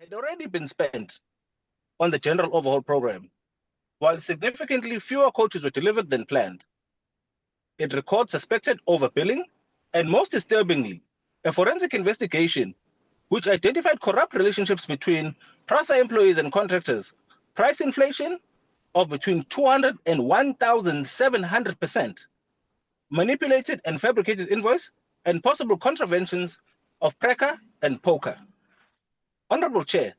had already been spent on the General Overhaul program, while significantly fewer coaches were delivered than planned. It records suspected overbilling and, most disturbingly, a forensic investigation which identified corrupt relationships between Prasa employees and contractors, price inflation of between 200 and 1,700%, manipulated and fabricated invoice, and possible contraventions of PRECA and POCA. Honorable Chair,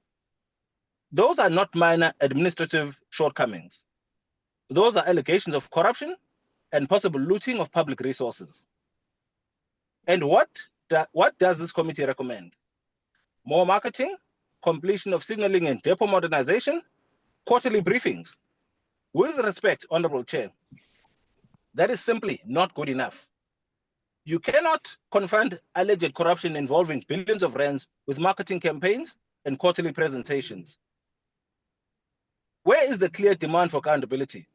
those are not minor administrative shortcomings. Those are allegations of corruption and possible looting of public resources. And what does this committee recommend? More marketing, completion of signaling and depot modernization, quarterly briefings. With respect, Honorable Chair, that is simply not good enough. You cannot confront alleged corruption involving billions of rands with marketing campaigns and quarterly presentations. Where is the clear demand for accountability?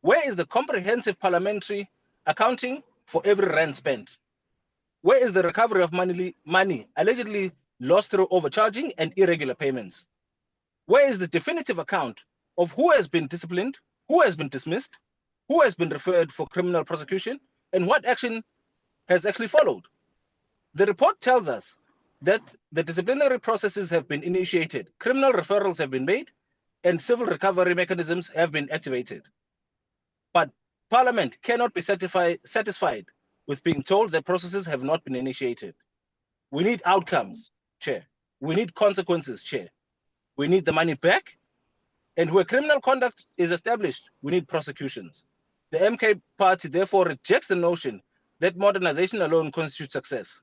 Where is the comprehensive parliamentary accounting for every rand spent? Where is the recovery of money allegedly lost through overcharging and irregular payments? Where is the definitive account of who has been disciplined, who has been dismissed, who has been referred for criminal prosecution, and what action has actually followed? The report tells us that the disciplinary processes have been initiated, criminal referrals have been made, and civil recovery mechanisms have been activated. But Parliament cannot be satisfied with being told that processes have not been initiated. We need outcomes, Chair. We need consequences, Chair. We need the money back. And where criminal conduct is established, we need prosecutions. The MK party therefore rejects the notion that modernization alone constitutes success.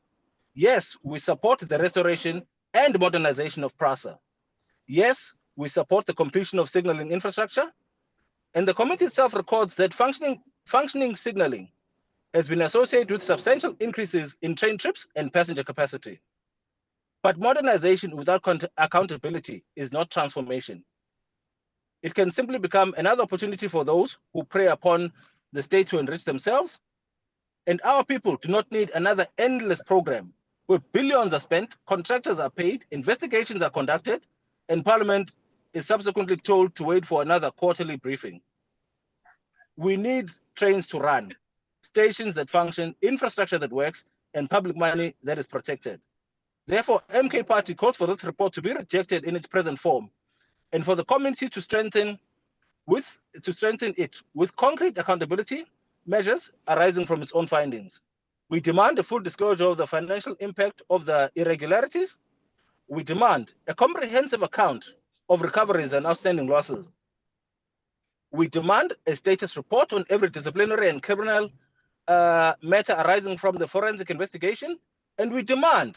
Yes, we support the restoration and modernization of Prasa. Yes, we support the completion of signaling infrastructure. And the committee itself records that functioning signaling has been associated with substantial increases in train trips and passenger capacity. But modernization without accountability is not transformation. It can simply become another opportunity for those who prey upon the state to enrich themselves. And our people do not need another endless program where billions are spent, contractors are paid, investigations are conducted, and Parliament is subsequently told to wait for another quarterly briefing. We need trains to run, stations that function, infrastructure that works, and public money that is protected. Therefore, MK Party calls for this report to be rejected in its present form, and for the committee to strengthen it with concrete accountability measures arising from its own findings. We demand a full disclosure of the financial impact of the irregularities. We demand a comprehensive account of recoveries and outstanding losses. We demand a status report on every disciplinary and criminal matter arising from the forensic investigation, and we demand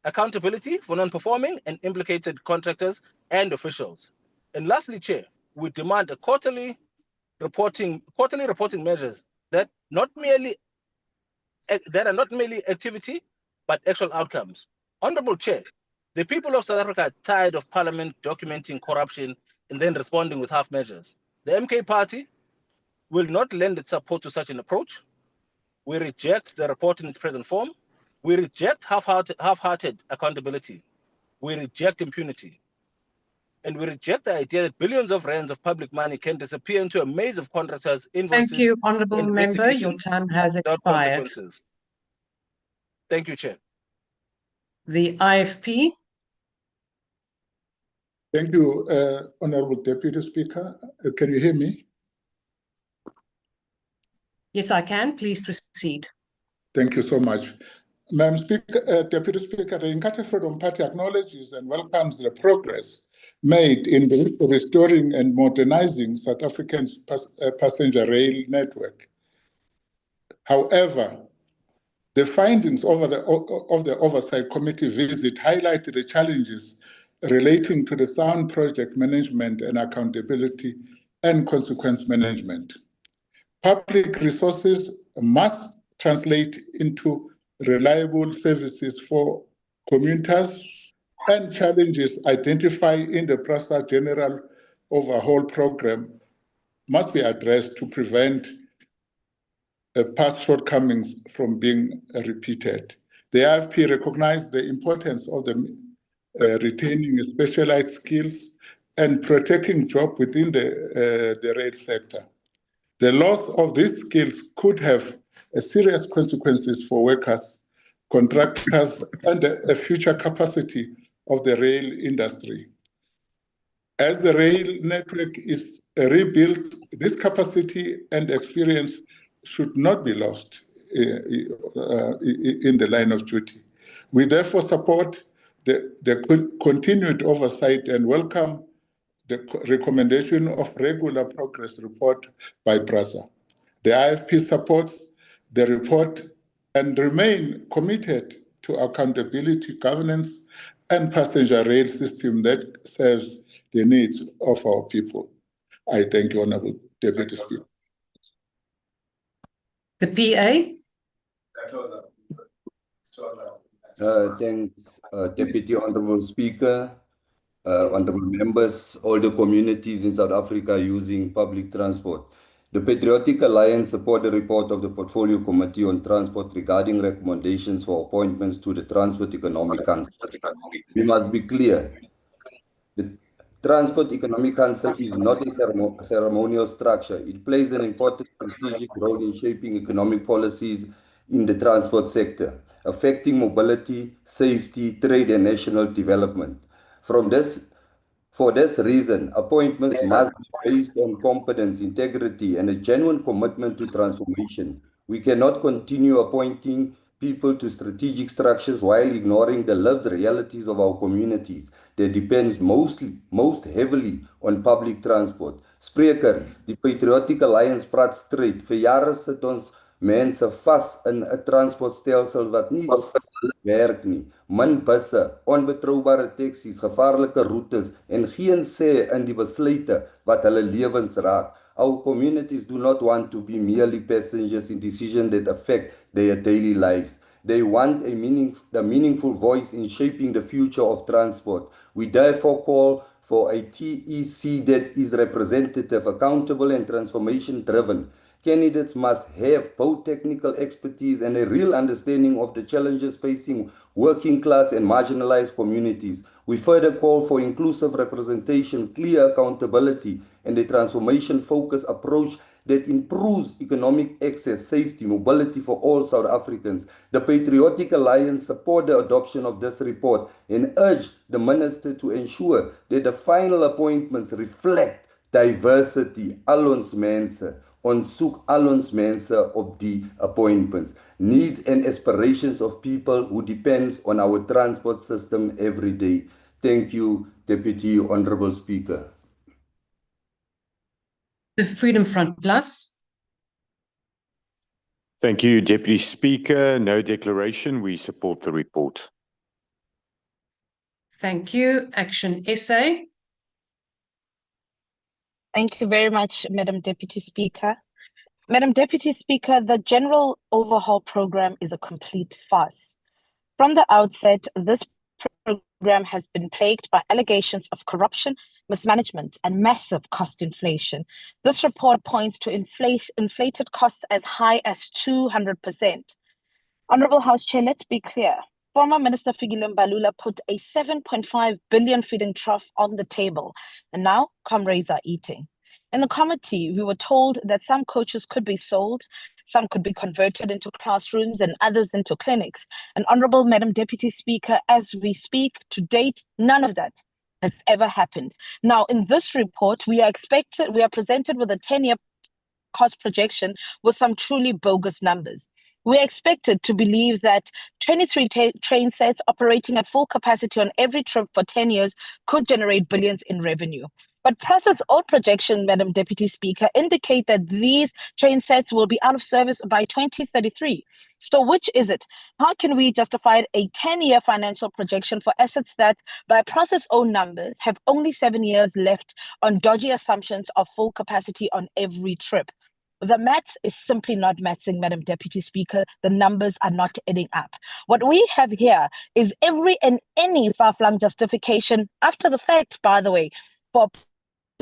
accountability for non-performing and implicated contractors and officials. And lastly, Chair, we demand a quarterly reporting measures that are not merely activity, but actual outcomes. Honorable Chair, the people of South Africa are tired of Parliament documenting corruption and then responding with half measures. The MK Party will not lend its support to such an approach. We reject the report in its present form. We reject half-hearted accountability. We reject impunity. And we reject the idea that billions of rands of public money can disappear into a maze of contractors, invoices. Thank you, Honourable Member. Your time has expired. Thank you, Chair. The IFP. Thank you, Honourable Deputy Speaker. Can you hear me? Yes, I can. Please proceed. Thank you so much. Madam Speaker, Deputy Speaker, the Inkatha Freedom Party acknowledges and welcomes the progress made in restoring and modernizing South Africa's passenger rail network. However, the findings of the Oversight Committee visit highlighted the challenges relating to the sound project management and accountability and consequence management. Public resources must translate into reliable services for commuters, and challenges identified in the Prasa General Overhaul program must be addressed to prevent past shortcomings from being repeated. The IFP recognized the importance of the retaining specialized skills, and protecting jobs within the rail sector. The loss of these skills could have serious consequences for workers, contractors, and the future capacity of the rail industry. As the rail network is rebuilt, this capacity and experience should not be lost in the line of duty. We therefore support the continued oversight and welcome the recommendation of regular progress report by Prasa. The IFP supports the report and remain committed to accountability, governance, and passenger rail system that serves the needs of our people. I thank you, Honourable Deputy Speaker. The PA. Thanks, Deputy Honourable Speaker, honourable members, all the communities in South Africa using public transport. The Patriotic Alliance support the report of the Portfolio Committee on Transport regarding recommendations for appointments to the Transport Economic Council. We must be clear. The Transport Economic Council is not a ceremonial structure. It plays an important strategic role in shaping economic policies in the transport sector, affecting mobility, safety, trade, and national development. For this reason, appointments must be based on competence, integrity, and a genuine commitment to transformation. We cannot continue appointing people to strategic structures while ignoring the lived realities of our communities that depends most heavily on public transport. Spreker, die Patriotic Alliance praat straight. Vir jare sit ons mense vas in 'n transportstelsel wat nie werk nie. Min busse, onbetroubare taksies, gevaarlike roetes en geen sê in die besluite wat hulle lewens raak. Our communities do not want to be merely passengers in decisions that affect their daily lives. They want a meaningful voice in shaping the future of transport. We therefore call for a TEC that is representative, accountable, and transformation-driven. Candidates must have both technical expertise and a real understanding of the challenges facing working class and marginalized communities. We further call for inclusive representation, clear accountability, and a transformation-focused approach that improves economic access, safety, mobility for all South Africans. The Patriotic Alliance support the adoption of this report and urge the Minister to ensure that the final appointments reflect diversity. Al ons mense, ons soek al ons mense op die appointments, needs and aspirations of people who depends on our transport system every day. Thank you, Deputy Honourable Speaker. The Freedom Front Plus. Thank you, Deputy Speaker. No declaration. We support the report. Thank you. Action SA. Thank you very much, Madam Deputy Speaker. Madam Deputy Speaker, the General Overhaul program is a complete farce. From the outset, this program has been plagued by allegations of corruption, mismanagement, and massive cost inflation. This report points to inflated costs as high as 200%. Honourable House Chair, let's be clear. Former Minister Fikile Mbalula put a 7.5 billion feeding trough on the table, and now comrades are eating. In the committee, we were told that some coaches could be sold, some could be converted into classrooms and others into clinics. And Honourable Madam Deputy Speaker, as we speak to date, none of that has ever happened. Now, in this report, we are presented with a 10-year cost projection with some truly bogus numbers. We are expected to believe that 23 train sets operating at full capacity on every trip for 10 years could generate billions in revenue. But Prasa's own projection, Madam Deputy Speaker, indicate that these train sets will be out of service by 2033. So which is it? How can we justify a 10-year financial projection for assets that, by Prasa's own numbers, have only 7 years left on dodgy assumptions of full capacity on every trip? The maths is simply not matching, Madam Deputy Speaker. The numbers are not adding up. What we have here is every and any far-flung justification, after the fact, by the way, for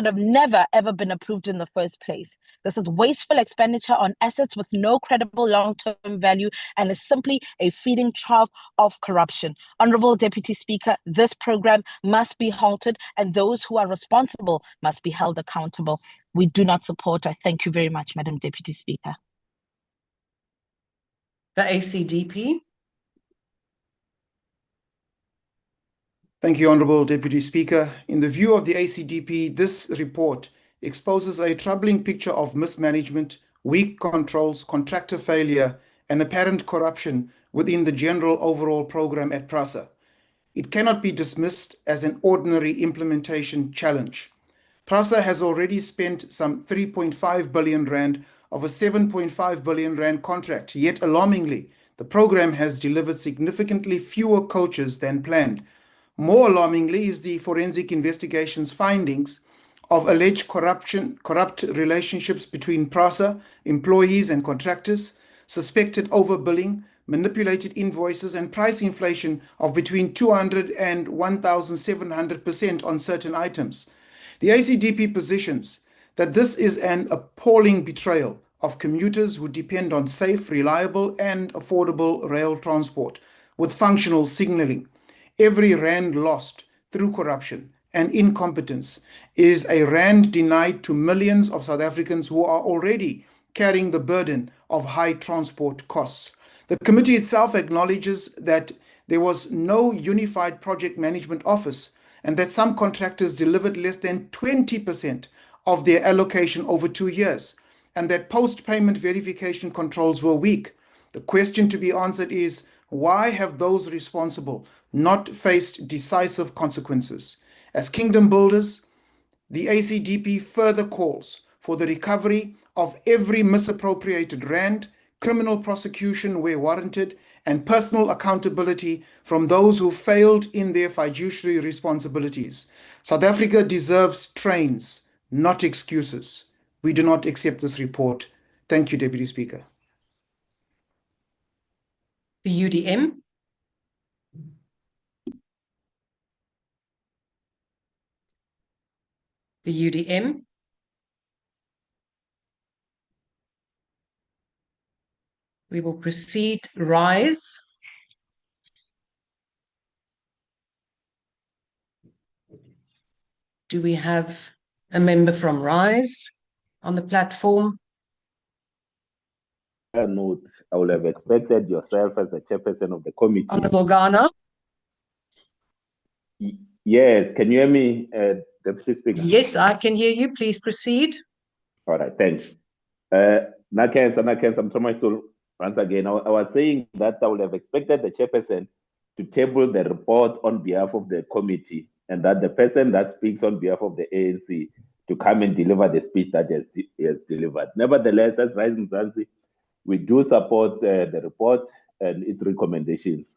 have never, ever been approved in the first place. This is wasteful expenditure on assets with no credible long-term value and is simply a feeding trough of corruption. Honorable Deputy Speaker, this program must be halted and those who are responsible must be held accountable. We do not support. I thank you very much, Madam Deputy Speaker. The ACDP. Thank you, Honourable Deputy Speaker. In the view of the ACDP, this report exposes a troubling picture of mismanagement, weak controls, contractor failure, and apparent corruption within the general overall program at Prasa. It cannot be dismissed as an ordinary implementation challenge. Prasa has already spent some 3.5 billion rand of a 7.5 billion rand contract, yet alarmingly, the program has delivered significantly fewer coaches than planned. More alarmingly is the forensic investigation's findings of alleged corrupt relationships between Prasa, employees and contractors, suspected overbilling, manipulated invoices and price inflation of between 200 and 1,700% on certain items. The ACDP positions that this is an appalling betrayal of commuters who depend on safe, reliable and affordable rail transport with functional signalling. Every rand lost through corruption and incompetence is a rand denied to millions of South Africans who are already carrying the burden of high transport costs. The committee itself acknowledges that there was no unified project management office and that some contractors delivered less than 20% of their allocation over 2 years, and that post-payment verification controls were weak. The question to be answered is, why have those responsible not faced decisive consequences? As kingdom builders, the ACDP further calls for the recovery of every misappropriated rand, criminal prosecution where warranted, and personal accountability from those who failed in their fiduciary responsibilities. South Africa deserves trains, not excuses. We do not accept this report. Thank you, Deputy Speaker. The UDM. The UDM. We will proceed. Rise. Do we have a member from Rise on the platform? Note, I would have expected yourself as the chairperson of the committee. Honorable Ghana. Yes, can you hear me, Deputy Speaker? Yes, I can hear you. Please proceed. All right, thanks. I'm so much to once again. I was saying that I would have expected the chairperson to table the report on behalf of the committee, and that the person that speaks on behalf of the ANC to come and deliver the speech that he has delivered. Nevertheless, as Rise Mzansi, we do support the report and its recommendations.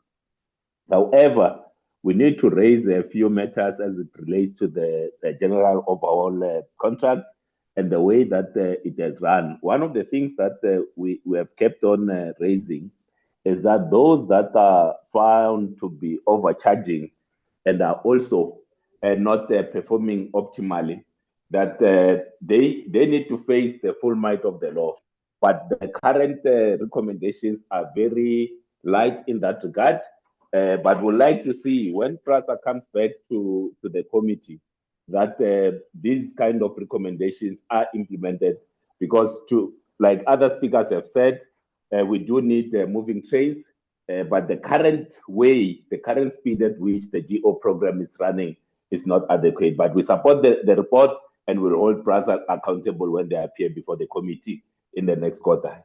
However, we need to raise a few matters as it relates to the general overhaul contract and the way that it has run. One of the things that we have kept on raising is that those that are found to be overcharging and are also not performing optimally, that they need to face the full might of the law. But the current recommendations are very light in that regard. But we'd like to see when Prasa comes back to the committee that these kind of recommendations are implemented, because like other speakers have said, we do need moving trains, but the current speed at which the GO program is running is not adequate. But we support the report and we'll hold Prasa accountable when they appear before the committee in the next quarter.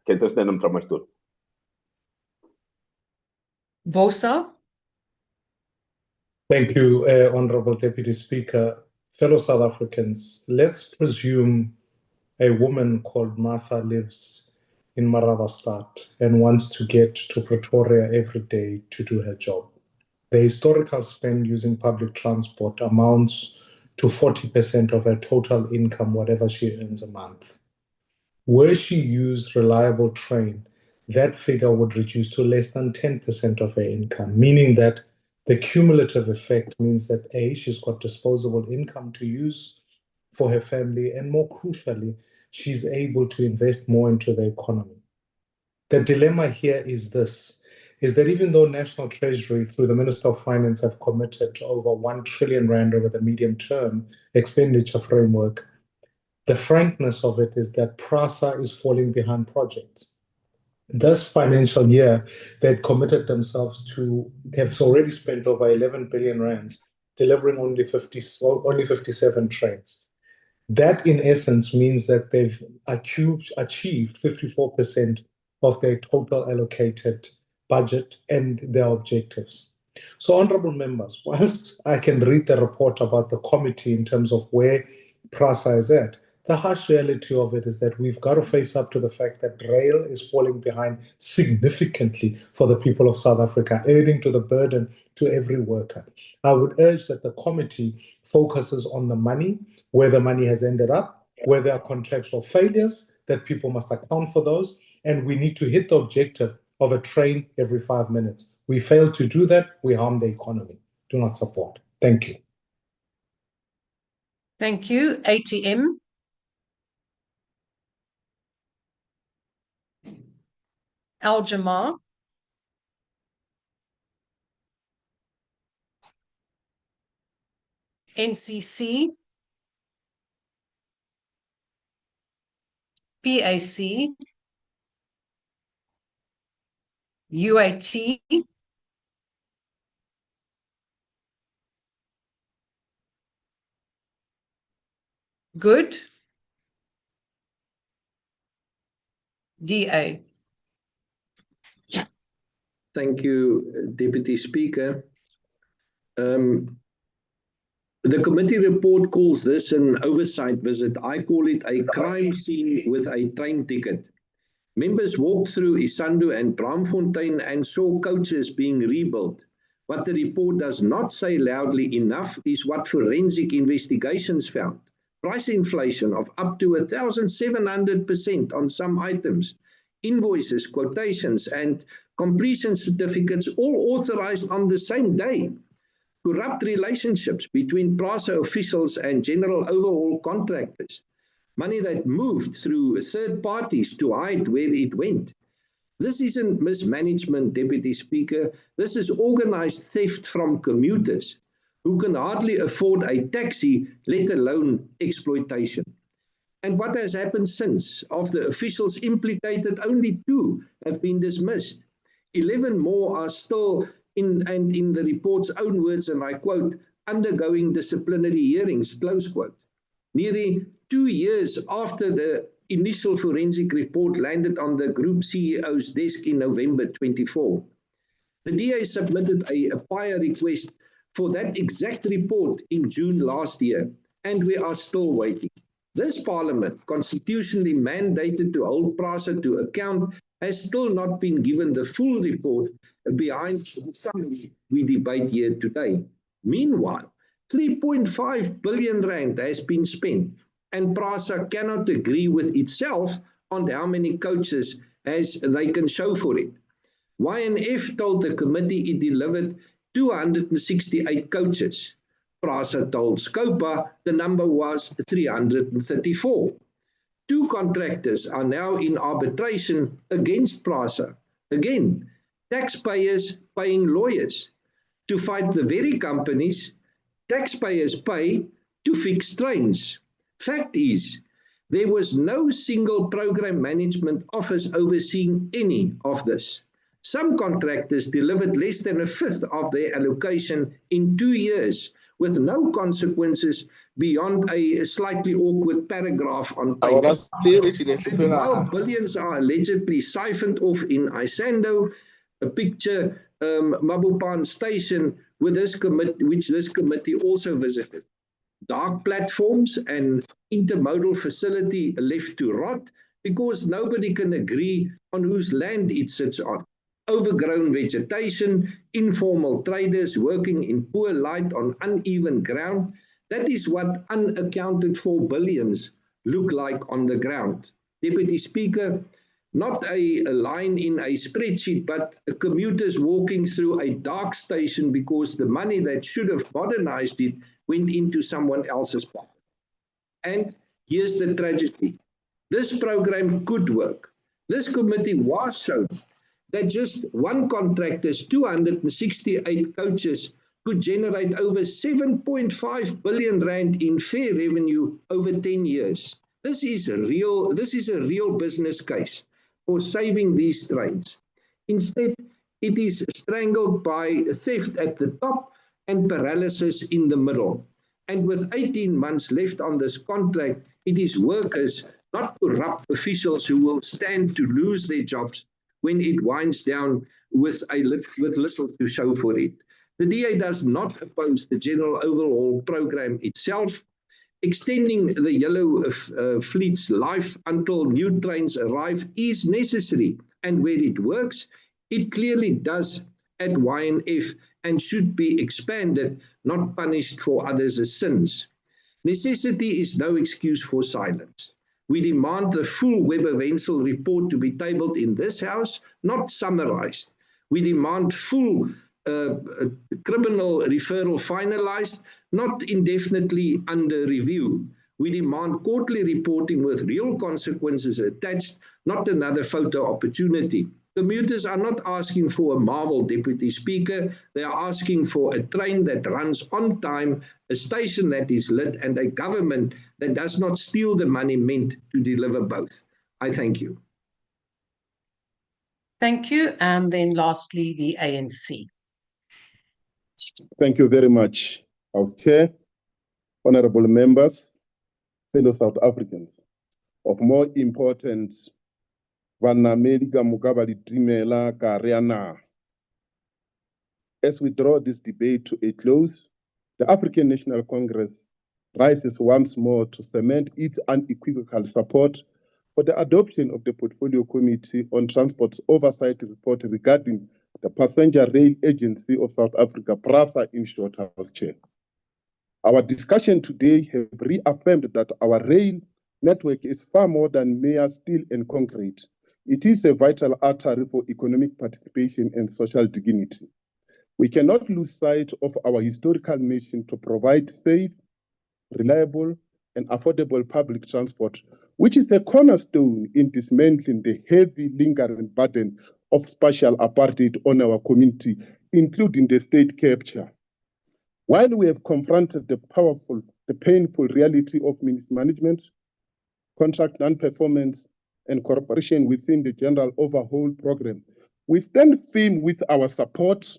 Bosa. Thank you, Honorable Deputy Speaker. Fellow South Africans, let's presume a woman called Martha lives in Maravastad and wants to get to Pretoria every day to do her job. The historical spend using public transport amounts to 40% of her total income, whatever she earns a month. Were she used reliable train, that figure would reduce to less than 10% of her income, meaning that the cumulative effect means that A, she's got disposable income to use for her family, and more crucially, she's able to invest more into the economy. The dilemma here is this, is that even though National Treasury through the Minister of Finance have committed to over 1 trillion rand over the medium-term expenditure framework, the frankness of it is that Prasa is falling behind projects. This financial year, they had committed themselves to have already spent over 11 billion rands, delivering only 57 trains. That, in essence, means that they've achieved 54% of their total allocated budget and their objectives. So, honorable members, whilst I can read the report about the committee in terms of where Prasa is at, the harsh reality of it is that we've got to face up to the fact that rail is falling behind significantly for the people of South Africa, adding to the burden to every worker. I would urge that the committee focuses on the money, where the money has ended up, where there are contractual failures, that people must account for those, and we need to hit the objective of a train every 5 minutes. We fail to do that, we harm the economy. Do not support. Thank you. Thank you. ATM. Al-Jamar. NCC. PAC. UAT. Good. DA. Thank you, Deputy Speaker. The committee report calls this an oversight visit. I call it a crime scene with a train ticket. Members walked through Isando and Braamfontein and saw coaches being rebuilt. What the report does not say loudly enough is what forensic investigations found. Price inflation of up to 1,700% on some items, invoices, quotations, and completion certificates all authorized on the same day. Corrupt relationships between Prasa officials and general overhaul contractors. Money that moved through third parties to hide where it went. This isn't mismanagement, Deputy Speaker. This is organized theft from commuters who can hardly afford a taxi, let alone exploitation. And what has happened since? Of the officials implicated, only 2 have been dismissed. 11 more are still in the report's own words, and I quote, undergoing disciplinary hearings, close quote. Nearly 2 years after the initial forensic report landed on the group CEO's desk in November 24. The DA submitted a prior request for that exact report in June last year, and we are still waiting. This Parliament, constitutionally mandated to hold Prasa to account, has still not been given the full report behind the summary we debate here today. Meanwhile, 3.5 billion rand has been spent, and Prasa cannot agree with itself on how many coaches as they can show for it. YNF told the committee it delivered 268 coaches. Prasa told Scopa the number was 334. 2 contractors are now in arbitration against Prasa. Again, taxpayers paying lawyers to fight the very companies taxpayers pay to fix trains. Fact is, there was no single program management office overseeing any of this. Some contractors delivered less than 1/5 of their allocation in 2 years, with no consequences beyond a slightly awkward paragraph on paper. While billions are allegedly siphoned off in Isando, a picture Mabupan Station which this committee also visited. Dark platforms and intermodal facility left to rot because nobody can agree on whose land it sits on. Overgrown vegetation, informal traders working in poor light on uneven ground. That is what unaccounted for billions look like on the ground. Deputy Speaker, not a line in a spreadsheet, but commuters walking through a dark station because the money that should have modernized it went into someone else's pocket. And here's the tragedy. This program could work. This committee was shown that just one contractor's 268 coaches could generate over 7.5 billion rand in fare revenue over 10 years. This is a real business case for saving these trains. Instead, it is strangled by theft at the top and paralysis in the middle. And with 18 months left on this contract, it is workers, not corrupt officials, who will stand to lose their jobs when it winds down with little to show for it. The DA does not oppose the general overhaul program itself. Extending the yellow fleet's life until new trains arrive is necessary, and where it works, it clearly does at YNF and should be expanded, not punished for others as sins. Necessity is no excuse for silence. We demand the full Webber-Wentzel report to be tabled in this House, not summarized. We demand full criminal referral finalized, not indefinitely under review. We demand quarterly reporting with real consequences attached, not another photo opportunity. Commuters are not asking for a marvel, Deputy Speaker. They are asking for a train that runs on time, a station that is lit, and a government that does not steal the money meant to deliver both. I thank you. Thank you. And then lastly, the ANC. Thank you very much, House Chair, honorable members, fellow South Africans. Of more importance, as we draw this debate to a close, the African National Congress rises once more to cement its unequivocal support for the adoption of the Portfolio Committee on Transport's oversight report regarding the Passenger Rail Agency of South Africa, Prasa in short, House Chair. Our discussion today has reaffirmed that our rail network is far more than mere steel and concrete. It is a vital artery for economic participation and social dignity. We cannot lose sight of our historical mission to provide safe, reliable, and affordable public transport, which is a cornerstone in dismantling the heavy, lingering burden of spatial apartheid on our community, including the state capture. While we have confronted the painful reality of mismanagement, contract non-performance, and cooperation within the General Overhaul program, we stand firm with our support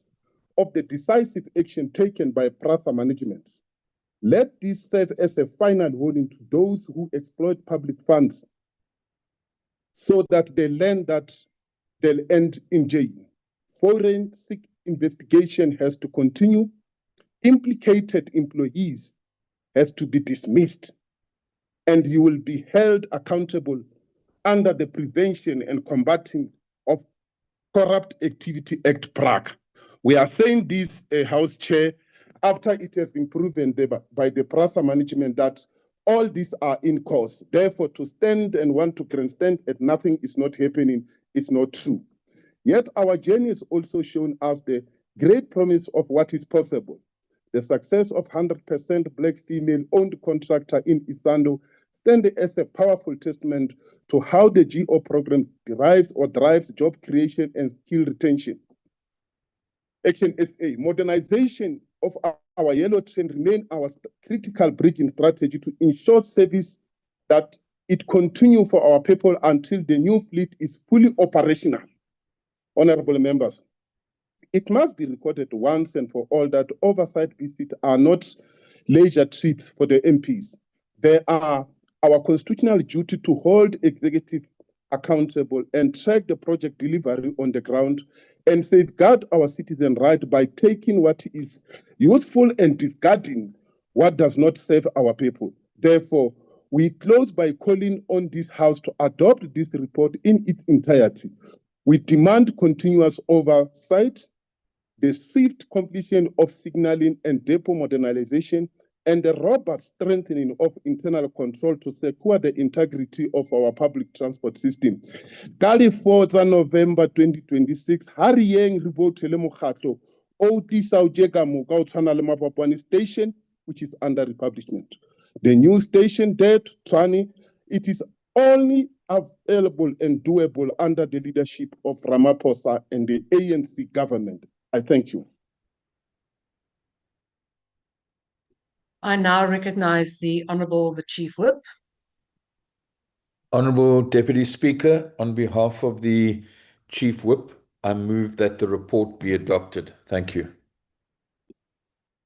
of the decisive action taken by Prasa management. Let this serve as a final warning to those who exploit public funds so that they learn that they'll end in jail. Forensic investigation has to continue. Implicated employees has to be dismissed, and you will be held accountable under the Prevention and Combating of Corrupt Activity Act, PRAC. We are saying this, House Chair, after it has been proven by the Prasa management that all these are in course. Therefore, to stand and want to grandstand and nothing is not happening is not true. Yet our journey has also shown us the great promise of what is possible. The success of 100% Black female-owned contractor in Isando stands as a powerful testament to how the GO program drives job creation and skill retention. Action SA, modernization of our yellow train remain our critical bridging strategy to ensure service that it continue for our people until the new fleet is fully operational. Honorable members, it must be recorded once and for all that oversight visits are not leisure trips for the MPs. They are our constitutional duty to hold executive accountable and track the project delivery on the ground and safeguard our citizen right by taking what is useful and discarding what does not serve our people. Therefore, we close by calling on this House to adopt this report in its entirety. We demand continuous oversight, the swift completion of signaling and depot modernization, and the robust strengthening of internal control to secure the integrity of our public transport system. Kali 4th November 2026, Hariyeng Rivote le Mokhatlo, Oti Saujega Mokao Tshwane le Mapapwane Station, which is under republishment. The new station there, Tshwane, it is only available and doable under the leadership of Ramaphosa and the ANC government. I thank you. I now recognize the Honourable the Chief Whip. Honourable Deputy Speaker, on behalf of the Chief Whip, I move that the report be adopted. Thank you.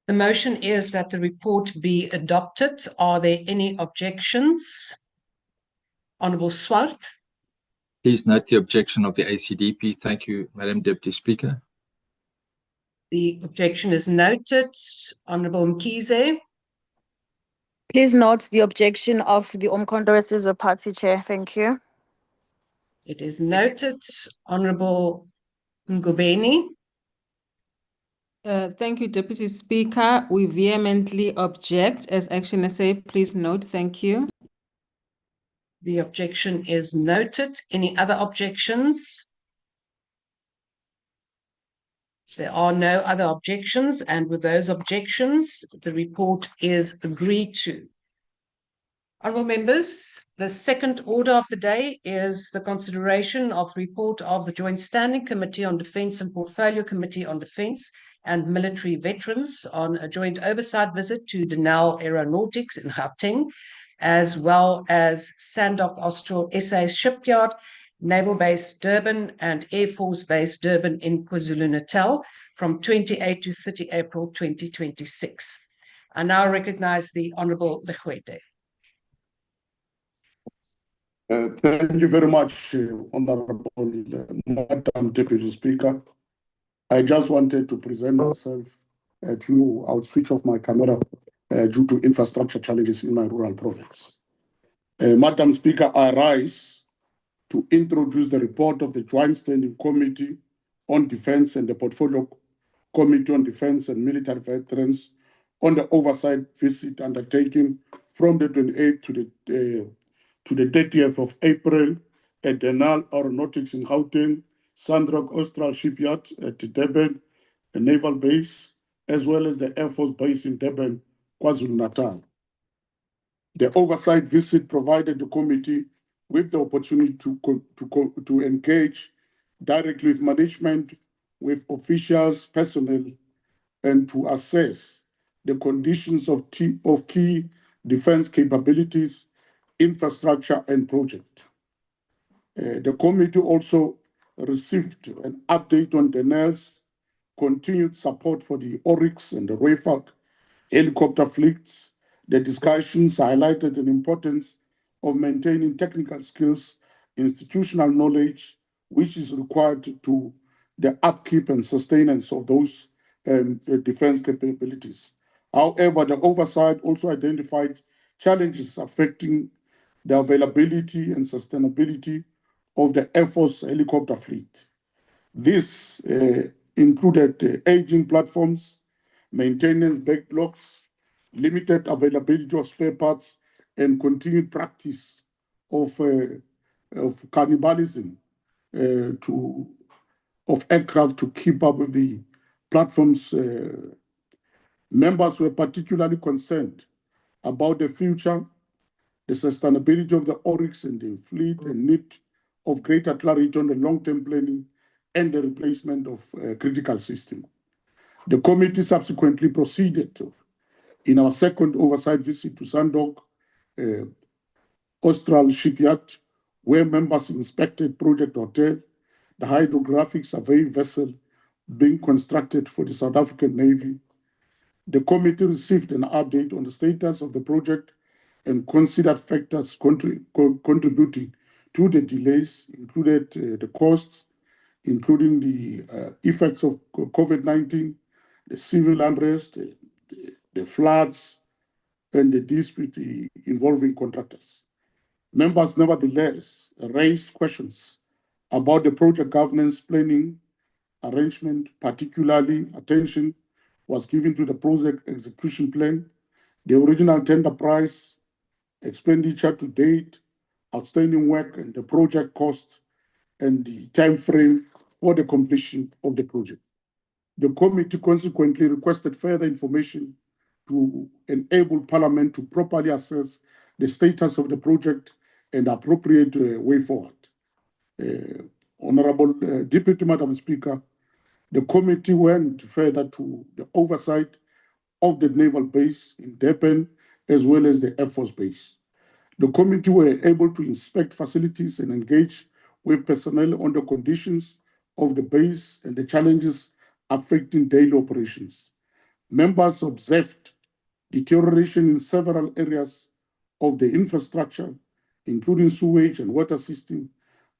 The motion is that the report be adopted. Are there any objections? Honourable Swart. Please note the objection of the ACDP. Thank you, Madam Deputy Speaker. The objection is noted. Honourable Mkhize. Please note the objection of the Umkhonto Wesizwe Party Chair. Thank you. It is noted. Honourable Ngubeni. Thank you, Deputy Speaker. We vehemently object. As Action SA, please note. Thank you. The objection is noted. Any other objections? There are no other objections, and with those objections, the report is agreed to. Honourable members, the second order of the day is the consideration of the report of the Joint Standing Committee on Defence and Portfolio Committee on Defence and Military Veterans on a joint oversight visit to Denel Aeronautics in Gauteng, as well as Sandock Austral SA Shipyard, Naval Base Durban and Air Force Base Durban in KwaZulu-Natal from 28 to 30 April 2026. I now recognize the Honourable Lekwete. Thank you very much, Honourable Madam Deputy Speaker. I just wanted to present myself to you. I'll switch off my camera due to infrastructure challenges in my rural province. Madam Speaker, I rise to introduce the report of the Joint Standing Committee on Defence and the Portfolio Committee on Defence and Military Veterans on the oversight visit undertaken from the 28th to the 30th of April at Denel Aeronautics in Gauteng, Sandock Austral Shipyard at Durban, the Naval Base, as well as the Air Force Base in Durban, KwaZulu-Natal. The oversight visit provided the committee with the opportunity to engage directly with management, with officials, personnel, and to assess the conditions of key defense capabilities, infrastructure, and project. The committee also received an update on Denel's continued support for the Oryx and the Rafale helicopter fleets. The discussions highlighted the importance of maintaining technical skills, institutional knowledge, which is required to the upkeep and sustenance of those defense capabilities. However, the oversight also identified challenges affecting the availability and sustainability of the Air Force helicopter fleet. This included aging platforms, maintenance backlogs, limited availability of spare parts, and continued practice of cannibalism of aircraft to keep up with the platforms. Members were particularly concerned about the future, the sustainability of the Oryx and the fleet, and need of greater clarity on the long-term planning and the replacement of critical systems. The committee subsequently proceeded in our second oversight visit to Sandock Austral Shipyard, where members inspected Project Hotel, the hydrographic survey vessel being constructed for the South African Navy. The committee received an update on the status of the project and considered factors contributing to the delays, included the costs, including the effects of COVID-19, the civil unrest, the floods, and the dispute involving contractors. Members nevertheless raised questions about the project governance planning arrangement. Particularly attention was given to the project execution plan, the original tender price, expenditure to date, outstanding work, and the project costs, and the time frame for the completion of the project. The committee consequently requested further information to enable Parliament to properly assess the status of the project and appropriate way forward. Honorable Deputy Madam Speaker, the committee went further to the oversight of the naval base in Durban, as well as the Air Force base. The committee were able to inspect facilities and engage with personnel on the conditions of the base and the challenges affecting daily operations. Members observed deterioration in several areas of the infrastructure, including sewage and water system,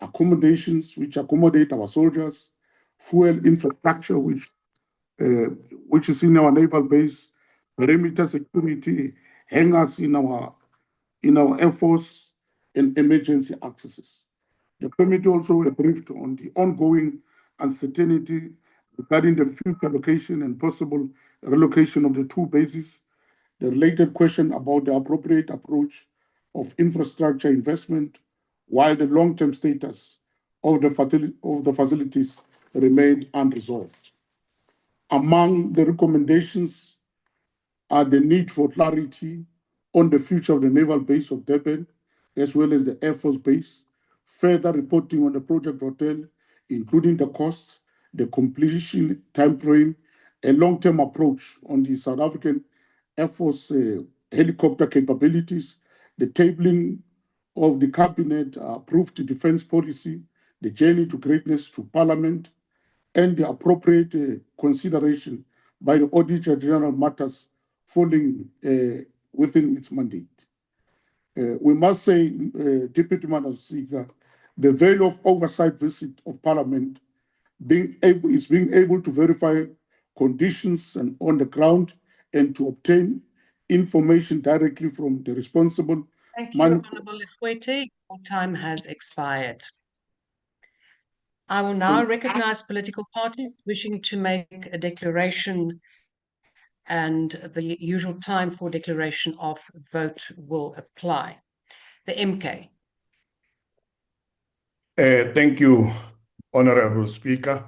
accommodations which accommodate our soldiers, fuel infrastructure which is in our naval base, perimeter security, hangars in our Air Force, and emergency accesses. The committee also were briefed on the ongoing uncertainty regarding the future location and possible relocation of the two bases, the related question about the appropriate approach of infrastructure investment, while the long-term status of the facilities remained unresolved. Among the recommendations are the need for clarity on the future of the naval base of Durban, as well as the Air Force base, further reporting on the project hotel, including the costs, the completion timeframe, a long-term approach on the South African Air Force helicopter capabilities, the tabling of the cabinet approved defense policy, the journey to greatness to Parliament, and the appropriate consideration by the Auditor General matters falling within its mandate. We must say, Deputy Madam Speaker, the value of oversight visit of Parliament is being able to verify conditions and on the ground and to obtain information directly from the responsible. Thank you, Honourable Ekwete. Your time has expired. I will now recognize political parties wishing to make a declaration, and the usual time for declaration of vote will apply. The MK. Thank you, Honorable Speaker.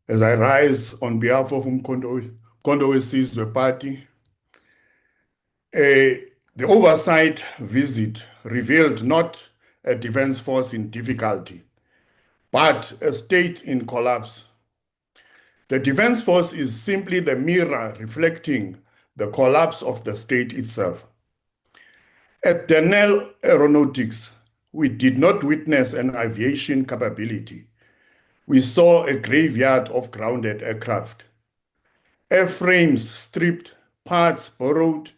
As I rise on behalf of Umkhonto Wesizwe Party, the oversight visit revealed not a defense force in difficulty, but a state in collapse. The defense force is simply the mirror reflecting the collapse of the state itself. At Denel Aeronautics, we did not witness an aviation capability. We saw a graveyard of grounded aircraft. Airframes stripped, parts borrowed,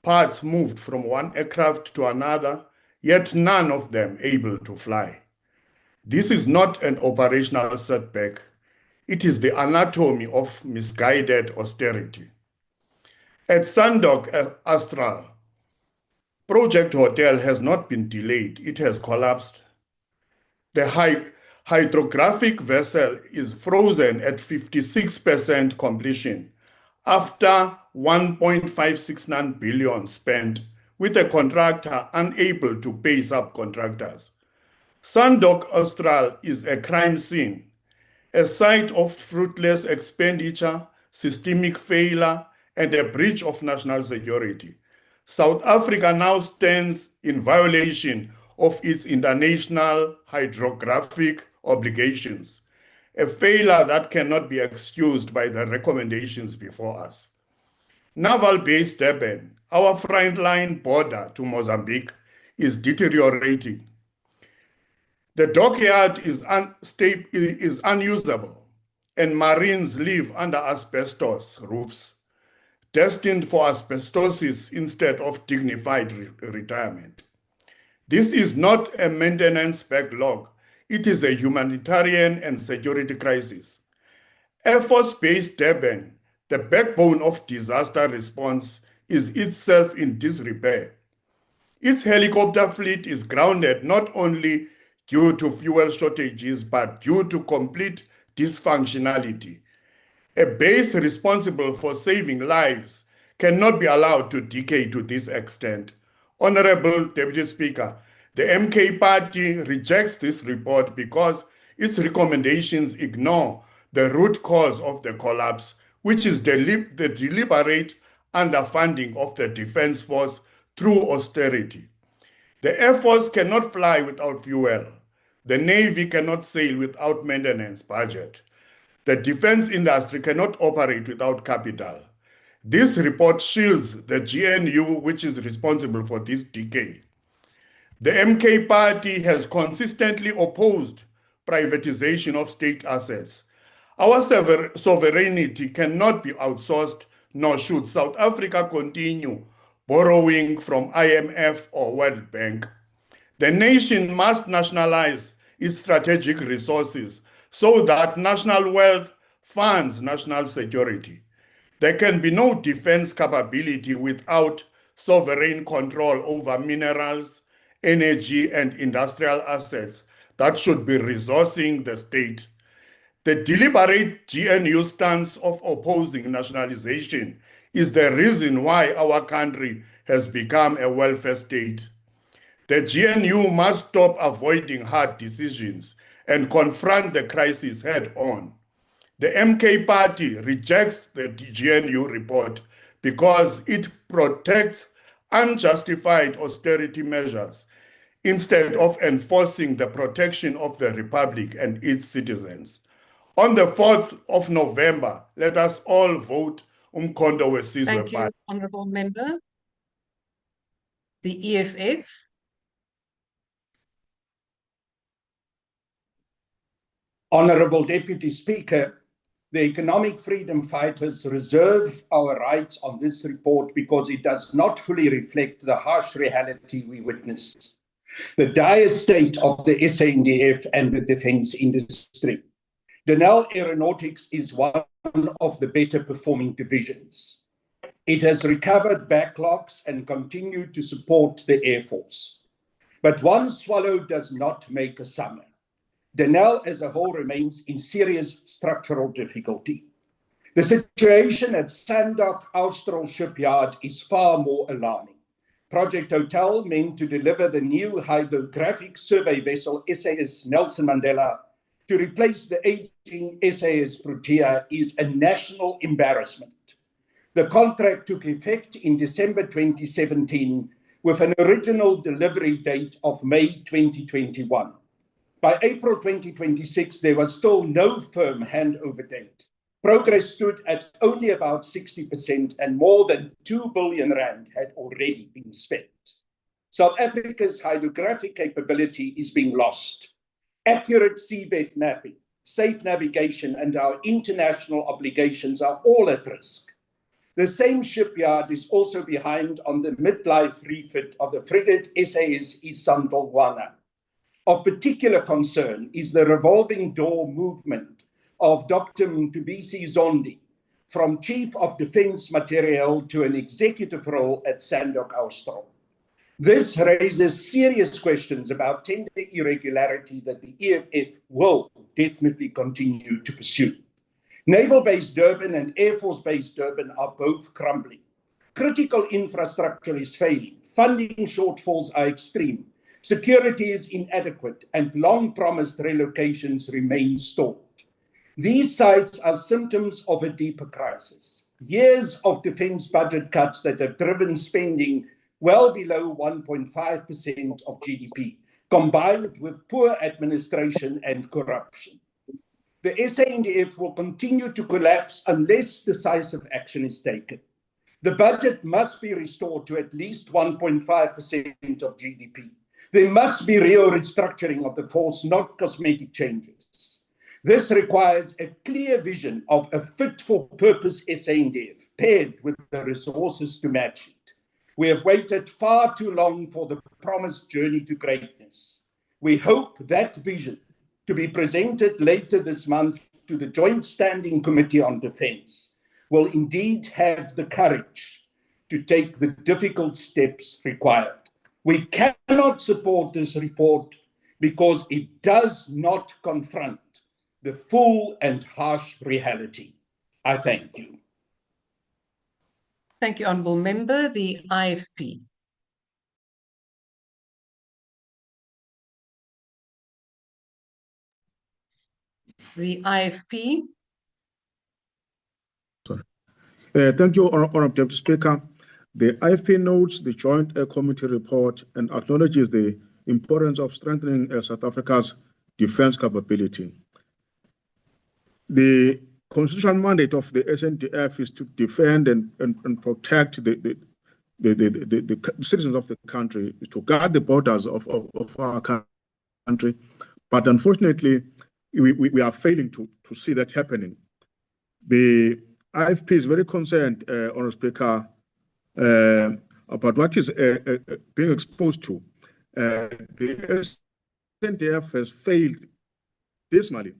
parts moved from one aircraft to another, yet none of them able to fly. This is not an operational setback. It is the anatomy of misguided austerity. At Sandock, Austral, Project Hotel has not been delayed, it has collapsed. The hydrographic vessel is frozen at 56% completion after 1.569 billion spent, with a contractor unable to pay subcontractors. Sandock Austral is a crime scene, a site of fruitless expenditure, systemic failure, and a breach of national security. South Africa now stands in violation of its international hydrographic obligations, a failure that cannot be excused by the recommendations before us. Naval base Durban, our frontline border to Mozambique, is deteriorating. The dockyard is unusable, and Marines live under asbestos roofs, destined for asbestosis instead of dignified retirement. This is not a maintenance backlog. It is a humanitarian and security crisis. Air Force Base Durban, the backbone of disaster response, is itself in disrepair. Its helicopter fleet is grounded not only due to fuel shortages, but due to complete dysfunctionality. A base responsible for saving lives cannot be allowed to decay to this extent. Honorable Deputy Speaker, the MK Party rejects this report because its recommendations ignore the root cause of the collapse, which is the deliberate underfunding of the Defence Force through austerity. The Air Force cannot fly without fuel. The Navy cannot sail without maintenance budget. The defense industry cannot operate without capital. This report shields the GNU, which is responsible for this decay. The MK party has consistently opposed privatization of state assets. Our sovereignty cannot be outsourced, nor should South Africa continue borrowing from IMF or World Bank. The nation must nationalize its strategic resources so that national wealth funds national security. There can be no defense capability without sovereign control over minerals, energy, and industrial assets that should be resourcing the state. The deliberate GNU stance of opposing nationalization is the reason why our country has become a welfare state. The GNU must stop avoiding hard decisions and confront the crisis head on. The MK party rejects the GNU report because it protects unjustified austerity measures instead of enforcing the protection of the Republic and its citizens. On the 4th of November, let us all vote Umkhonto weSizwe. Thank you, Honourable Member. The EFF. Honourable Deputy Speaker, the economic freedom fighters reserve our rights on this report because it does not fully reflect the harsh reality we witness. The dire state of the SANDF and the defence industry. Denel Aeronautics is one of the better performing divisions. It has recovered backlogs and continued to support the Air Force. But one swallow does not make a summer. Denel as a whole remains in serious structural difficulty. The situation at Sandock Austral Shipyard is far more alarming. Project Hotel, meant to deliver the new hydrographic survey vessel SAS Nelson Mandela to replace the aging SAS Protea, is a national embarrassment. The contract took effect in December 2017 with an original delivery date of May 2021. By April 2026, there was still no firm handover date. Progress stood at only about 60% and more than 2 billion rand had already been spent. South Africa's hydrographic capability is being lost. Accurate seabed mapping, safe navigation, and our international obligations are all at risk. The same shipyard is also behind on the midlife refit of the frigate SAS Isandlwana. Of particular concern is the revolving door movement of Dr. Mtubisi Zondi from Chief of Defence Materiel to an executive role at Sandock Austral. This raises serious questions about tender irregularity that the EFF will definitely continue to pursue. Naval-based Durban and Air Force-based Durban are both crumbling. Critical infrastructure is failing. Funding shortfalls are extreme. Security is inadequate, and long-promised relocations remain stalled. These sites are symptoms of a deeper crisis. Years of defence budget cuts that have driven spending well below 1.5% of GDP, combined with poor administration and corruption. The SANDF will continue to collapse unless decisive action is taken. The budget must be restored to at least 1.5% of GDP. There must be real restructuring of the force, not cosmetic changes. This requires a clear vision of a fit-for-purpose SANDF, paired with the resources to match it. We have waited far too long for the promised journey to greatness. We hope that vision, to be presented later this month to the Joint Standing Committee on Defence, will indeed have the courage to take the difficult steps required. We cannot support this report because it does not confront the full and harsh reality. I thank you. Thank you, Honourable Member. The IFP. The IFP. Thank you, Honourable Deputy Speaker. The IFP notes the Joint Committee report and acknowledges the importance of strengthening South Africa's defence capability. The constitutional mandate of the SNDF is to defend and protect the citizens of the country, to guard the borders of our country. But unfortunately, we are failing to see that happening. The IFP is very concerned, Honourable Speaker, about what is being exposed to. The SNDF has failed dismally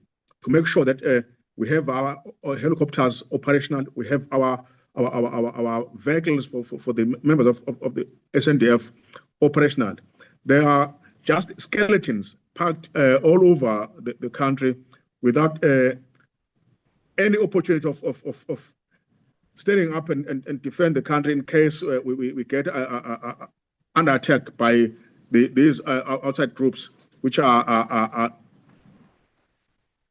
to make sure that we have our helicopters operational, we have our vehicles for the members of the SNDF operational. There are just skeletons parked all over the country without any opportunity of standing up and defend the country in case we get under attack by these outside groups, which are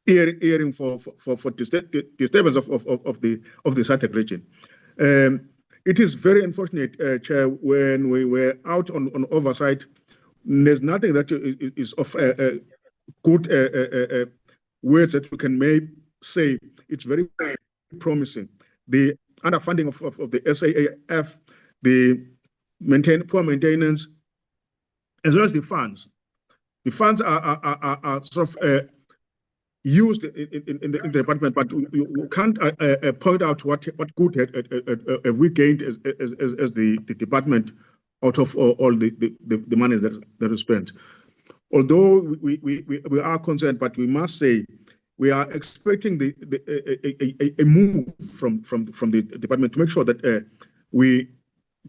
earing for disturbance of the SADC region. It is very unfortunate, Chair, when we were out on oversight, there's nothing that is of good words that we can say. It's very promising. The underfunding of the SAAF, the poor maintenance, as well as the funds. The funds are sort of used in the department, but you can't point out what good have we gained as the department out of all the money that is spent. Although we are concerned, but we must say we are expecting a move from the department to make sure that we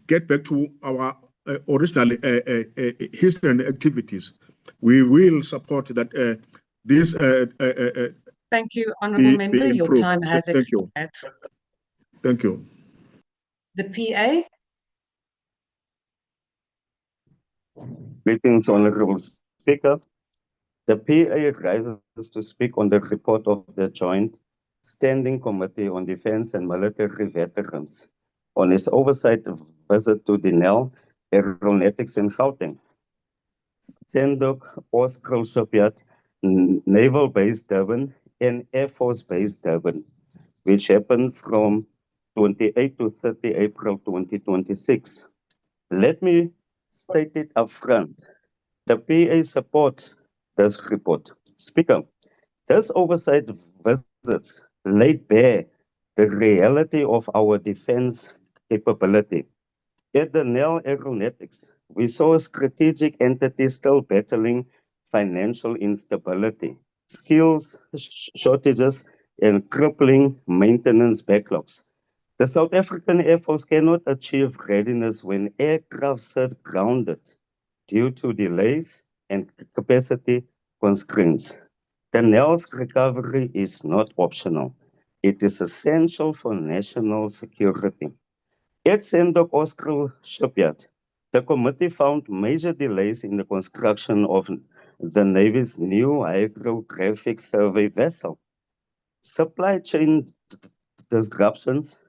get back to our original history and activities. We will support that this. Thank you, Honourable Member. Your time has expired. Thank you. The PA. Greetings, Honourable Speaker. The PA rises to speak on the report of the Joint Standing Committee on Defence and Military Veterans on its oversight visit to Denel, Aeronautics in Gauteng, Sandock, Austral Shipyard, Naval Base Durban, and Air Force Base Durban, which happened from 28 to 30 April 2026. Let me state it up front. The PA supports this report. Speaker, this oversight visits laid bare the reality of our defense capability. At the Denel Aeronautics, we saw a strategic entity still battling financial instability, skills shortages, and crippling maintenance backlogs. The South African Air Force cannot achieve readiness when aircraft sit grounded due to delays and capacity constraints. Denel's recovery is not optional. It is essential for national security. At Sandock Austral Shipyard, the committee found major delays in the construction of the Navy's new hydrographic survey vessel. Supply chain disruptions,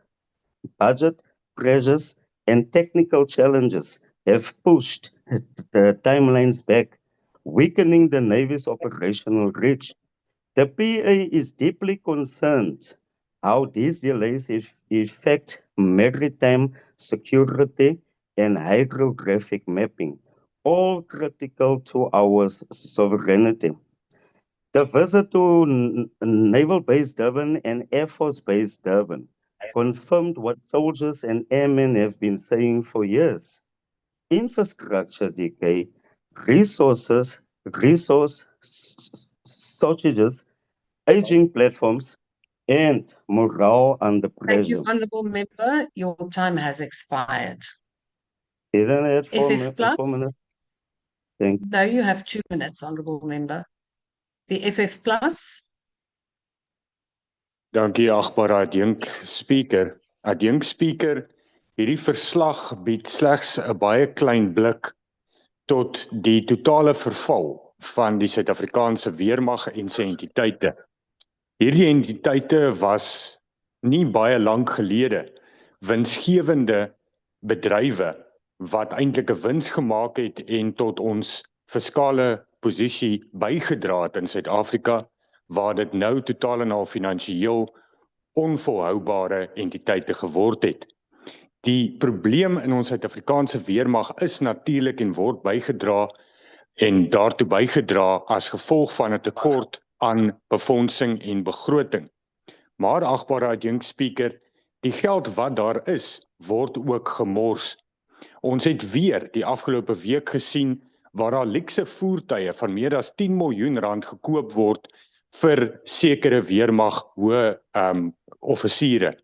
budget pressures, and technical challenges have pushed the timelines back, weakening the Navy's operational reach. The PA is deeply concerned how these delays affect maritime security and hydrographic mapping, all critical to our sovereignty. The visit to Naval Base Durban and Air Force Base Durban confirmed what soldiers and airmen have been saying for years. Infrastructure decay, resource shortages, aging platforms, and morale under pressure. Thank you, Honourable Member. Your time has expired. Didn't I have FF plus? 4 minutes? Thank you. No, you have 2 minutes, Honourable Member. The FF plus. Dankie, agbare adjunk speaker. Adjunk speaker, hierdie verslag bied slegs 'n baie klein blik tot die totale verval van die Suid-Afrikaanse weermag en sy entiteite. Hierdie entiteite was nie baie lank gelede winsgewende bedrywe wat eintlik 'n wins gemaak het en tot ons fiskale posisie bygedra het in Suid-Afrika, waar dit nou totaal en al finansiëel onvolhoubare entiteite geword het. Die probleem in ons Suid-Afrikaanse weermag is natuurlik en word bygedra en daartoe bygedra as gevolg van 'n tekort aan befondsing en begroting. Maar agbare adjunkspreker, die geld wat daar is, word ook gemors. Ons het weer die afgelope week gesien waar daar luukse voertuie van meer as 10 miljoen rand gekoop word vir sekere weermag hoë offisiere.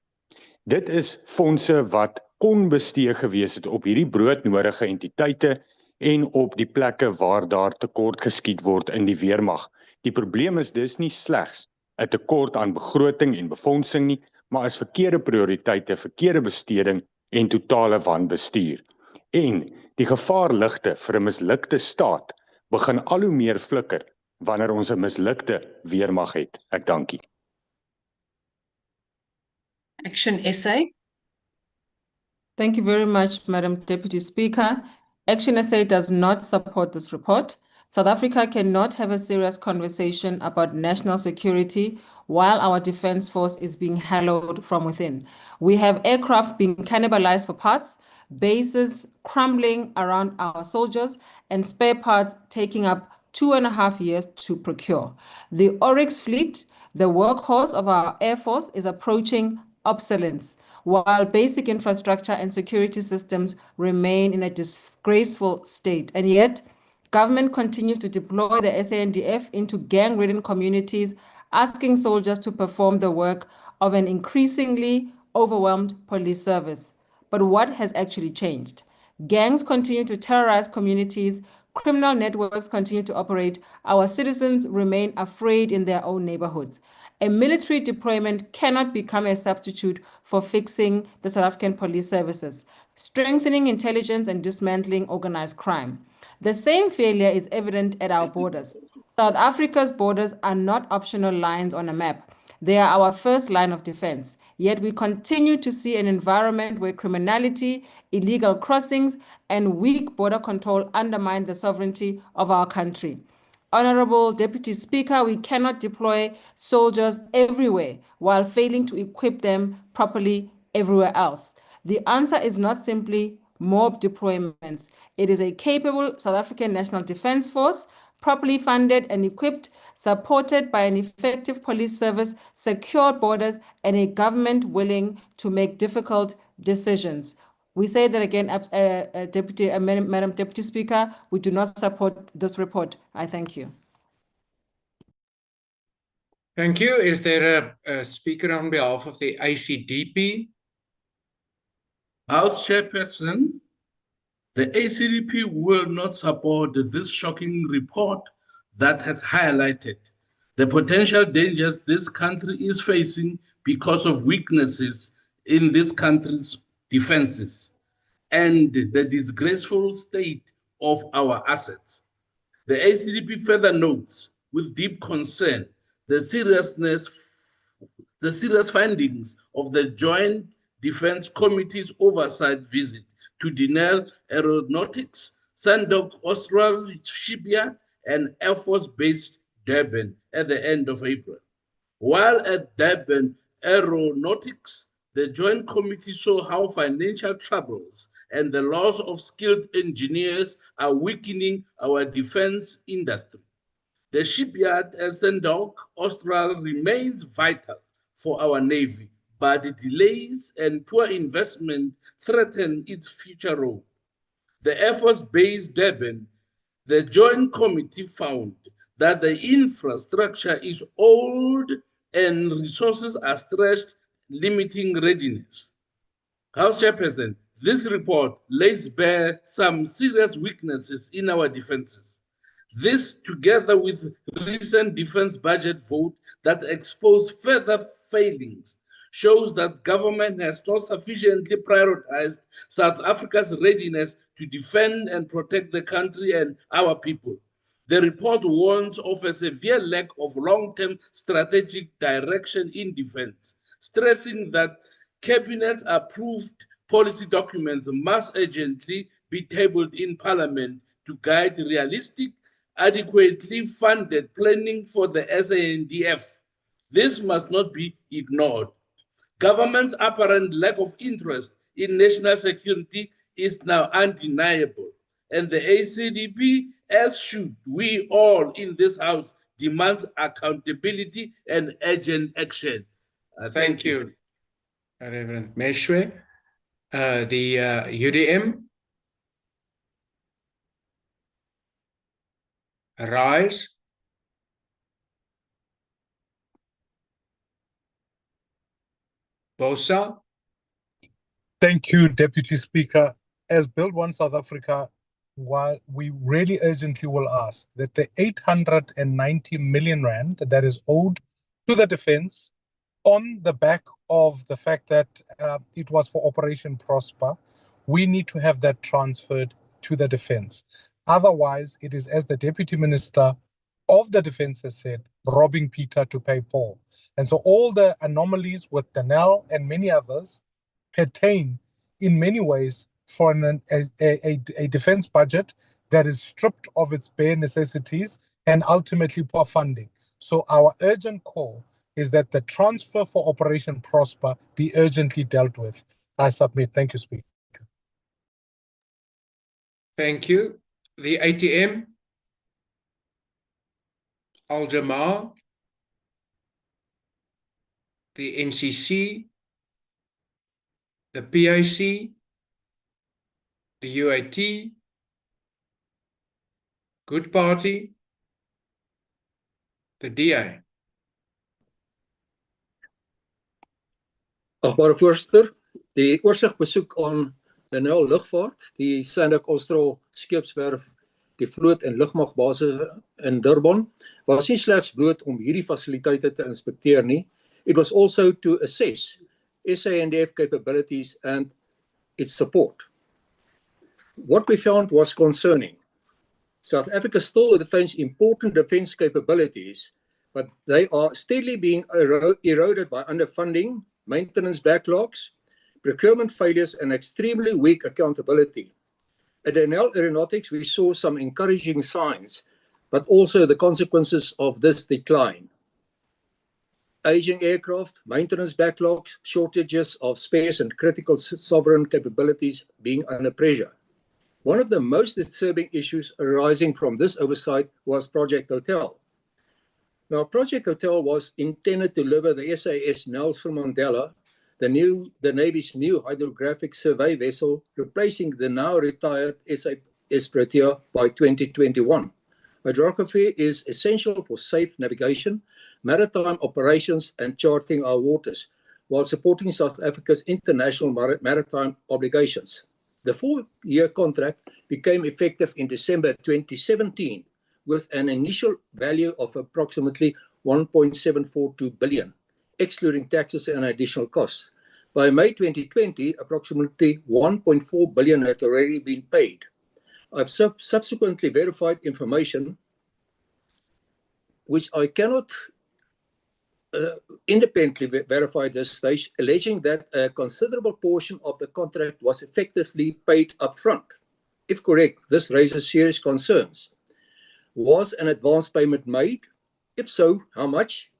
Dit is fondse wat kon bestee gewees het op hierdie broodnodige entiteite en op die plekke waar daar tekort geskied word in die weermag. Die probleem is dus nie slegs 'n tekort aan begroting en befondsing nie, maar is verkeerde prioriteite, verkeerde besteding en totale wanbestuur. En die gevaarligte vir 'n mislukte staat begin al hoe meer flikker wanneer ons 'n mislukte weermag het. Ek dankie. Action essay. Thank you very much, Madam Deputy Speaker. Action SA does not support this report. South Africa cannot have a serious conversation about national security while our defense force is being hallowed from within. We have aircraft being cannibalized for parts, bases crumbling around our soldiers, and spare parts taking up 2.5 years to procure. The Oryx fleet, the workhorse of our Air Force, is approaching obsolescence, while basic infrastructure and security systems remain in a disgraceful state. And yet, government continues to deploy the SANDF into gang-ridden communities, asking soldiers to perform the work of an increasingly overwhelmed police service. But what has actually changed? Gangs continue to terrorize communities, criminal networks continue to operate, our citizens remain afraid in their own neighborhoods. A military deployment cannot become a substitute for fixing the South African police services, strengthening intelligence and dismantling organized crime. The same failure is evident at our borders. South Africa's borders are not optional lines on a map. They are our first line of defense. Yet we continue to see an environment where criminality, illegal crossings, and weak border control undermine the sovereignty of our country. Honorable Deputy Speaker, we cannot deploy soldiers everywhere while failing to equip them properly everywhere else. The answer is not simply more deployments. It is a capable South African National Defence Force, properly funded and equipped, supported by an effective police service, secure borders, and a government willing to make difficult decisions. We say that again, Madam Deputy Speaker, we do not support this report. I thank you. Thank you. Is there a speaker on behalf of the ACDP? House Chairperson, the ACDP will not support this shocking report that has highlighted the potential dangers this country is facing because of weaknesses in this country's defenses and the disgraceful state of our assets. The ACDP further notes with deep concern the serious findings of the Joint Defense Committee's oversight visit to Denel Aeronautics, Sandock, Austral, Shipyard, and Air Force Base Durban at the end of April. While at Durban Aeronautics, the Joint Committee saw how financial troubles and the loss of skilled engineers are weakening our defense industry. The shipyard at Sandock, Austral remains vital for our Navy, but the delays and poor investment threaten its future role. The Air Force Base Durban, the Joint Committee found that the infrastructure is old and resources are stretched, limiting readiness. House Chairperson, this report lays bare some serious weaknesses in our defenses. This, together with recent defense budget vote that exposed further failings, shows that government has not sufficiently prioritized South Africa's readiness to defend and protect the country and our people. The report warns of a severe lack of long-term strategic direction in defense, stressing that Cabinet-approved policy documents must urgently be tabled in Parliament to guide realistic, adequately funded planning for the SANDF. This must not be ignored. Government's apparent lack of interest in national security is now undeniable, and the ACDP, as should we all in this House, demands accountability and urgent action. Thank you, Reverend Meshwe. The UDM. Arise. Bosa. Thank you, Deputy Speaker. As Build One South Africa, while we really urgently will ask that the 890 million rand that is owed to the defense on the back of the fact that it was for Operation Prosper, we need to have that transferred to the defense. Otherwise, it is, as the Deputy Minister of the Defense has said, robbing Peter to pay Paul. And so all the anomalies with Denel and many others pertain in many ways for a defense budget that is stripped of its bare necessities and ultimately poor funding. So our urgent call is that the transfer for Operation Prosper be urgently dealt with. I submit. Thank you, Speaker. Thank you. The ATM. Al-Jamal. The NCC. The PIC. The UIT. Good Party. The DA. Agbare voorsitter, die oorsigbesoek aan Denel lugvaart, die Sandock Austral skeepswerf, die vloot en lugmagbasis in Durban, was nie slegs bloot om hierdie fasiliteite te inspekteer nie. It was also to assess SANDF capabilities and its support. What we found was concerning. South Africa still retains important defense capabilities, but they are steadily being eroded by underfunding, maintenance backlogs, procurement failures, and extremely weak accountability. At Denel Aeronautics, we saw some encouraging signs, but also the consequences of this decline. Aging aircraft, maintenance backlogs, shortages of spares, and critical sovereign capabilities being under pressure. One of the most disturbing issues arising from this oversight was Project Hotel. Now, Project Hotel was intended to deliver the SAS Nelson Mandela, the Navy's new hydrographic survey vessel, replacing the now retired SAS Protea by 2021. Hydrography is essential for safe navigation, maritime operations, and charting our waters, while supporting South Africa's international maritime obligations. The 4-year contract became effective in December 2017 with an initial value of approximately 1.742 billion, excluding taxes and additional costs. By May 2020, approximately 1.4 billion had already been paid. I've subsequently verified information which I cannot independently verify at this stage, alleging that a considerable portion of the contract was effectively paid upfront. If correct, this raises serious concerns. Was an advance payment made? If so, how much?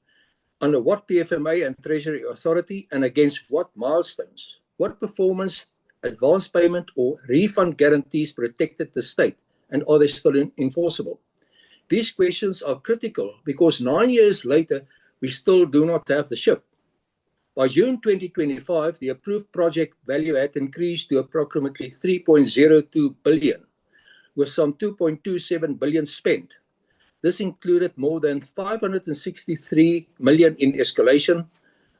Under what PFMA and Treasury Authority, and against what milestones? What performance, advance payment, or refund guarantees protected the state, and are they still enforceable? These questions are critical because 9 years later, we still do not have the ship. By June 2025, the approved project value had increased to approximately 3.02 billion, with some 2.27 billion spent. This included more than 563 million in escalation,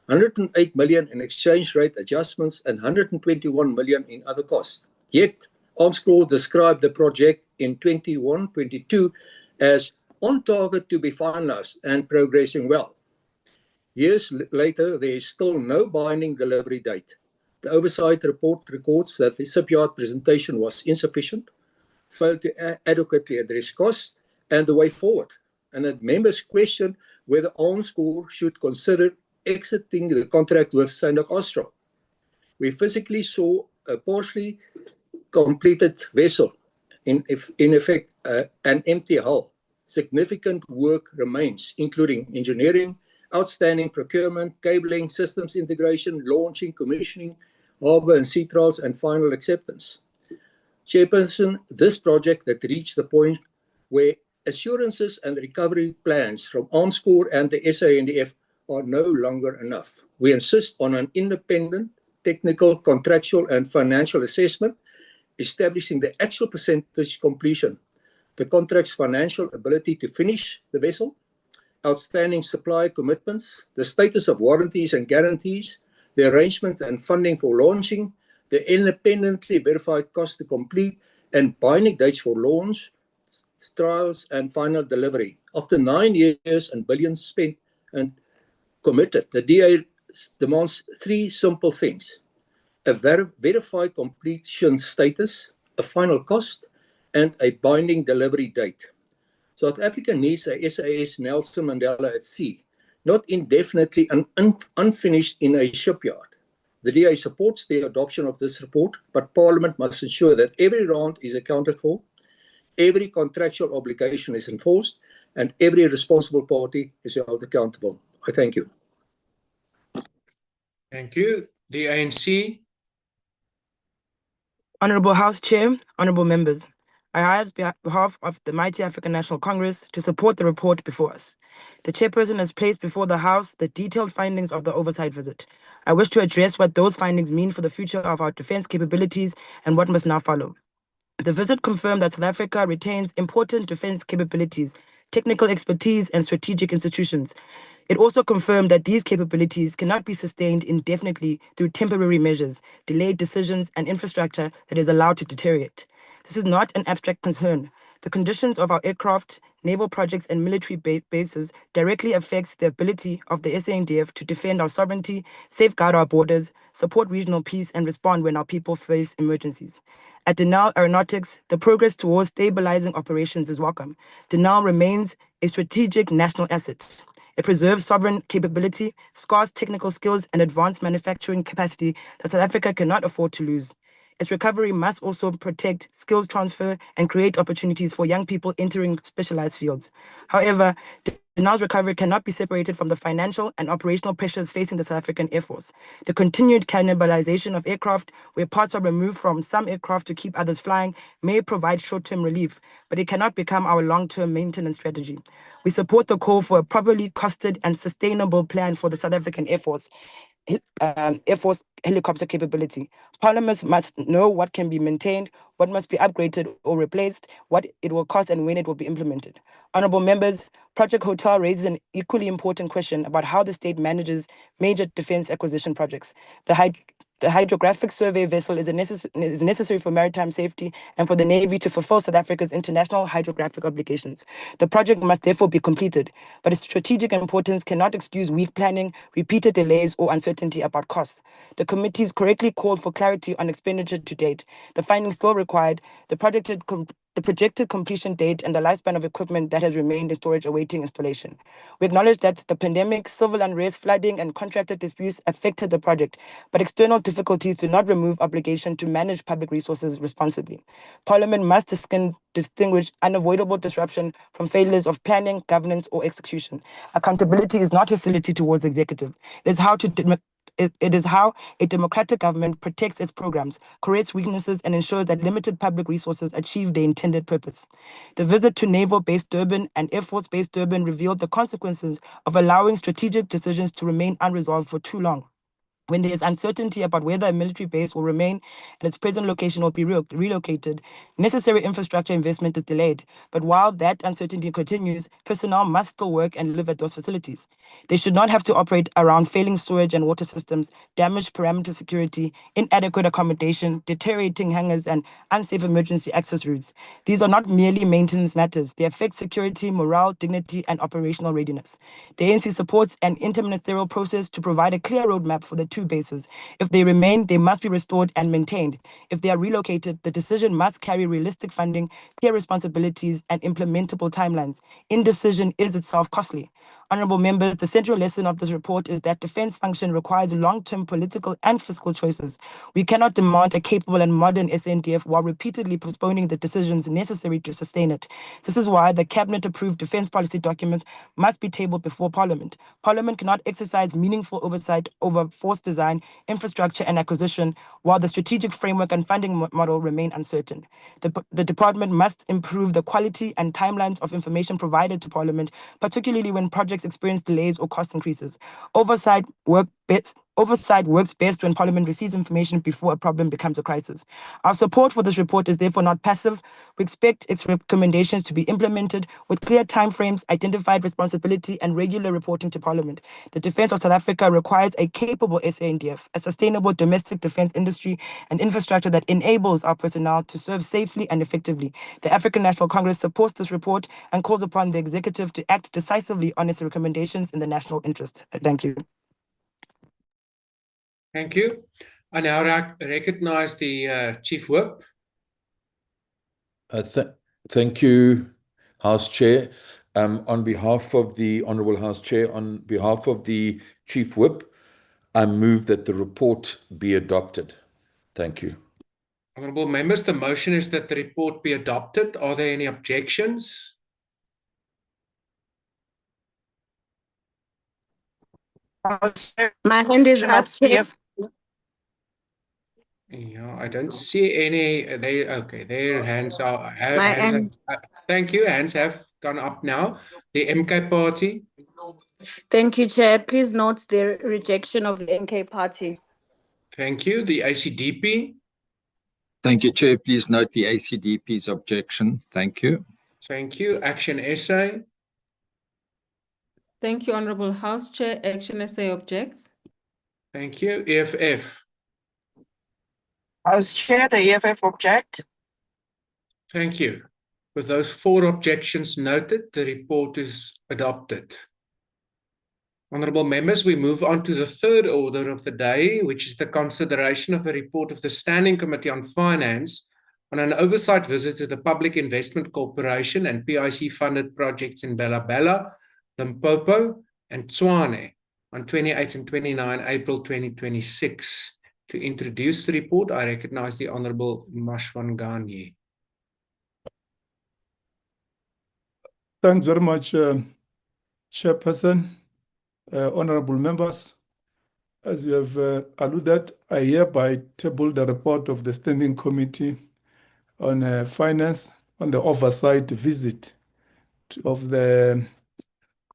108 million in exchange rate adjustments, and 121 million in other costs. Yet, Austral described the project in 21-22 as on target to be finalized and progressing well. Years later, there is still no binding delivery date. The oversight report records that the Shipyard presentation was insufficient, failed to adequately address costs and the way forward, and that members question whether Austral should consider exiting the contract with Sandock Austral. we physically saw a partially completed vessel, in effect, an empty hull. Significant work remains, including engineering, outstanding procurement, cabling, systems integration, launching, commissioning, harbor and sea trials, and final acceptance. Chairperson, this project that reached the point where assurances and recovery plans from Arms Corps and the SANDF are no longer enough. We insist on an independent, technical, contractual, and financial assessment, establishing the actual percentage completion, the contract's financial ability to finish the vessel, outstanding supply commitments, the status of warranties and guarantees, the arrangements and funding for launching, the independently verified cost to complete, and binding dates for launch, trials, and final delivery. After 9 years and billions spent and committed, the DA demands 3 simple things: a verified completion status, a final cost, and a binding delivery date. South Africa needs a SAS Nelson Mandela at sea, not indefinitely and unfinished in a shipyard. The DA supports the adoption of this report, but Parliament must ensure that every round is accounted for, every contractual obligation is enforced, and every responsible party is held accountable. I thank you. Thank you. The ANC. Honourable House Chair, honourable members, I rise on behalf of the Mighty African National Congress to support the report before us. The chairperson has placed before the House the detailed findings of the oversight visit. I wish to address what those findings mean for the future of our defence capabilities and what must now follow. The visit confirmed that South Africa retains important defence capabilities, technical expertise, and strategic institutions. It also confirmed that these capabilities cannot be sustained indefinitely through temporary measures, delayed decisions, and infrastructure that is allowed to deteriorate. This is not an abstract concern. The conditions of our aircraft, naval projects, and military bases directly affects the ability of the SANDF to defend our sovereignty, safeguard our borders, support regional peace, and respond when our people face emergencies. At Denel Aeronautics, the progress towards stabilizing operations is welcome. Denel remains a strategic national asset. It preserves sovereign capability, scarce technical skills, and advanced manufacturing capacity that South Africa cannot afford to lose. Its recovery must also protect skills transfer and create opportunities for young people entering specialized fields. However, Denel's recovery cannot be separated from the financial and operational pressures facing the South African Air Force. The continued cannibalization of aircraft, where parts are removed from some aircraft to keep others flying, may provide short-term relief, but it cannot become our long-term maintenance strategy. We support the call for a properly costed and sustainable plan for the South African Air Force helicopter capability. Parliament must know what can be maintained, what must be upgraded or replaced, what it will cost, and when it will be implemented. Honourable members, Project Hotel raises an equally important question about how the state manages major defence acquisition projects. The hydrographic survey vessel is necessary for maritime safety and for the Navy to fulfill South Africa's international hydrographic obligations. The project must therefore be completed, but its strategic importance cannot excuse weak planning, repeated delays, or uncertainty about costs. The committees correctly called for clarity on expenditure to date. The findings still required the projected completion date and the lifespan of equipment that has remained in storage awaiting installation. We acknowledge that the pandemic, civil unrest, flooding, and contractor disputes affected the project, but external difficulties do not remove obligation to manage public resources responsibly. Parliament must distinguish unavoidable disruption from failures of planning, governance, or execution. Accountability is not hostility towards the executive. It is how a democratic government protects its programs, corrects weaknesses, and ensures that limited public resources achieve their intended purpose. The visit to Naval-based Durban and Air Force-based Durban revealed the consequences of allowing strategic decisions to remain unresolved for too long. When there is uncertainty about whether a military base will remain at its present location or be relocated, necessary infrastructure investment is delayed. But while that uncertainty continues, personnel must still work and live at those facilities. They should not have to operate around failing storage and water systems, damaged perimeter security, inadequate accommodation, deteriorating hangars, and unsafe emergency access routes. These are not merely maintenance matters. They affect security, morale, dignity, and operational readiness. The ANC supports an interministerial process to provide a clear roadmap for the 2 bases. If they remain, they must be restored and maintained. If they are relocated, the decision must carry realistic funding, clear responsibilities, and implementable timelines. Indecision is itself costly. Honorable members, the central lesson of this report is that defense function requires long-term political and fiscal choices. We cannot demand a capable and modern SANDF while repeatedly postponing the decisions necessary to sustain it. This is why the cabinet-approved defense policy documents must be tabled before Parliament. Parliament cannot exercise meaningful oversight over force design, infrastructure, and acquisition while the strategic framework and funding model remain uncertain. The department must improve the quality and timelines of information provided to Parliament, particularly when projects experience delays or cost increases. Oversight works best when Parliament receives information before a problem becomes a crisis. Our support for this report is therefore not passive. We expect its recommendations to be implemented with clear timeframes, identified responsibility, and regular reporting to Parliament. The defense of South Africa requires a capable SANDF, a sustainable domestic defense industry, and infrastructure that enables our personnel to serve safely and effectively. The African National Congress supports this report and calls upon the executive to act decisively on its recommendations in the national interest. Thank you. Thank you. I now recognize the Chief Whip. Thank you, House Chair. On behalf of the Honourable House Chair, on behalf of the Chief Whip, I move that the report be adopted. Thank you. Honourable members, the motion is that the report be adopted. Are there any objections? My hand is up, Chair. Yeah, I don't see any. Their hands are. Thank you. Hands have gone up now. The MK Party. Thank you, Chair. Please note the rejection of the MK Party. Thank you. The ACDP. Thank you, Chair. Please note the ACDP's objection. Thank you. Thank you. Action SA. Thank you, Honourable House Chair. Action SA objects. Thank you. EFF. House Chair, the EFF object. Thank you. With those 4 objections noted, the report is adopted. Honourable members, we move on to the third order of the day, which is the consideration of a report of the Standing Committee on Finance on an oversight visit to the Public Investment Corporation and PIC-funded projects in Bela-Bela, Limpopo, and Tshwane on 28 and 29 April 2026. To introduce the report, I recognize the Honourable Mashwangani. Thanks very much, Chairperson, honourable members. As you have alluded, I hereby table the report of the Standing Committee on Finance on the oversight visit of the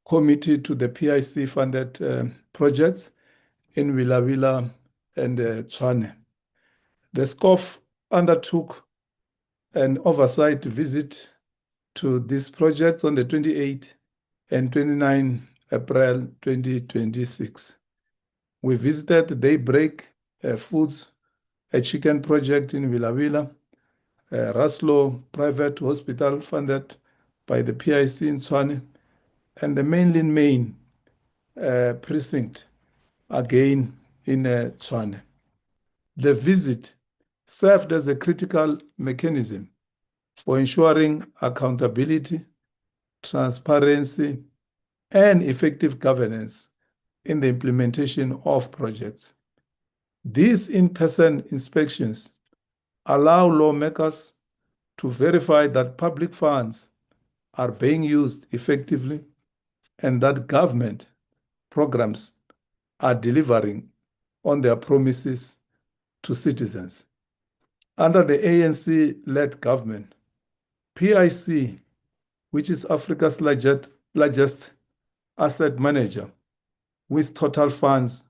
committee to the PIC-funded projects in Bela-Bela and Tshwane. The SCOF undertook an oversight visit to these projects on the 28th and 29 April 2026. We visited Daybreak Foods, a chicken project in Bela-Bela, Raslo Private Hospital funded by the PIC in Tshwane, and the Mainland Main precinct, again in Tshwane. The visit served as a critical mechanism for ensuring accountability, transparency, and effective governance in the implementation of projects. These in-person inspections allow lawmakers to verify that public funds are being used effectively and that government programs are delivering on their promises to citizens. Under the ANC-led government, PIC, which is Africa's largest asset manager with total funds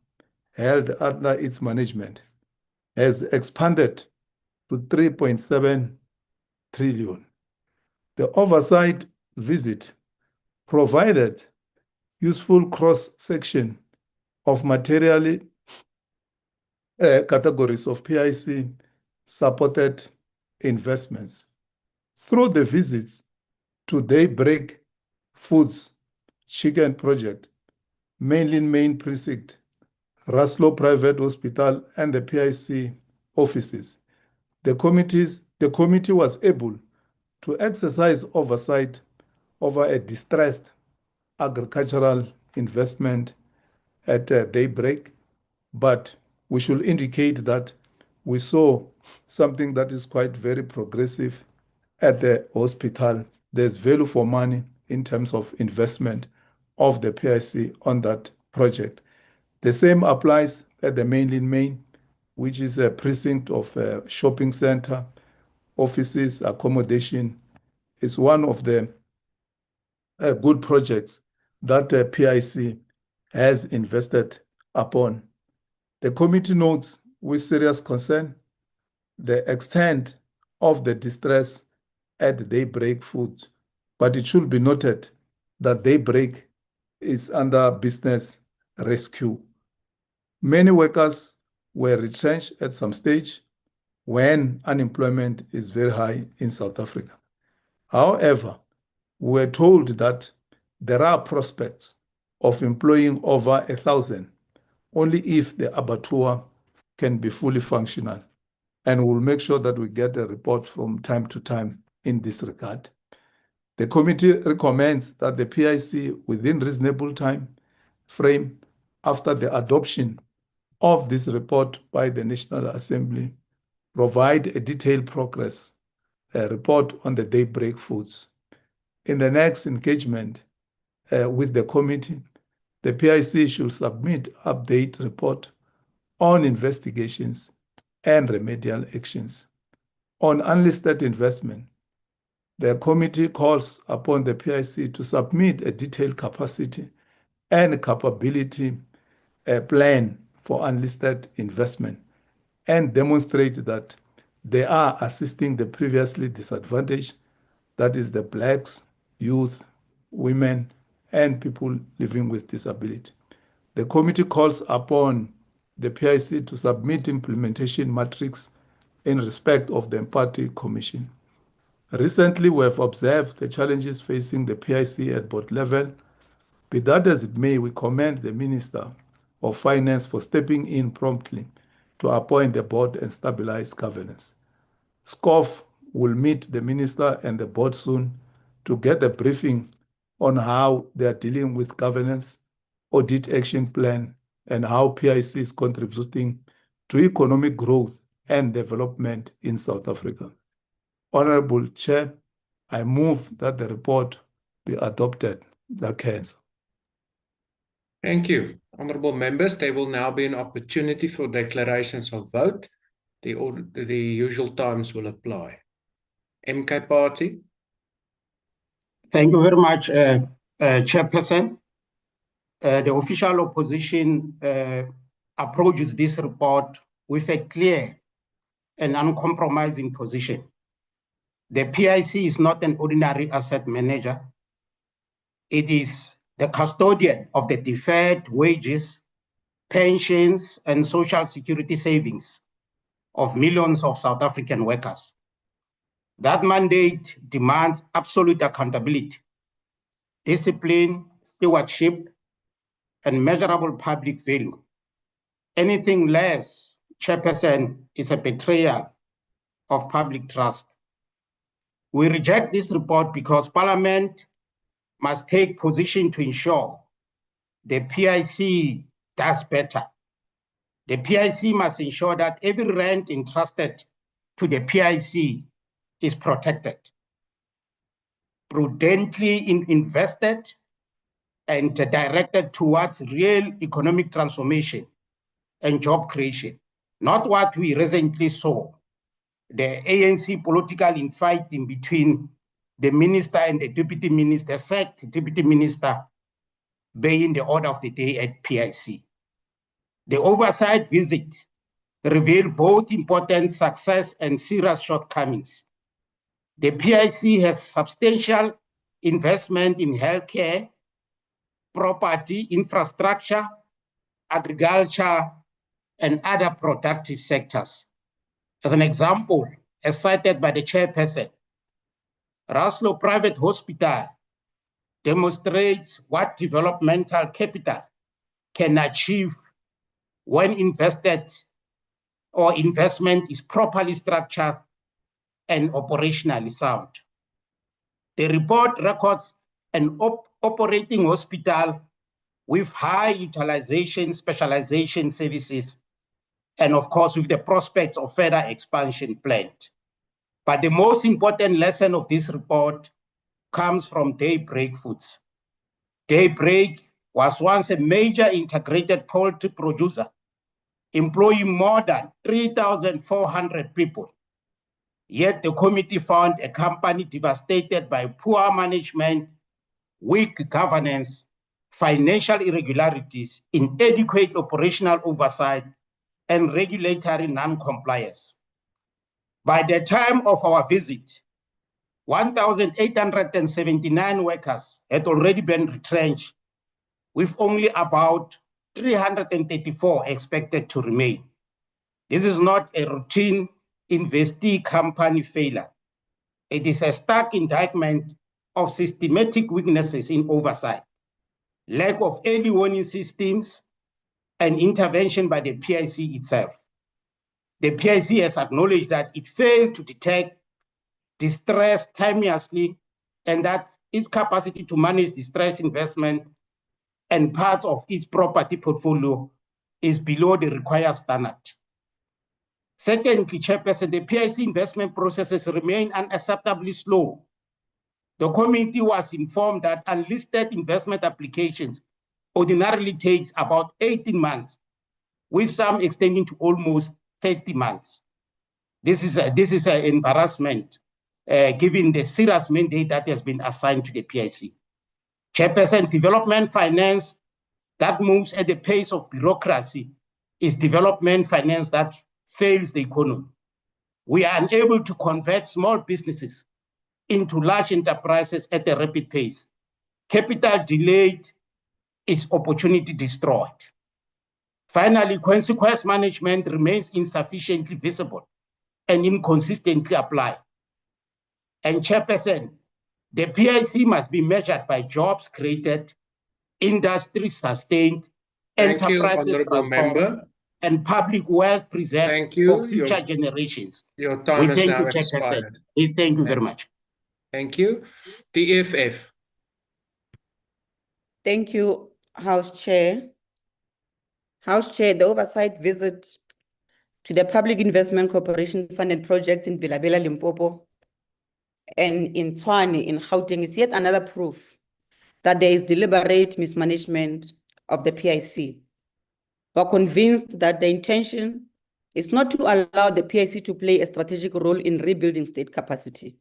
held under its management, has expanded to 3.7 trillion. The oversight visit provided useful cross-section of materially categories of PIC-supported investments. Through the visits to Daybreak Foods Chicken Project, Mainland Main Precinct, Raslo Private Hospital, and the PIC offices, the committee was able to exercise oversight over a distressed agricultural investment at daybreak, but we should indicate that we saw something that is quite very progressive at the hospital. There's value for money in terms of investment of the PIC on that project. The same applies at the mainland main, which is a precinct of a shopping center, offices, accommodation. It's one of the good projects that PIC has invested upon. The committee notes with serious concern the extent of the distress at Daybreak Foods, but it should be noted that Daybreak is under business rescue. Many workers were retrenched at some stage when unemployment is very high in South Africa. However, we were told that there are prospects of employing over 1,000 only if the abattoir can be fully functional. And we'll make sure that we get a report from time to time in this regard. The committee recommends that the PIC, within reasonable time frame after the adoption of this report by the National Assembly, provide a detailed progress report on the Daybreak Foods. In the next engagement with the committee, the PIC should submit update report on investigations and remedial actions. On unlisted investment, the committee calls upon the PIC to submit a detailed capacity and capability plan for unlisted investment and demonstrate that they are assisting the previously disadvantaged, that is the blacks, youth, women, and people living with disability. The committee calls upon the PIC to submit implementation matrix in respect of the Empathy Commission. Recently, we have observed the challenges facing the PIC at board level. Be that as it may, we commend the Minister of Finance for stepping in promptly to appoint the board and stabilize governance. SCOF will meet the Minister and the board soon to get a briefing on how they are dealing with governance, audit action plan, and how PIC is contributing to economic growth and development in South Africa. Honorable Chair, I move that the report be adopted. Thank you. Honourable members, there will now be an opportunity for declarations of vote. The usual times will apply. MK Party. Thank you very much, Chairperson. The official opposition approaches this report with a clear and uncompromising position. The PIC is not an ordinary asset manager. It is the custodian of the deferred wages, pensions, and social security savings of millions of South African workers. That mandate demands absolute accountability, discipline, stewardship, and measurable public value. Anything less, Chairperson, is a betrayal of public trust. We reject this report because Parliament must take position to ensure the PIC does better. The PIC must ensure that every rand entrusted to the PIC is protected, prudently invested, and directed towards real economic transformation and job creation, not what we recently saw, the ANC political infighting between the minister and the deputy minister, sacked deputy minister, being the order of the day at PIC. The oversight visit revealed both important success and serious shortcomings. The PIC has substantial investment in healthcare, property, infrastructure, agriculture, and other productive sectors. As an example, as cited by the chairperson, Raslo Private Hospital demonstrates what developmental capital can achieve when invested or investment is properly structured and operationally sound. The report records an operating hospital with high utilization, specialization services, and of course, with the prospects of further expansion planned. But the most important lesson of this report comes from Daybreak Foods. Daybreak was once a major integrated poultry producer, employing more than 3,400 people. Yet the committee found a company devastated by poor management, weak governance, financial irregularities, inadequate operational oversight, and regulatory non-compliance. By the time of our visit, 1,879 workers had already been retrenched, with only about 334 expected to remain. This is not a routine investee company failure. It is a stark indictment of systematic weaknesses in oversight, lack of early warning systems, and intervention by the PIC itself. The PIC has acknowledged that it failed to detect distress timeously and that its capacity to manage distress investment and parts of its property portfolio is below the required standard. Secondly, Chairperson, the PIC investment processes remain unacceptably slow. The committee was informed that unlisted investment applications ordinarily takes about 18 months, with some extending to almost 30 months. This is an embarrassment, given the serious mandate that has been assigned to the PIC. Chairperson, development finance that moves at the pace of bureaucracy is development finance that fails the economy. We are unable to convert small businesses into large enterprises at a rapid pace. Capital delayed is opportunity destroyed. Finally, consequence management remains insufficiently visible and inconsistently applied. And Chairperson, the PIC must be measured by jobs created, industry sustained, enterprises transformed, and public wealth preserved for future generations. Your time is now expired. We thank you very much. Thank you. The EFF. Thank you, House Chair. House Chair, the oversight visit to the Public Investment Corporation funded projects in Bela-Bela, Limpopo, and in Tshwane, in Gauteng, is yet another proof that there is deliberate mismanagement of the PIC. We're convinced that the intention is not to allow the PIC to play a strategic role in rebuilding state capacity.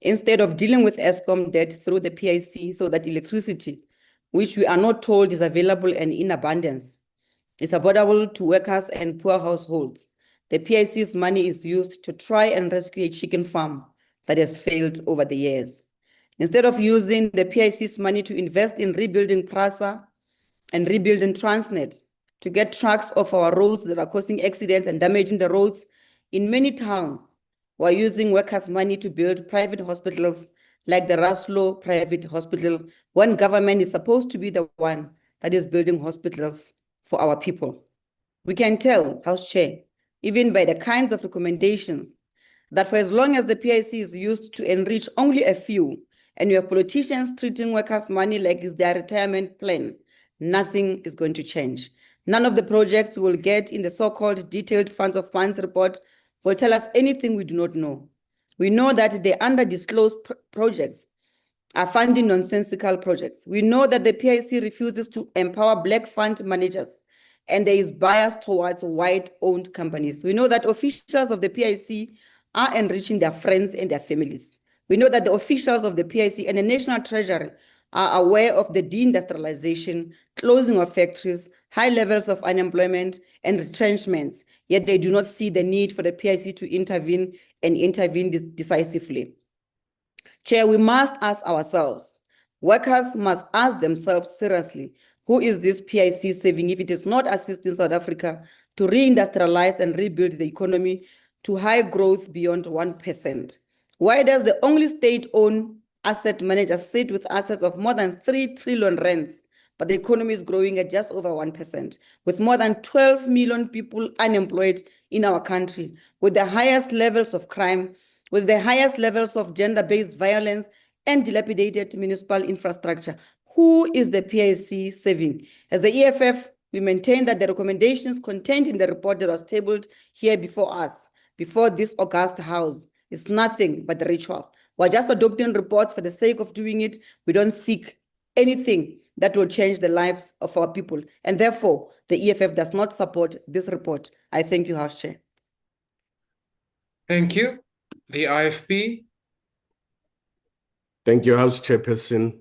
Instead of dealing with Eskom debt through the PIC so that electricity, which we are not told is available and in abundance, is affordable to workers and poor households, the PIC's money is used to try and rescue a chicken farm that has failed over the years. Instead of using the PIC's money to invest in rebuilding Prasa and rebuilding Transnet, to get trucks off our roads that are causing accidents and damaging the roads, in many towns, we're using workers' money to build private hospitals like the Raslo private hospital, when government is supposed to be the one that is building hospitals for our people. We can tell, House Chair, even by the kinds of recommendations, that for as long as the PIC is used to enrich only a few, and you have politicians treating workers' money like it's their retirement plan, nothing is going to change. None of the projects we'll get in the so-called detailed funds of funds report will tell us anything we do not know. We know that the under-disclosed projects are funding nonsensical projects. We know that the PIC refuses to empower black fund managers, and there is bias towards white-owned companies. We know that officials of the PIC are enriching their friends and their families. We know that the officials of the PIC and the National Treasury are aware of the deindustrialization, closing of factories, high levels of unemployment, and retrenchments, yet they do not see the need for the PIC to intervene and intervene decisively. Chair, we must ask ourselves, workers must ask themselves seriously, who is this PIC saving if it is not assisting South Africa to reindustrialize and rebuild the economy to high growth beyond 1%? Why does the only state-owned asset manager sit with assets of more than 3 trillion rands, but the economy is growing at just over 1%, with more than 12 million people unemployed in our country, with the highest levels of crime, with the highest levels of gender-based violence and dilapidated municipal infrastructure? Who is the PIC serving? As the EFF, we maintain that the recommendations contained in the report that was tabled here before us, before this august house, is nothing but a ritual. We're just adopting reports for the sake of doing it. We don't seek anything that will change the lives of our people. And therefore, the EFF does not support this report. I thank you, House Chair. Thank you. The IFP. Thank you, House Chairperson.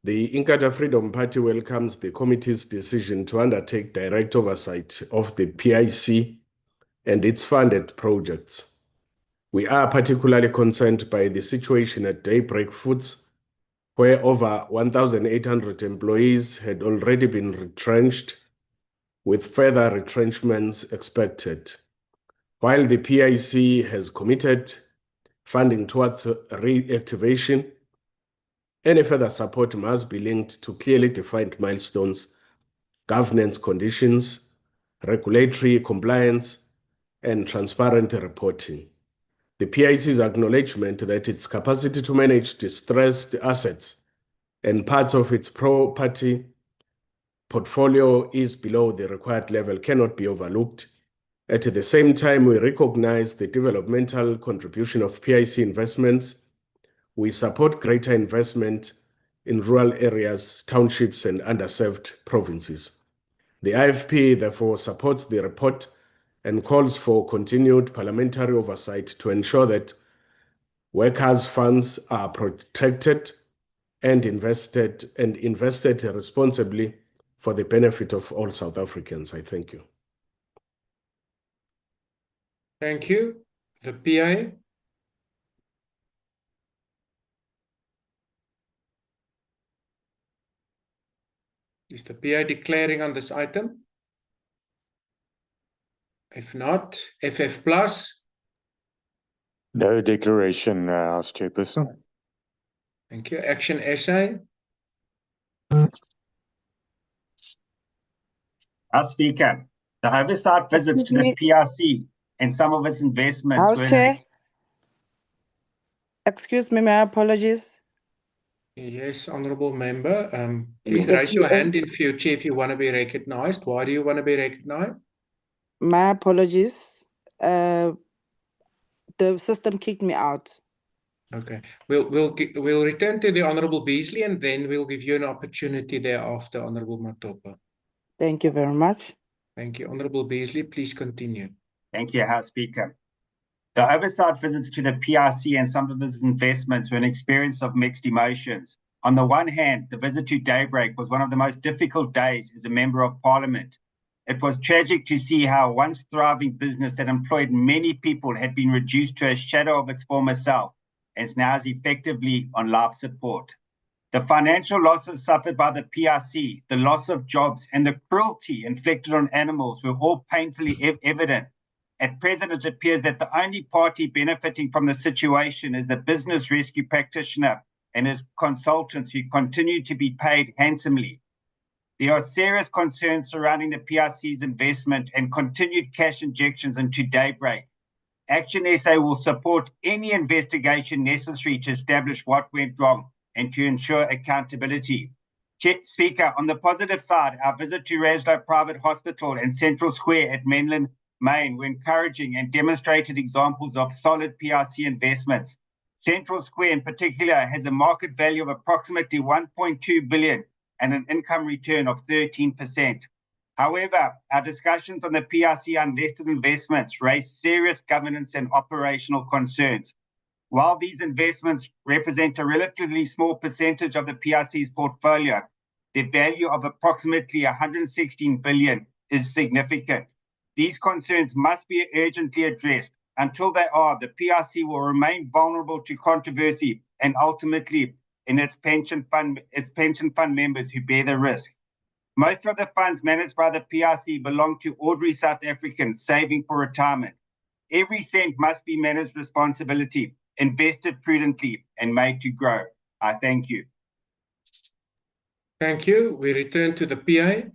The Inkatha Freedom Party welcomes the committee's decision to undertake direct oversight of the PIC and its funded projects. We are particularly concerned by the situation at Daybreak Foods, where over 1,800 employees had already been retrenched, with further retrenchments expected. While the PIC has committed funding towards reactivation, any further support must be linked to clearly defined milestones, governance conditions, regulatory compliance, and transparent reporting. The PIC's acknowledgement that its capacity to manage distressed assets and parts of its property portfolio is below the required level cannot be overlooked. At the same time, we recognize the developmental contribution of PIC investments. We support greater investment in rural areas, townships, and underserved provinces. The IFP therefore supports the report and calls for continued parliamentary oversight to ensure that workers' funds are protected and invested responsibly for the benefit of all South Africans. I thank you. Thank you. The PA. Is the PA declaring on this item? If not, FF plus. No declaration, House Chairperson. Thank you. Action SA. House Speaker, the oversight visits to the PRC and some of its investments House were... Chair. Excuse me, my apologies. Yes, honourable member. Please raise your hand in future if you want to be recognized. Why do you want to be recognized? My apologies. The system kicked me out. Okay. We'll return to the Honourable Beasley and then we'll give you an opportunity thereafter, Honourable Matopa. Thank you very much. Thank you. Honourable Beasley, please continue. Thank you, House Speaker. The oversight visits to the PRC and some of its investments were an experience of mixed emotions. On the one hand, the visit to Daybreak was one of the most difficult days as a Member of Parliament. It was tragic to see how a once thriving business that employed many people had been reduced to a shadow of its former self, and now is effectively on life support. The financial losses suffered by the PRC, the loss of jobs, and the cruelty inflicted on animals were all painfully evident. At present, it appears that the only party benefiting from the situation is the business rescue practitioner and his consultants, who continue to be paid handsomely. There are serious concerns surrounding the PRC's investment and continued cash injections into Daybreak. Action SA will support any investigation necessary to establish what went wrong and to ensure accountability. Speaker, on the positive side, our visit to Raslow Private Hospital and Central Square at Menlyn, Maine were encouraging and demonstrated examples of solid PRC investments. Central Square in particular has a market value of approximately 1.2 billion and an income return of 13%. However, our discussions on the PRC unlisted investments raise serious governance and operational concerns. While these investments represent a relatively small percentage of the PRC's portfolio, their value of approximately 116 billion is significant. These concerns must be urgently addressed. Until they are, the PRC will remain vulnerable to controversy and ultimately in its pension fund members who bear the risk. Most of the funds managed by the PRC belong to ordinary South Africans saving for retirement. Every cent must be managed responsibly, invested prudently, and made to grow. I thank you. Thank you. We return to the PA.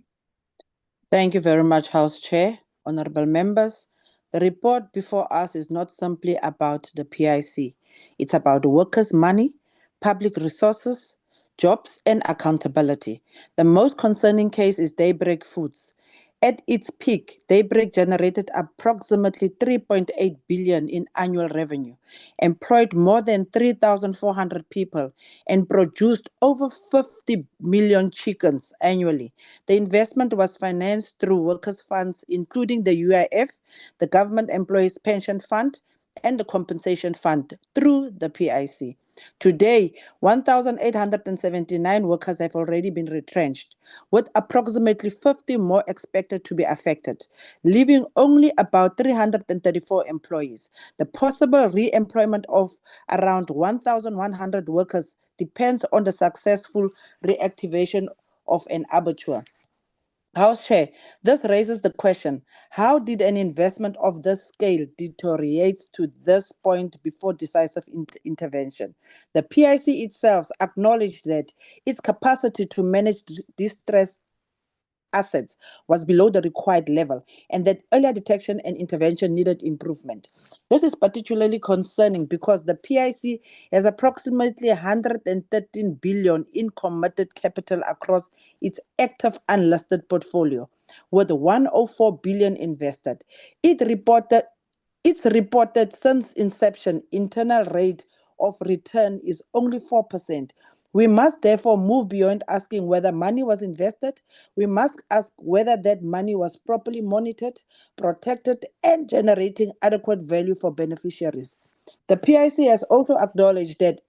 Thank you very much, House Chair. Honourable members, the report before us is not simply about the PIC. It's about workers' money, public resources, jobs and accountability. The most concerning case is Daybreak Foods. At its peak, Daybreak generated approximately 3.8 billion in annual revenue, employed more than 3,400 people, and produced over 50 million chickens annually. The investment was financed through workers' funds, including the UIF, the Government Employees Pension Fund, and the Compensation Fund through the PIC. Today, 1,879 workers have already been retrenched, with approximately 50 more expected to be affected, leaving only about 334 employees. The possible re-employment of around 1,100 workers depends on the successful reactivation of an abattoir. House Chair, this raises the question, how did an investment of this scale deteriorate to this point before decisive intervention? The PIC itself acknowledged that its capacity to manage distressed assets was below the required level and that earlier detection and intervention needed improvement. This is particularly concerning because the PIC has approximately 113 billion in committed capital across its active unlisted portfolio, with 104 billion invested. It's reported since inception internal rate of return is only 4%. We must therefore move beyond asking whether money was invested. We must ask whether that money was properly monitored, protected, and generating adequate value for beneficiaries. The PIC has also acknowledged that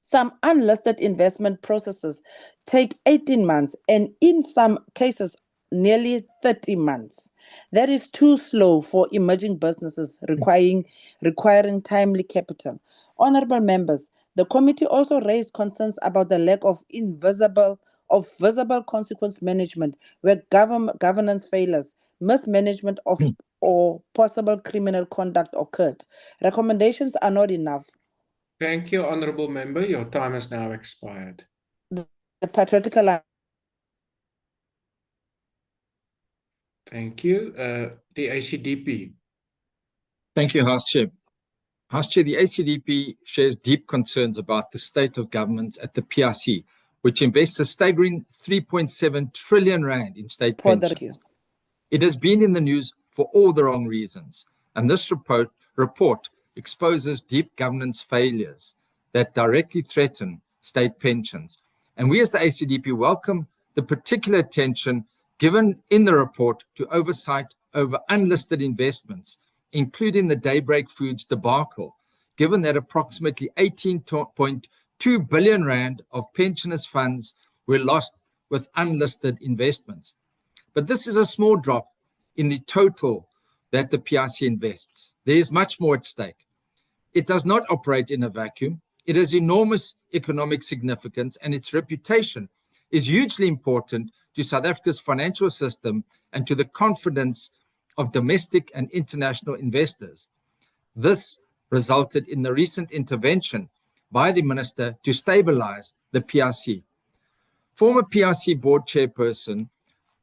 some unlisted investment processes take 18 months and in some cases nearly 30 months. That is too slow for emerging businesses requiring timely capital. Honorable members, the committee also raised concerns about the lack of visible consequence management where governance failures, mismanagement of or possible criminal conduct occurred. Recommendations are not enough. Thank you, Honourable Member. Your time has now expired. The Patriotic Alliance. Thank you. The ACDP. Thank you, House Chair. House Chair, the ACDP shares deep concerns about the state of governments at the PRC, which invests a staggering 3.7 trillion rand in state pensions. It has been in the news for all the wrong reasons, and this report exposes deep governance failures that directly threaten state pensions. And we as the ACDP welcome the particular attention given in the report to oversight over unlisted investments, including the Daybreak Foods debacle, given that approximately 18.2 billion rand of pensioners' funds were lost with unlisted investments. But this is a small drop in the total that the PRC invests. There is much more at stake. It does not operate in a vacuum. It has enormous economic significance, and its reputation is hugely important to South Africa's financial system and to the confidence of domestic and international investors. This resulted in the recent intervention by the Minister to stabilize the PRC. Former PRC board chairperson,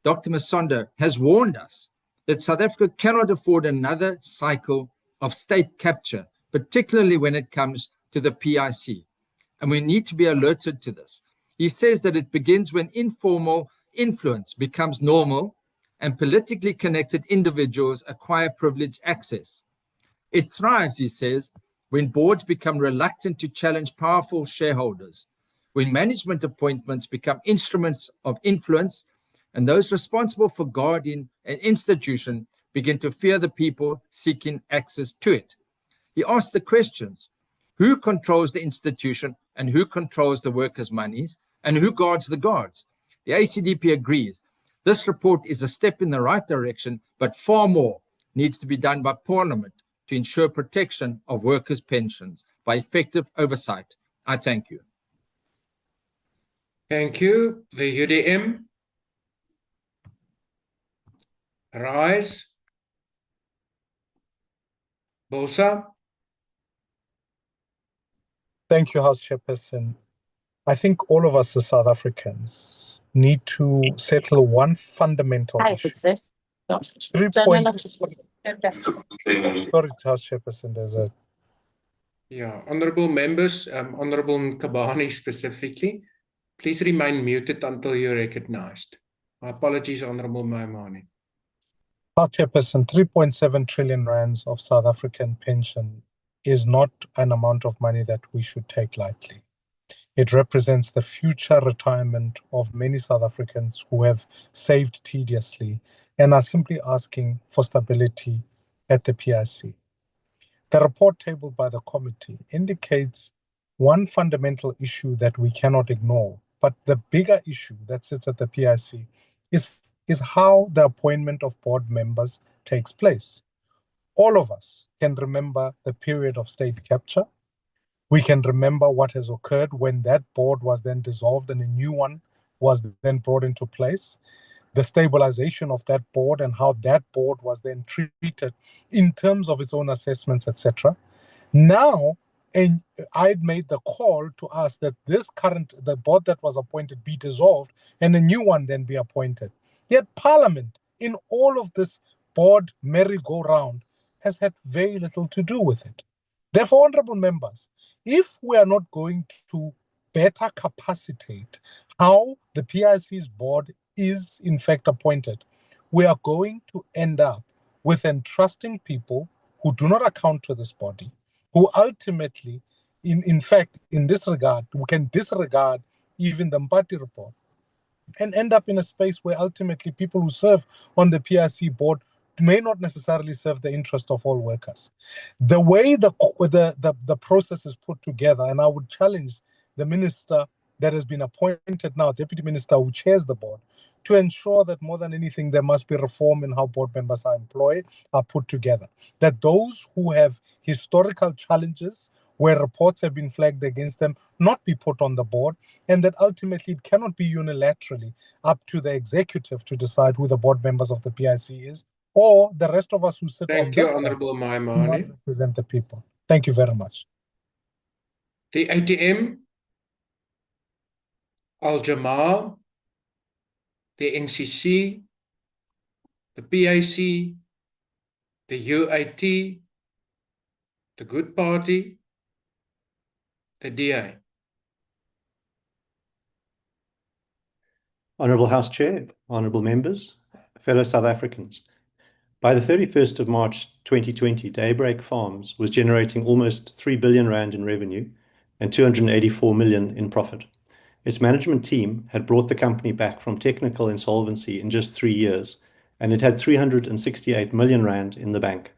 Dr. Masondo, has warned us that South Africa cannot afford another cycle of state capture, particularly when it comes to the PIC. And we need to be alerted to this. He says that it begins when informal influence becomes normal and politically connected individuals acquire privileged access. It thrives, he says, when boards become reluctant to challenge powerful shareholders, when management appointments become instruments of influence, and those responsible for guarding an institution begin to fear the people seeking access to it. He asks the questions: who controls the institution and who controls the workers' monies and who guards the guards? The ACDP agrees. This report is a step in the right direction, but far more needs to be done by Parliament to ensure protection of workers' pensions by effective oversight. I thank you. Thank you. The UDM. Rise. Bosa. Thank you, House Chairperson. I think all of us as South Africans need to settle one fundamental issue. Sorry, House Chairperson, there's a... Yeah, honorable members, Honorable Nkabani specifically, please remain muted until you're recognized. My apologies, Honorable Maimane. Chairperson, 3.7 trillion rands of South African pension is not an amount of money that we should take lightly. It represents the future retirement of many South Africans who have saved tediously and are simply asking for stability at the PIC. The report tabled by the committee indicates one fundamental issue that we cannot ignore, but the bigger issue that sits at the PIC is how the appointment of board members takes place. All of us can remember the period of state capture. We can remember what has occurred when that board was then dissolved and a new one was then brought into place. The stabilization of that board and how that board was then treated in terms of its own assessments, etc. Now, and I'd made the call to ask that the board that was appointed be dissolved and a new one then be appointed. Yet Parliament, in all of this board merry-go-round, has had very little to do with it. Therefore, honorable members, if we are not going to better capacitate how the PIC's board is in fact appointed, we are going to end up with entrusting people who do not account to this body, who ultimately, in fact, in this regard, we can disregard even the Mpati report and end up in a space where ultimately people who serve on the PIC board may not necessarily serve the interest of all workers. The way the process is put together, and I would challenge the minister that has been appointed now, deputy minister who chairs the board, to ensure that more than anything, there must be reform in how board members are employed, are put together. That those who have historical challenges where reports have been flagged against them not be put on the board, and that ultimately it cannot be unilaterally up to the executive to decide who the board members of the PIC is, or the rest of us who sit on Thank you, this board Honorable do not Maimane. represent the people. Thank you very much. The ATM, Al-Jamaa, the NCC, the PIC, the UIT, the Good Party, the DA. Honourable House Chair, honourable members, fellow South Africans. By the 31st of March 2020, Daybreak Farms was generating almost 3 billion rand in revenue and 284 million in profit. Its management team had brought the company back from technical insolvency in just 3 years, and it had 368 million rand in the bank.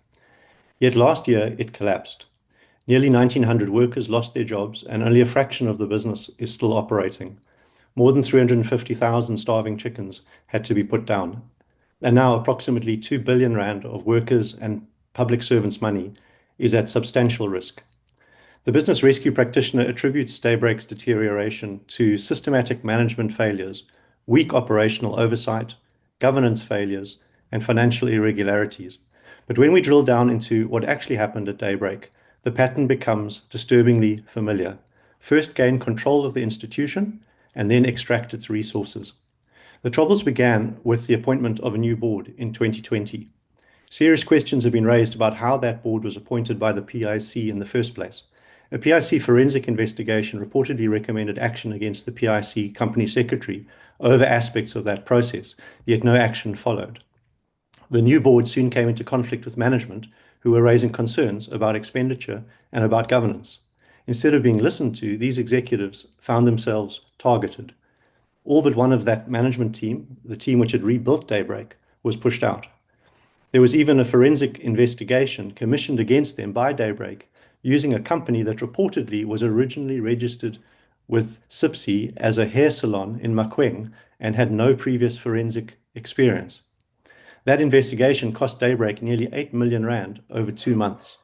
Yet last year it collapsed. Nearly 1,900 workers lost their jobs, and only a fraction of the business is still operating. More than 350,000 starving chickens had to be put down. And now approximately 2 billion rand of workers and public servants' money is at substantial risk. The business rescue practitioner attributes Daybreak's deterioration to systematic management failures, weak operational oversight, governance failures, and financial irregularities. But when we drill down into what actually happened at Daybreak, the pattern becomes disturbingly familiar. First gain control of the institution, and then extract its resources. The troubles began with the appointment of a new board in 2020. Serious questions have been raised about how that board was appointed by the PIC in the first place. A PIC forensic investigation reportedly recommended action against the PIC company secretary over aspects of that process, yet no action followed. The new board soon came into conflict with management, who were raising concerns about expenditure and about governance. Instead of being listened to, these executives found themselves targeted. All but one of that management team, the team which had rebuilt Daybreak, was pushed out. There was even a forensic investigation commissioned against them by Daybreak, using a company that reportedly was originally registered with SIPSI as a hair salon in Makweng and had no previous forensic experience. That investigation cost Daybreak nearly 8 million rand over 2 months.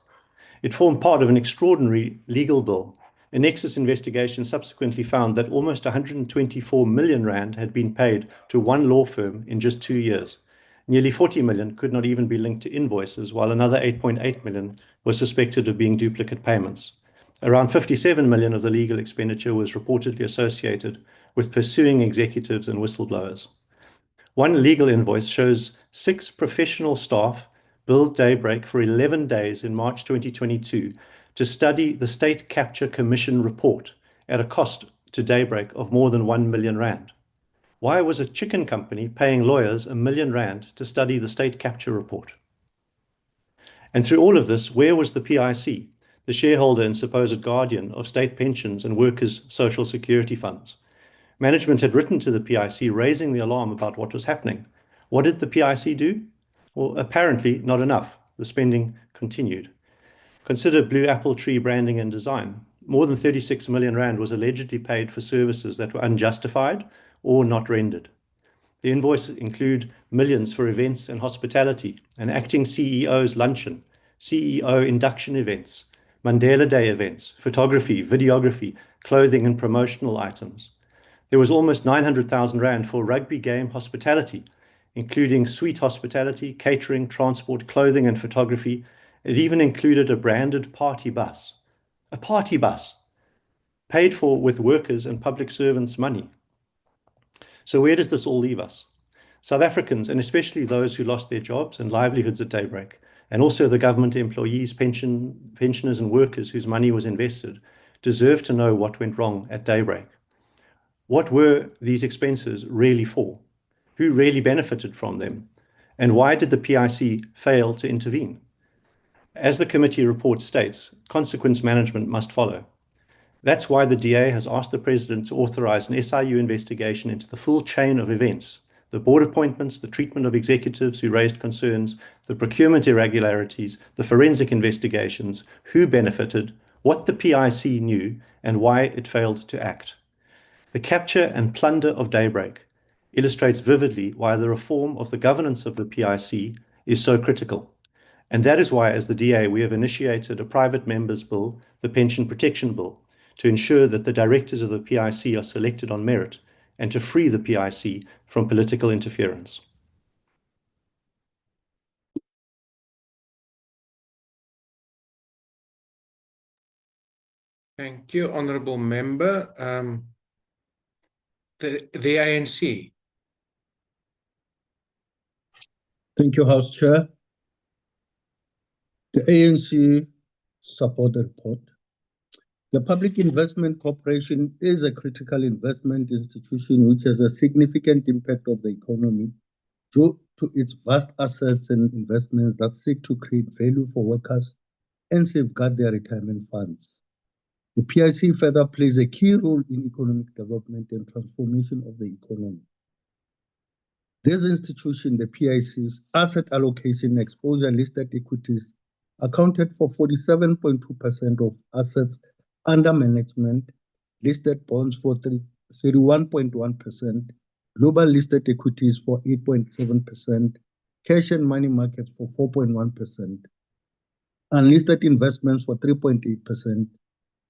It formed part of an extraordinary legal bill. A Nexus investigation subsequently found that almost 124 million rand had been paid to one law firm in just 2 years. Nearly 40 million could not even be linked to invoices, while another 8.8 million was suspected of being duplicate payments. Around 57 million of the legal expenditure was reportedly associated with pursuing executives and whistleblowers. One legal invoice shows 6 professional staff billed Daybreak for 11 days in March 2022 to study the State Capture Commission report at a cost to Daybreak of more than 1 million rand? Why was a chicken company paying lawyers R1 million to study the State Capture report? And through all of this, where was the PIC, the shareholder and supposed guardian of state pensions and workers' social security funds? Management had written to the PIC raising the alarm about what was happening. What did the PIC do? Well, apparently not enough. The spending continued. Consider Blue Apple Tree branding and design. More than 36 million rand was allegedly paid for services that were unjustified or not rendered. The invoices include millions for events and hospitality, an acting CEO's luncheon, CEO induction events, Mandela Day events, photography, videography, clothing and promotional items. There was almost 900,000 rand for rugby game hospitality, including suite hospitality, catering, transport, clothing and photography. It even included a branded party bus. A party bus, paid for with workers' and public servants' money. So where does this all leave us? South Africans, and especially those who lost their jobs and livelihoods at Daybreak, and also the government employees, pensioners and workers whose money was invested, deserve to know what went wrong at Daybreak. What were these expenses really for? Who really benefited from them? And why did the PIC fail to intervene? As the committee report states, consequence management must follow. That's why the DA has asked the President to authorize an SIU investigation into the full chain of events, the board appointments, the treatment of executives who raised concerns, the procurement irregularities, the forensic investigations, who benefited, what the PIC knew, and why it failed to act. The capture and plunder of Daybreak illustrates vividly why the reform of the governance of the PIC is so critical. And that is why, as the DA, we have initiated a private member's bill, the Pension Protection Bill, to ensure that the directors of the PIC are selected on merit and to free the PIC from political interference. Thank you, Honourable Member. The ANC. Thank you, House Chair. The ANC support the report. The Public Investment Corporation is a critical investment institution which has a significant impact on the economy due to its vast assets and investments that seek to create value for workers and safeguard their retirement funds. The PIC further plays a key role in economic development and transformation of the economy. This institution, the PIC's asset allocation exposure listed equities, accounted for 47.2% of assets under management, listed bonds for 31.1%, global listed equities for 8.7%, cash and money markets for 4.1%, unlisted investments for 3.8%,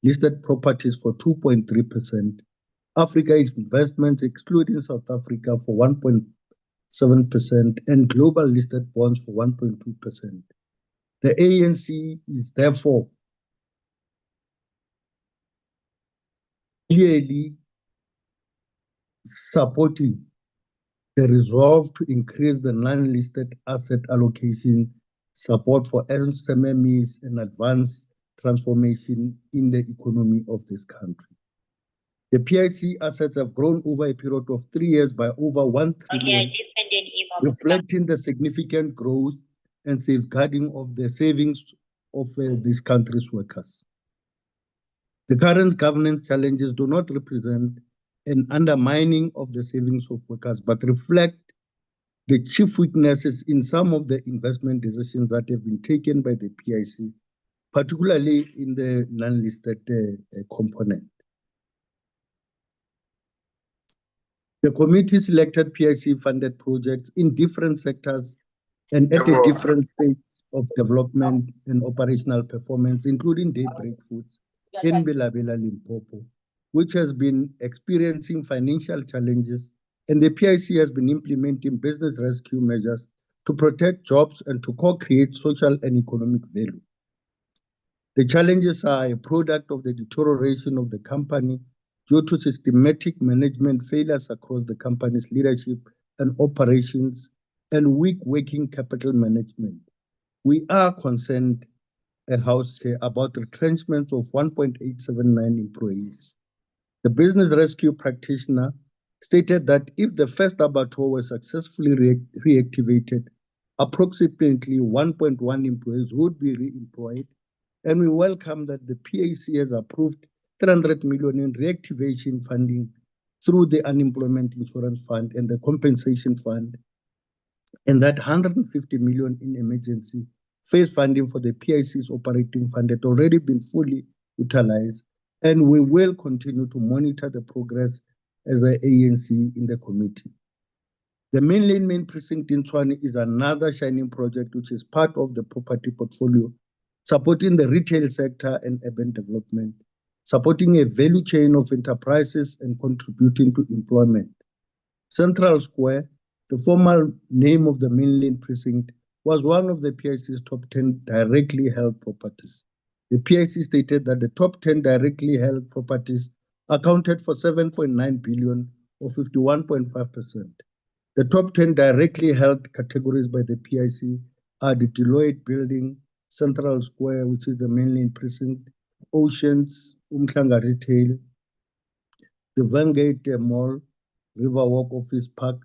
listed properties for 2.3%, Africa investments excluding South Africa for 1.7%, and global listed bonds for 1.2%. The ANC is therefore clearly supporting the resolve to increase the non-listed asset allocation support for SMMEs and advance transformation in the economy of this country. The PIC assets have grown over a period of 3 years by over 1 trillion, reflecting the significant growth and safeguarding of the savings of this country's workers. The current governance challenges do not represent an undermining of the savings of workers, but reflect the chief weaknesses in some of the investment decisions that have been taken by the PIC, particularly in the non-listed component. The committee selected PIC-funded projects in different sectors and at a different stage of development and operational performance, including Daybreak Foods in Bela-Bela, Limpopo, which has been experiencing financial challenges, and the PIC has been implementing business rescue measures to protect jobs and to co-create social and economic value. The challenges are a product of the deterioration of the company due to systematic management failures across the company's leadership and operations and weak working capital management. We are concerned House Chair, about retrenchments of 1.879 employees. The business rescue practitioner stated that if the first abattoir was successfully reactivated, approximately 1.1 employees would be re-employed, and we welcome that the PAC has approved 300 million in reactivation funding through the Unemployment Insurance Fund and the Compensation Fund, and that 150 million in emergency phase funding for the PIC's operating fund had already been fully utilized, and we will continue to monitor the progress as the ANC in the committee. The main precinct in Tshwane is another shining project which is part of the property portfolio, supporting the retail sector and urban development, supporting a value chain of enterprises and contributing to employment. Central Square, the formal name of the mainland precinct, was one of the PIC's top 10 directly held properties. The PIC stated that the top 10 directly held properties accounted for 7.9 billion or 51.5%. The top 10 directly held categories by the PIC are the Deloitte Building, Central Square, which is the mainland precinct, Oceans, Umhlanga Retail, the Vanguard Mall, Riverwalk Office Park,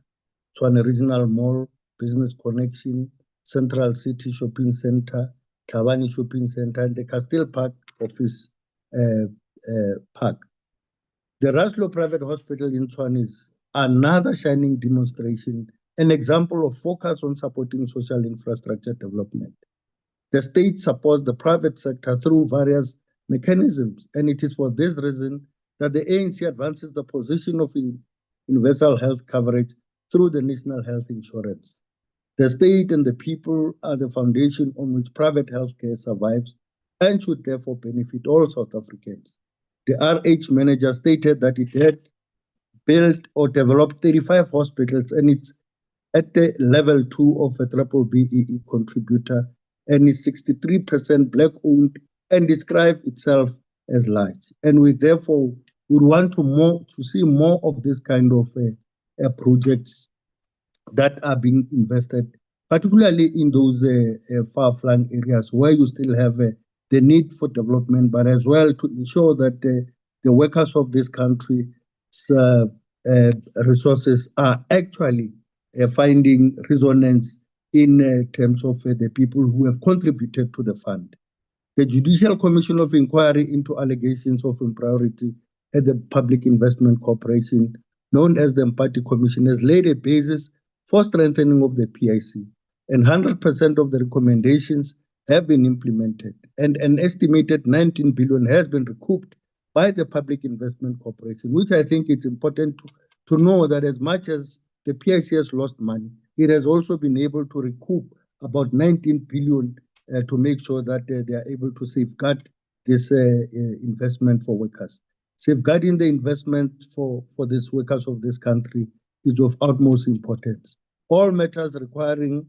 Tshwane Regional Mall, Business Connection, Central City Shopping Center, Thabani Shopping Center, and the Castile Park Office Park. The Raslo Private Hospital in Tshwane is another shining demonstration, an example of focus on supporting social infrastructure development. The state supports the private sector through various mechanisms, and it is for this reason that the ANC advances the position of universal health coverage through the National Health Insurance. The state and the people are the foundation on which private healthcare survives and should therefore benefit all South Africans. The RH manager stated that it had built or developed 35 hospitals, and it's at the level 2 of a BBBEE contributor, and is 63% black-owned and describes itself as large. And we therefore would want to see more of this kind of projects that are being invested, particularly in those far-flung areas where you still have the need for development, but as well to ensure that the workers of this country's resources are actually finding resonance in terms of the people who have contributed to the fund. The Judicial Commission of Inquiry into allegations of impropriety at the Public Investment Corporation, known as the Mpati Commission, has laid a basis for strengthening of the PIC, and 100% of the recommendations have been implemented, and an estimated 19 billion has been recouped by the Public Investment Corporation, which I think it's important to know that as much as the PIC has lost money, it has also been able to recoup about 19 billion to make sure that they are able to safeguard this investment for workers. Safeguarding the investment for these workers of this country is of utmost importance. All matters requiring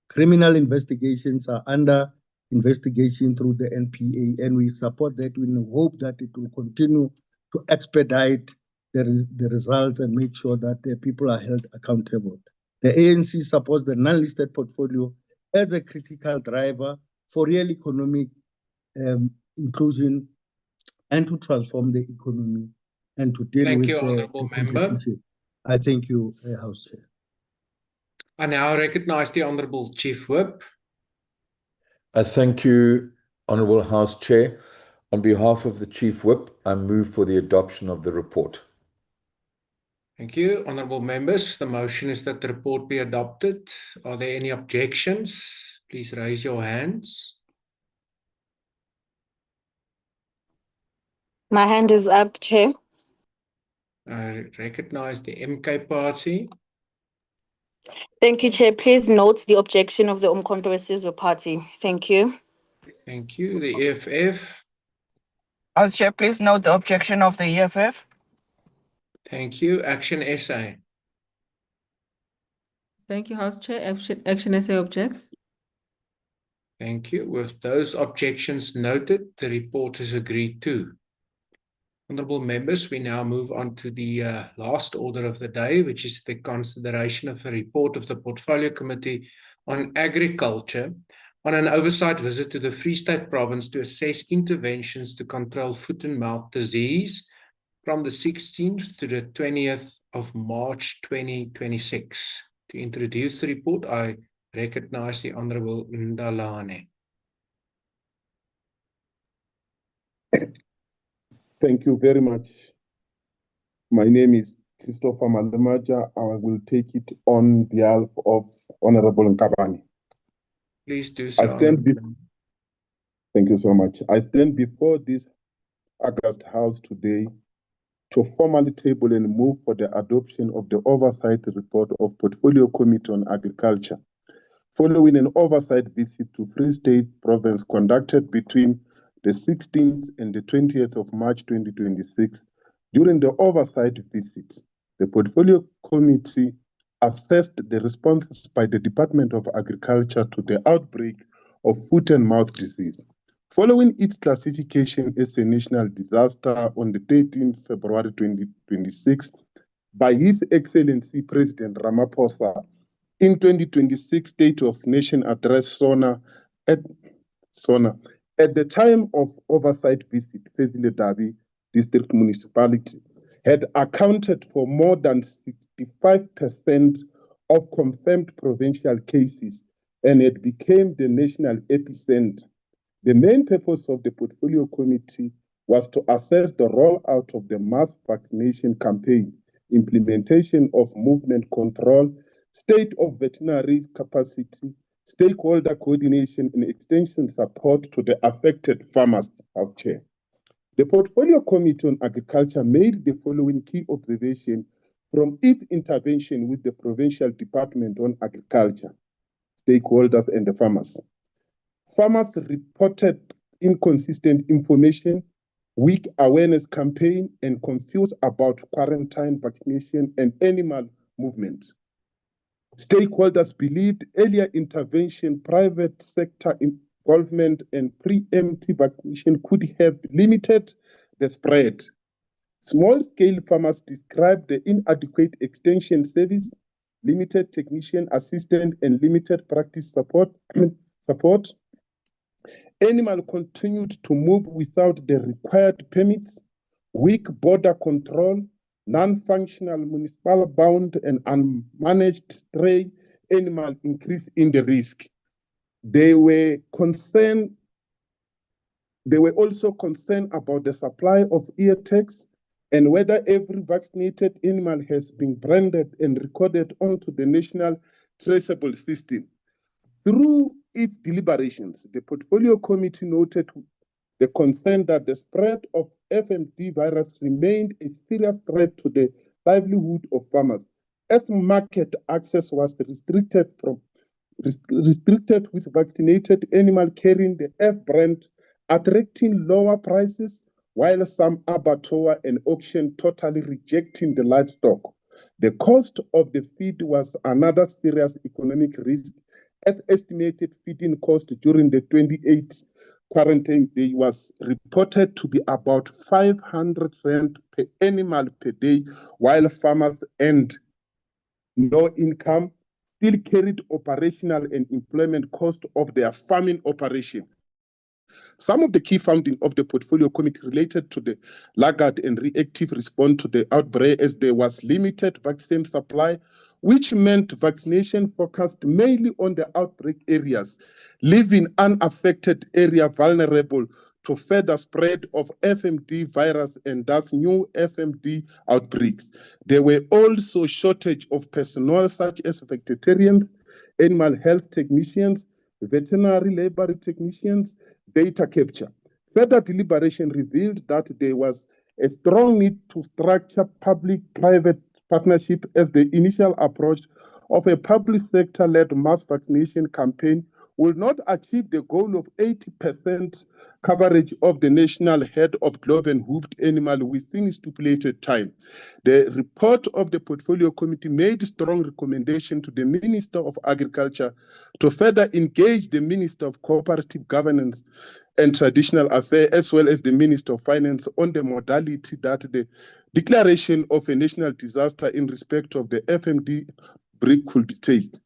criminal investigations are under investigation through the NPA, and we support that. We hope that it will continue to expedite the results and make sure that the people are held accountable. The ANC supports the non-listed portfolio as a critical driver for real economic inclusion and to transform the economy and to deal with Honourable Member. I thank you, House Chair. I now recognise the Honourable Chief Whip. I thank you, Honourable House Chair. On behalf of the Chief Whip, I move for the adoption of the report. Thank you. Honourable members, the motion is that the report be adopted. Are there any objections? Please raise your hands. My hand is up, Chair. I recognise the MK Party. Thank you, Chair. Please note the objection of the Umkhonto weSizwe Party. Thank you. Thank you. The EFF. House Chair, please note the objection of the EFF. Thank you. Action SA. Thank you, House Chair. Action SA objects. Thank you. With those objections noted, the report is agreed to. Honourable members, we now move on to the last order of the day, which is the consideration of the report of the Portfolio Committee on Agriculture on an oversight visit to the Free State province to assess interventions to control foot and mouth disease from the 16th to the 20th of March 2026. To introduce the report, I recognize the Honourable Ndalane. Thank you very much. My name is Christopher Malemaja. I will take it on behalf of Honourable Nkabani. Please do so. Thank you so much. I stand before this August House today to formally table and move for the adoption of the oversight report of Portfolio Committee on Agriculture, following an oversight visit to Free State Province conducted between the 16th and the 20th of March 2026. During the oversight visit, the Portfolio Committee assessed the responses by the Department of Agriculture to the outbreak of foot and mouth disease. Following its classification as a national disaster on the 13th February 2026 by His Excellency President Ramaphosa in 2026 State of Nation Address at the time of oversight visit, Fezile Dabi District Municipality had accounted for more than 65% of confirmed provincial cases and it became the national epicenter. The main purpose of the Portfolio Committee was to assess the rollout of the mass vaccination campaign, implementation of movement control, state of veterinary capacity, stakeholder coordination, and extension support to the affected farmers. House Chair. The Portfolio Committee on Agriculture made the following key observation from its intervention with the Provincial Department on Agriculture, stakeholders, and the farmers. Farmers reported inconsistent information, weak awareness campaign, and confused about quarantine, vaccination, and animal movement. Stakeholders believed earlier intervention, private sector involvement, and preemptive vaccination could have limited the spread. Small-scale farmers described the inadequate extension service, limited technician assistance, and limited practice support. Animal continued to move without the required permits, weak border control, non-functional municipal bound and unmanaged stray animal increase in the risk. They were also concerned about the supply of ear tags and whether every vaccinated animal has been branded and recorded onto the national traceable system. Through its deliberations, the Portfolio Committee noted the concern that the spread of FMD virus remained a serious threat to the livelihood of farmers, as market access was restricted with vaccinated animal carrying the F brand, attracting lower prices, while some abattoir and auction totally rejecting the livestock. The cost of the feed was another serious economic risk, as estimated feeding cost during the 28th quarantine day was reported to be about 500 rand per animal per day, while farmers earned no income, still carried operational and employment cost of their farming operation. Some of the key findings of the Portfolio Committee related to the laggard and reactive response to the outbreak, as there was limited vaccine supply, which meant vaccination focused mainly on the outbreak areas, leaving unaffected area vulnerable to further spread of FMD virus and thus new FMD outbreaks. There were also shortage of personnel such as veterinarians, animal health technicians, veterinary laboratory technicians, data capture. Further deliberation revealed that there was a strong need to structure public-private partnership as the initial approach of a public sector-led mass vaccination campaign will not achieve the goal of 80% coverage of the national head of cloven-hoofed animal within stipulated time. The report of the Portfolio Committee made strong recommendation to the Minister of Agriculture to further engage the Minister of Cooperative Governance and Traditional Affairs, as well as the Minister of Finance, on the modality that the declaration of a national disaster in respect of the FMD break could be taken.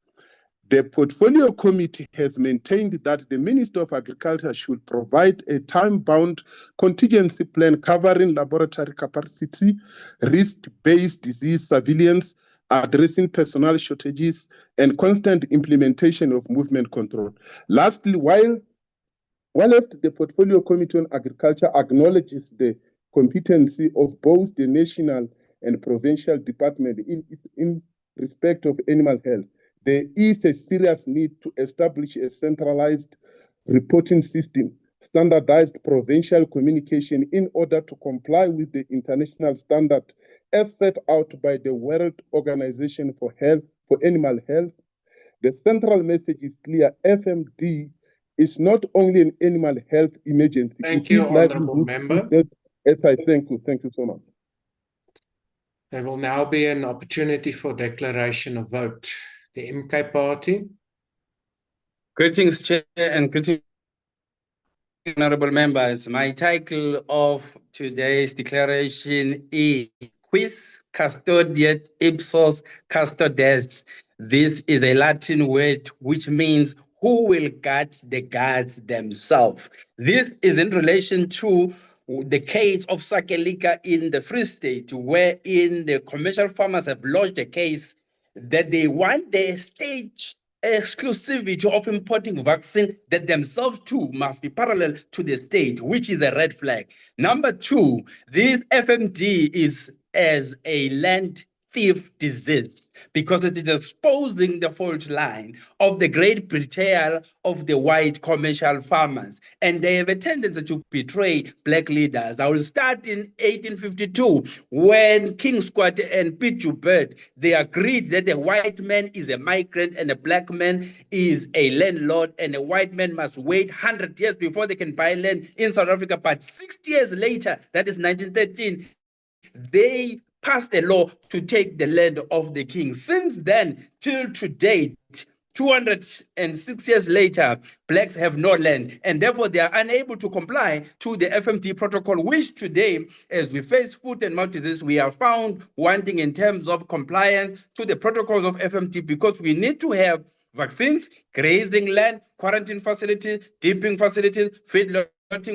The Portfolio Committee has maintained that the Minister of Agriculture should provide a time-bound contingency plan covering laboratory capacity, risk-based disease surveillance, addressing personnel shortages, and constant implementation of movement control. Lastly, whilst the Portfolio Committee on Agriculture acknowledges the competency of both the national and provincial department in respect of animal health, there is a serious need to establish a centralized reporting system, standardized provincial communication in order to comply with the international standard as set out by the World Organization for Animal Health. The central message is clear: FMD is not only an animal health emergency. Thank you, Honourable Member. Yes, I thank you. Thank you so much. There will now be an opportunity for declaration of vote. The MK Party. Greetings, Chair, and greetings, honourable members. My title of today's declaration is Quis Custodiet Ipsos Custodes. This is a Latin word which means who will guard the guards themselves. This is in relation to the case of Sakelika in the Free State, wherein the commercial farmers have lodged a case that they want the state exclusivity of importing vaccine that themselves too must be parallel to the state, which is a red flag. Number two, this FMD is as a land thief disease because it is exposing the fault line of the great betrayal of the white commercial farmers, and they have a tendency to betray black leaders. I will start in 1852 when King Squat and Pichu Bird, they agreed that a white man is a migrant and a black man is a landlord, and a white man must wait 100 years before they can buy land in South Africa. But 60 years later, that is 1913, they passed a law to take the land of the king. Since then till today, 206 years later, blacks have no land, and therefore they are unable to comply to the FMD protocol, which today, as we face foot and mouth disease, we are found wanting in terms of compliance to the protocols of FMD, because we need to have vaccines, grazing land, quarantine facilities, dipping facilities, feedlotting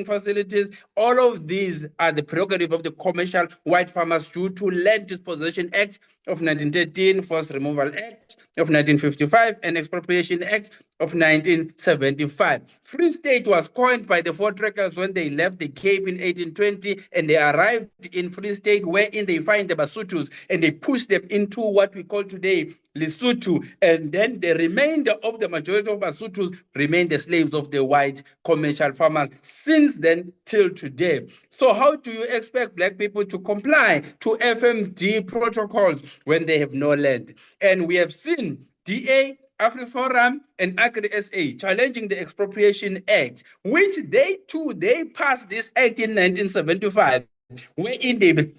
facilities. All of these are the prerogative of the commercial white farmers due to Land Disposition Act of 1913, Forced Removal Act of 1955, and Expropriation Act of 1975. Free State was coined by the Voortrekkers when they left the Cape in 1820, and they arrived in Free State, wherein they find the Basutus, and they push them into what we call today Lesotho, and then the remainder of the majority of Basutus remain the slaves of the white commercial farmers since then till today. So how do you expect black people to comply to FMD protocols when they have no land? And we have seen DA, AfriForum, and Agri-SA challenging the Expropriation Act, which they passed this act in 1975, wherein they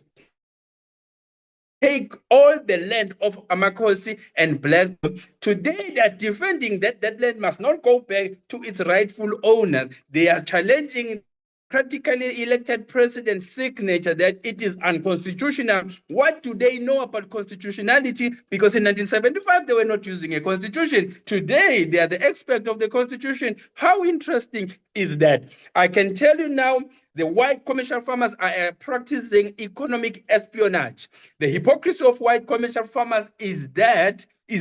take all the land of Amakosi and Black. Today they are defending that that land must not go back to its rightful owners. They are challenging practically elected president's signature that it is unconstitutional. What do they know about constitutionality? Because in 1975 they were not using a constitution. Today they are the expert of the constitution. How interesting is that? I can tell you now, the white commercial farmers are practicing economic espionage. The hypocrisy of white commercial farmers is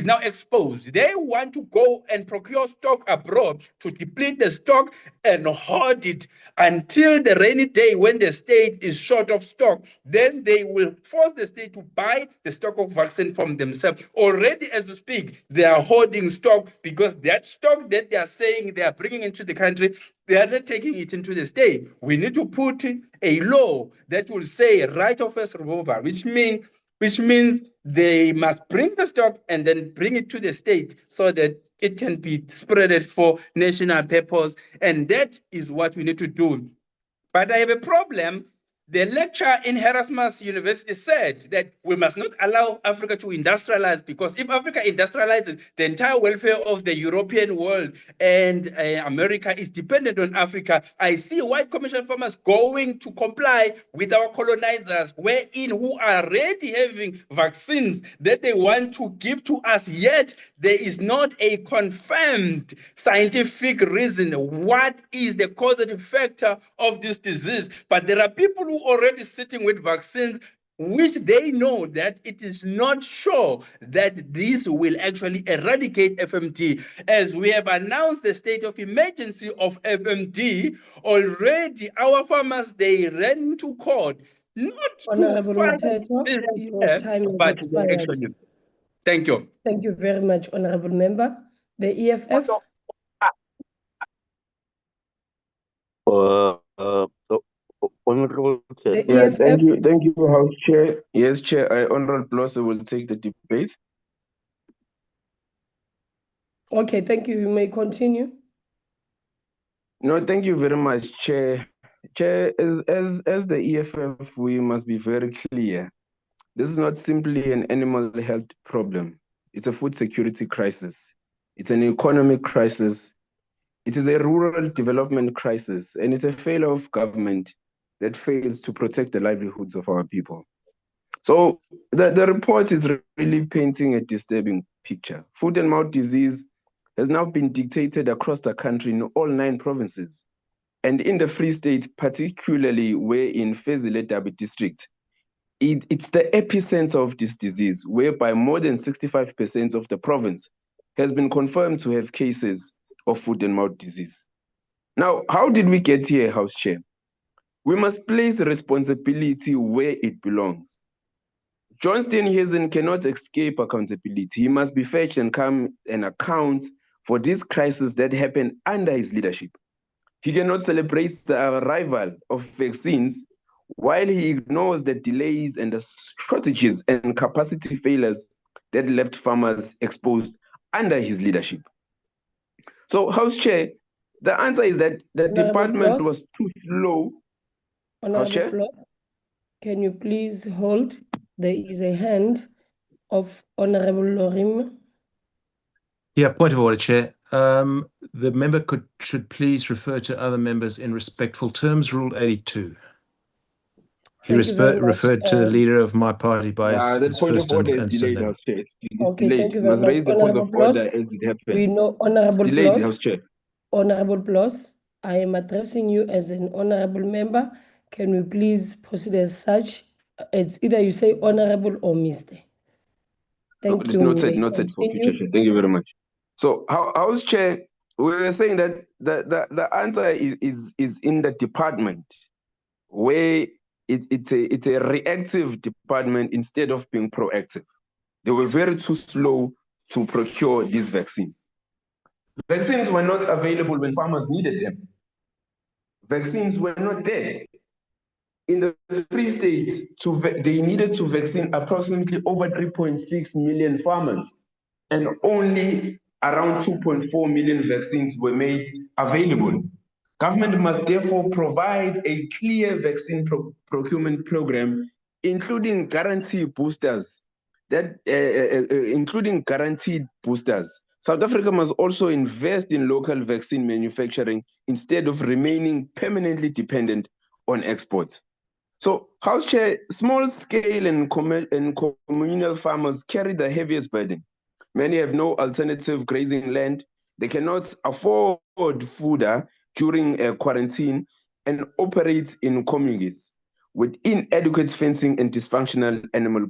now exposed. They want to go and procure stock abroad to deplete the stock and hoard it until the rainy day when the state is short of stock. Then they will force the state to buy the stock of vaccine from themselves. Already as we speak, they are hoarding stock because that stock that they are saying they are bringing into the country, they are not taking it into the state. We need to put a law that will say right of first removal, which means they must bring the stock and then bring it to the state so that it can be spreaded for national purpose. And that is what we need to do. But I have a problem The lecturer in Erasmus University said that we must not allow Africa to industrialize, because if Africa industrializes, the entire welfare of the European world and America is dependent on Africa. I see white commercial farmers going to comply with our colonizers, wherein who are already having vaccines that they want to give to us, yet there is not a confirmed scientific reason what is the causative factor of this disease. But there are people who already sitting with vaccines which they know that it is not sure that this will actually eradicate FMD. As we have announced the state of emergency of FMD, already our farmers, they ran to court not Honorable to fight Muthetho, this, your time has but expired. actually. Thank you. Thank you very much, Honorable Member. The EFF. Honorable Chair. The Yeah, EFF. thank you, House Chair. Yes, Chair, Honorable Prasa will take the debate. Okay, thank you. You may continue. No, thank you very much, Chair. Chair, as the EFF, we must be very clear. This is not simply an animal health problem. It's a food security crisis. It's an economic crisis. It is a rural development crisis, and it's a failure of government that fails to protect the livelihoods of our people. So the report is really painting a disturbing picture. Foot and mouth disease has now been dictated across the country in all 9 provinces. And in the Free State, particularly where in Fezile-Dabi district, it's the epicenter of this disease, whereby more than 65% of the province has been confirmed to have cases of foot and mouth disease. Now, how did we get here, House Chair? We must place responsibility where it belongs. John Steenhuisen cannot escape accountability. He must be fetched and come and account for this crisis that happened under his leadership. He cannot celebrate the arrival of vaccines while he ignores the delays and the shortages and capacity failures that left farmers exposed under his leadership. So, House Chair, the answer is that the department was too slow. House Chair? Can you please hold? There is a hand of Honorable Lorim. Yeah, point of order, Chair. The member should please refer to other members in respectful terms, Rule 82. He referred to the leader of my party by his first and surname. Okay, thank you very much. Honorable Bloss, we know Honorable Bloss. Honorable Bloss, I am addressing you as an honorable member. Can we please proceed as such? It's either you say honorable or Mr. Thank you. Noted for future. Thank you very much. So, House Chair, we were saying that the answer is in the department, where it's a reactive department instead of being proactive. They were very too slow to procure these vaccines. Vaccines were not available when farmers needed them. Vaccines were not there. In the Free State, they needed to vaccine approximately over 3.6 million farmers, and only around 2.4 million vaccines were made available. Government must therefore provide a clear vaccine procurement program, including guaranteed boosters. South Africa must also invest in local vaccine manufacturing instead of remaining permanently dependent on exports. So, House Chair, small scale and communal farmers carry the heaviest burden. Many have no alternative grazing land. They cannot afford fodder during quarantine and operate in communities with inadequate fencing and dysfunctional animal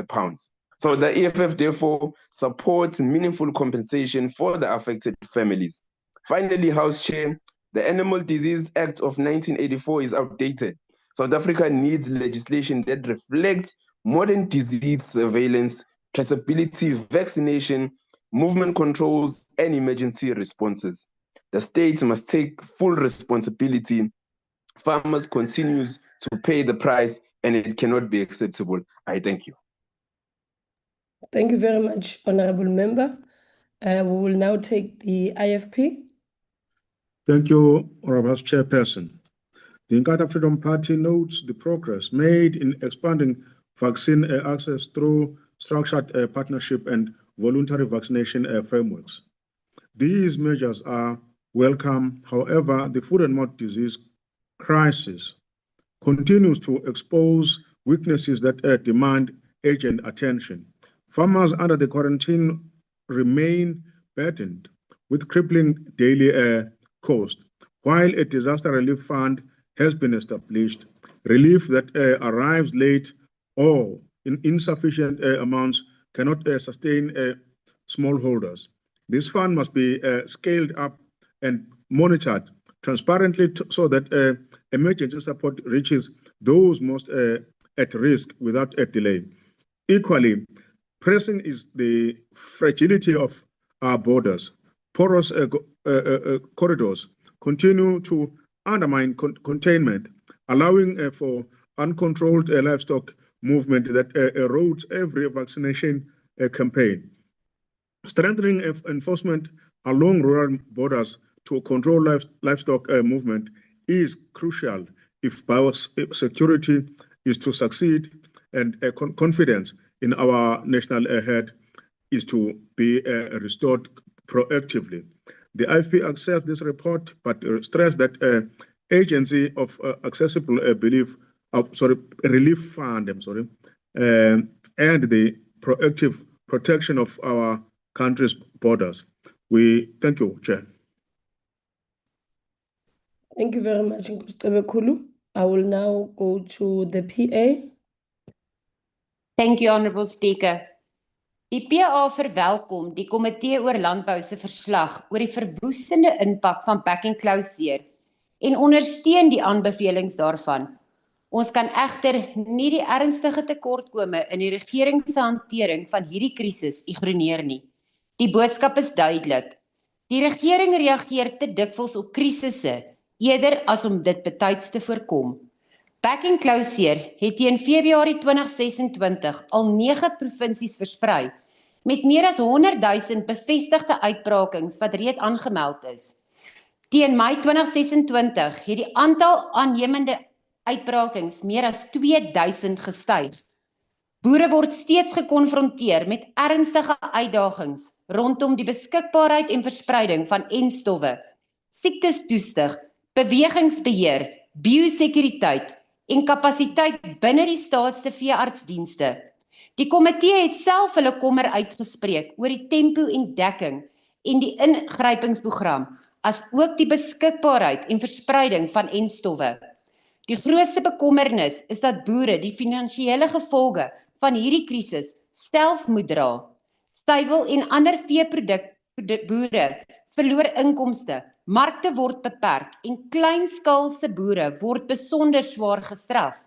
pounds. So the EFF therefore supports meaningful compensation for the affected families. Finally, House Chair, the Animal Disease Act of 1984 is outdated. South Africa needs legislation that reflects modern disease surveillance, traceability, vaccination, movement controls, and emergency responses. The state must take full responsibility. Farmers continue to pay the price, and it cannot be acceptable. I thank you. Thank you very much, Honorable Member. We will now take the IFP. Thank you, Honorable Chairperson. The Inkatha Freedom Party notes the progress made in expanding vaccine access through structured partnership and voluntary vaccination frameworks. These measures are welcome. However, the food and mouth disease crisis continues to expose weaknesses that demand urgent attention. Farmers under the quarantine remain burdened with crippling daily cost. While a disaster relief fund has been established, relief that arrives late or in insufficient amounts cannot sustain smallholders. This fund must be scaled up and monitored transparently so that emergency support reaches those most at risk without a delay. Equally, pressing is the fragility of our borders. Porous corridors continue to undermine containment, allowing for uncontrolled livestock movement that erodes every vaccination campaign. Strengthening enforcement along rural borders to control livestock movement is crucial if biosecurity is to succeed, and confidence in our national health is to be restored proactively. The IFP accepts this report, but stress that agency of accessible relief fund, and the proactive protection of our country's borders. We thank you, Chair. Thank you very much, Nkosi Kulu. I will now go to the PA. Thank you, Honourable Speaker. Die PA verwelkom die Komitee oor Landbou se verslag oor die verwoestende impak van back and closure en ondersteun die aanbevelings daarvan. Ons kan egter nie die ernstige tekortkome in die regering se hantering van hierdie krisis ignoreer nie. Die boodskap is duidelik. Die regering reageer te dikwels op krisisse eerder as om dit betyds te voorkom. Back and closure het teen Februarie 2026 al 9 provinsies versprei met meer as 100,000 bevestigde uitbrakings wat reeds aangemeld is. Teen Mei 2026 het die aantal aannemende uitbrakings meer as 2000 gestyg. Boere word steeds gekonfronteer met ernstige uitdagings rondom die beskikbaarheid en verspreiding van enstowwe, siektestoestig, bewegingsbeheer, biosekuriteit en kapasiteit binne die staatse veeartsdienste. Die komitee het self hulle kommer uitgespreek oor die tempo en dekking en die ingrypingsprogram, as ook die beskikbaarheid en verspreiding van enstowwe. Die grootste bekommernis is dat boere die finansiële gevolge van hierdie krisis self moet dra. Stywel en ander veeboere verloor inkomste, markte word beperk en kleinskaalse boere word besonder swaar gestraf.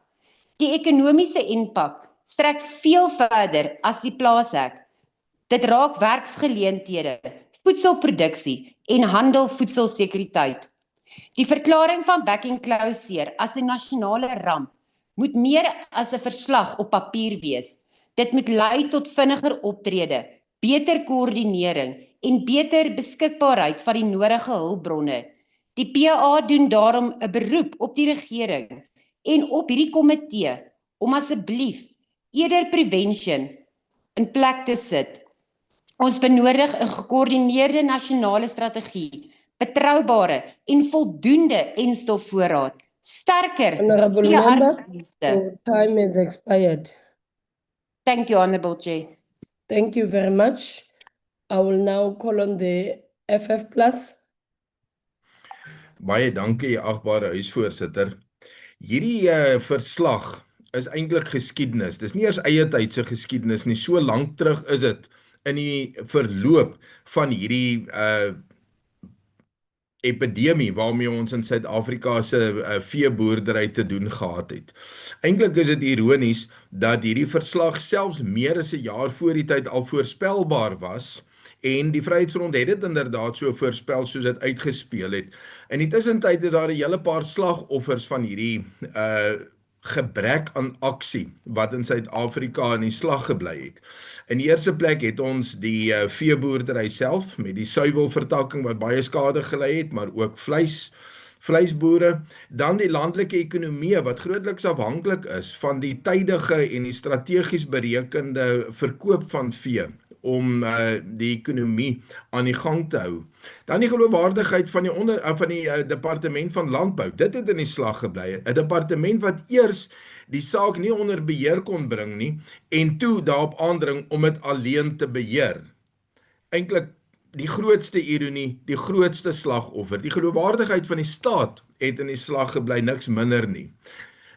Die ekonomiese impak strek veel verder as die plaashek. Dit raak werksgeleenthede, voedselproduksie en handel voedselsekuriteit. Die verklaring van back and closure as 'n nasionale ramp moet meer as 'n verslag op papier wees. Dit moet lei tot vinniger optrede, beter koördinering en beter beskikbaarheid van die nodige hulpbronne. Die PA doen daarom 'n beroep op die regering en op hierdie komitee om asseblief eerder prevention in plek te sit. Ons benodig 'n gekoördineerde nasionale strategie, betroubare en voldoende enstofvoorraad, sterker veeartsdienste. Your time has expired. Thank you, Honourable Chair. Thank you very much. I will now call on the FF+. Baie dankie, agbare huisvoorsitter. Hierdie verslag is eintlik geskiedenis. Dis nie eers eie tydse geskiedenis nie. So lank terug is dit in die verloop van hierdie epidemie waarmee ons in Suid-Afrika se veeboerdery te doen gehad het. Eintlik is dit ironies dat hierdie verslag selfs meer as 'n jaar voor die tyd al voorspelbaar was. En die Vryheidsfront het dit inderdaad so voorspel soos dit uitgespeel het. In die tussentyd is daar 'n hele paar slagoffers van hierdie gebrek aan aksie wat in Suid-Afrika in die slag gebly het. In die eerste plek het ons die veeboerdery self met die suiwelvertakking wat baie skade gelei het, maar ook vleisboere, dan die landelike ekonomie wat grootliks afhanklik is van die tydige en die strategies berekende verkoop van vee om die ekonomie aan die gang te hou. Dan die geloofwaardigheid van die departement van landbou. Dit het in die slag gebly. 'n Departement wat eers die saak nie onder beheer kon bring nie en toe daarop aandring om dit alleen te beheer. Eintlik die grootste ironie, die grootste slagoffer. Die geloofwaardigheid van die staat het in die slag gebly, niks minder nie.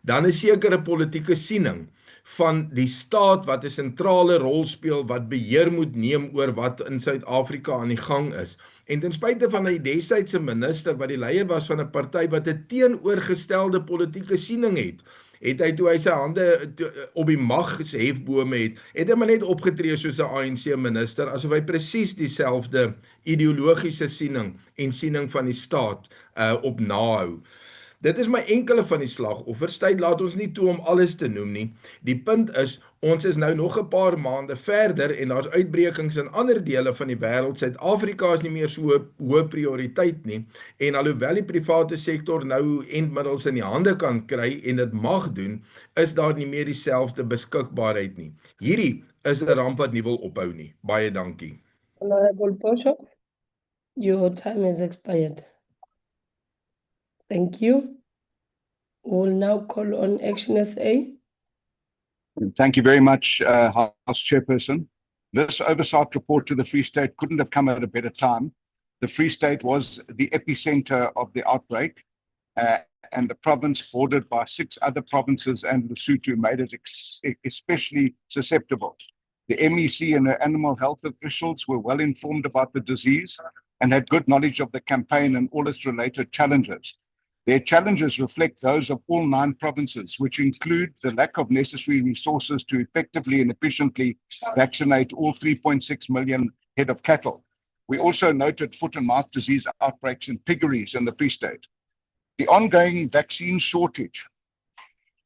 Dan 'n sekere politieke siening van die staat wat 'n sentrale rol speel, wat beheer moet neem oor wat in Suid-Afrika aan die gang is. En ten spyte van die destydse minister wat die leier was van 'n party wat 'n teenoorgestelde politieke siening het hy toe hy sy hande op die magshefbome het hy maar net opgetree soos 'n ANC minister, asof hy presies dieselfde ideologiese siening en siening van die staat op nahou. Dit is my enkele van die slagoffers. Tyd laat ons nie toe om alles te noem nie. Die punt is, ons is nou nog 'n paar maande verder en daar's uitbrekings in ander dele van die wêreld. Suid-Afrika is nie meer so hoë prioriteit nie. En alhoewel die private sektor nou endmiddels in die hande kan kry en dit mag doen, is daar nie meer dieselfde beskikbaarheid nie. Hierdie is 'n ramp wat nie wil ophou nie. Baie dankie. Honorable Bishop, your time has expired. Thank you. We'll now call on Action SA. Thank you very much, House Chairperson. This oversight report to the Free State couldn't have come at a better time. The Free State was the epicenter of the outbreak, and the province, bordered by 6 other provinces and Lesotho, made it especially susceptible. The MEC and the animal health officials were well informed about the disease and had good knowledge of the campaign and all its related challenges. Their challenges reflect those of all 9 provinces, which include the lack of necessary resources to effectively and efficiently vaccinate all 3.6 million head of cattle. We also noted foot and mouth disease outbreaks in piggeries in the Free State. The ongoing vaccine shortage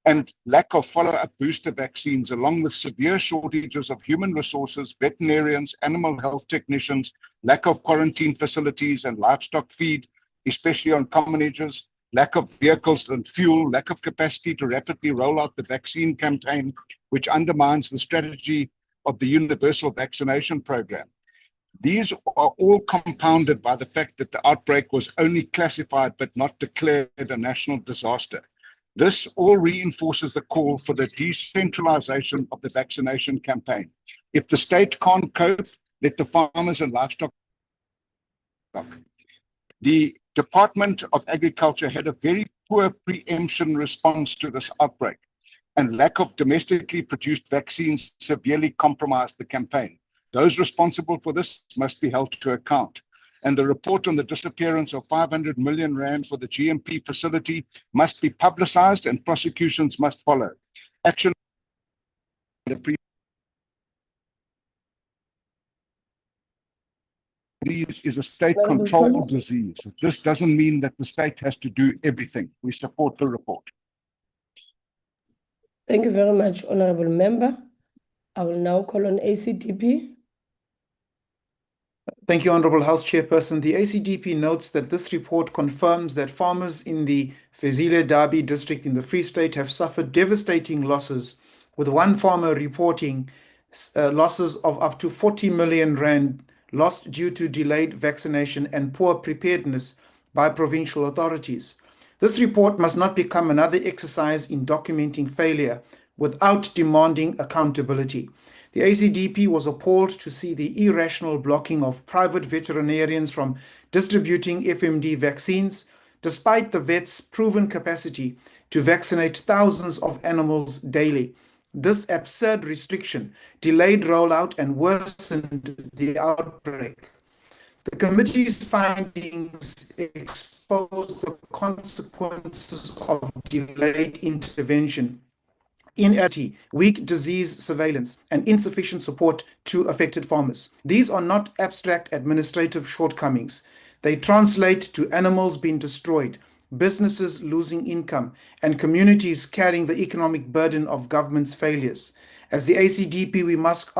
and lack of follow-up booster vaccines, along with severe shortages of human resources, veterinarians, animal health technicians, lack of quarantine facilities and livestock feed, especially on commonages, lack of vehicles and fuel, lack of capacity to rapidly roll out the vaccine campaign, which undermines the strategy of the universal vaccination program. These are all compounded by the fact that the outbreak was only classified but not declared a national disaster. This all reinforces the call for the decentralization of the vaccination campaign. If the state can't cope, let the farmers and livestock. The Department of Agriculture had a very poor preemption response to this outbreak, and lack of domestically produced vaccines severely compromised the campaign. Those responsible for this must be held to account. And the report on the disappearance of 500 million rand for the GMP facility must be publicized and prosecutions must follow. Action is a state-controlled disease. This doesn't mean that the state has to do everything. We support the report. Thank you very much, Honorable Member. I will now call on ACDP. Thank you, Honourable House Chairperson. The ACDP notes that this report confirms that farmers in the Fezile-Dabi district in the Free State have suffered devastating losses, with one farmer reporting losses of up to 40 million rand lost due to delayed vaccination and poor preparedness by provincial authorities. This report must not become another exercise in documenting failure without demanding accountability. The ACDP was appalled to see the irrational blocking of private veterinarians from distributing FMD vaccines, despite the vets' proven capacity to vaccinate thousands of animals daily. This absurd restriction delayed rollout and worsened the outbreak. The committee's findings expose the consequences of delayed intervention, inactivity, weak disease surveillance, and insufficient support to affected farmers. These are not abstract administrative shortcomings. They translate to animals being destroyed, businesses losing income, and communities carrying the economic burden of government's failures. As the ACDP, we must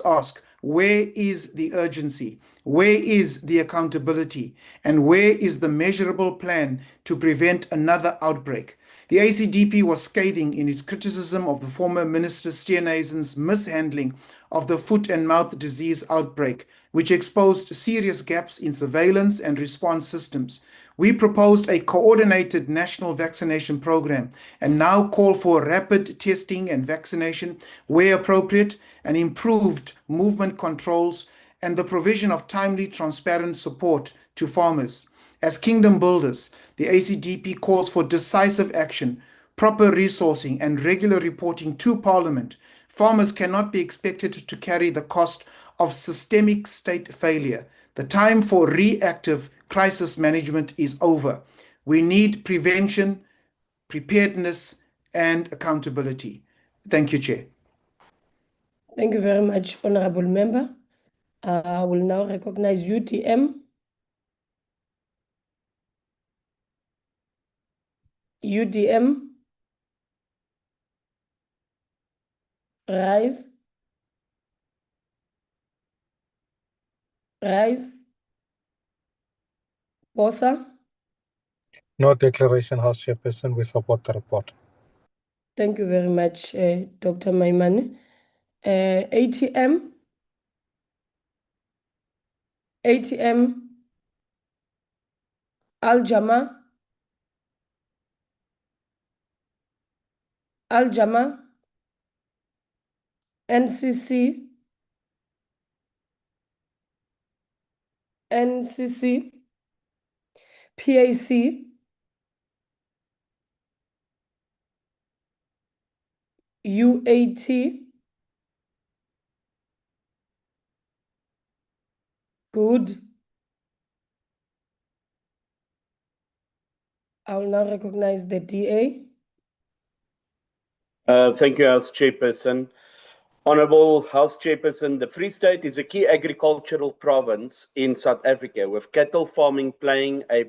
ask, Where is the urgency? Where is the accountability? And where is the measurable plan to prevent another outbreak? The ACDP was scathing in its criticism of the former Minister Steenhuisen's mishandling of the foot and mouth disease outbreak, which exposed serious gaps in surveillance and response systems. We proposed a coordinated national vaccination program and now call for rapid testing and vaccination where appropriate, and improved movement controls and the provision of timely, transparent support to farmers. As kingdom builders, the ACDP calls for decisive action, proper resourcing, and regular reporting to Parliament. Farmers cannot be expected to carry the cost of systemic state failure. The time for reactive crisis management is over. We need prevention, preparedness, and accountability. Thank you, Chair. Thank you very much, Honorable Member. I will now recognize UTM. UDM. Rise. Rise. Bosa. No declaration, House Chairperson. We support the report. Thank you very much, Dr. Maimane. ATM. ATM. Al-Jama. Al-Jama. NCC. NCC. PAC. UAT. Good. I will now recognize the DA. Thank you, House Chairperson. Honourable House Chairperson, the Free State is a key agricultural province in South Africa, with cattle farming playing a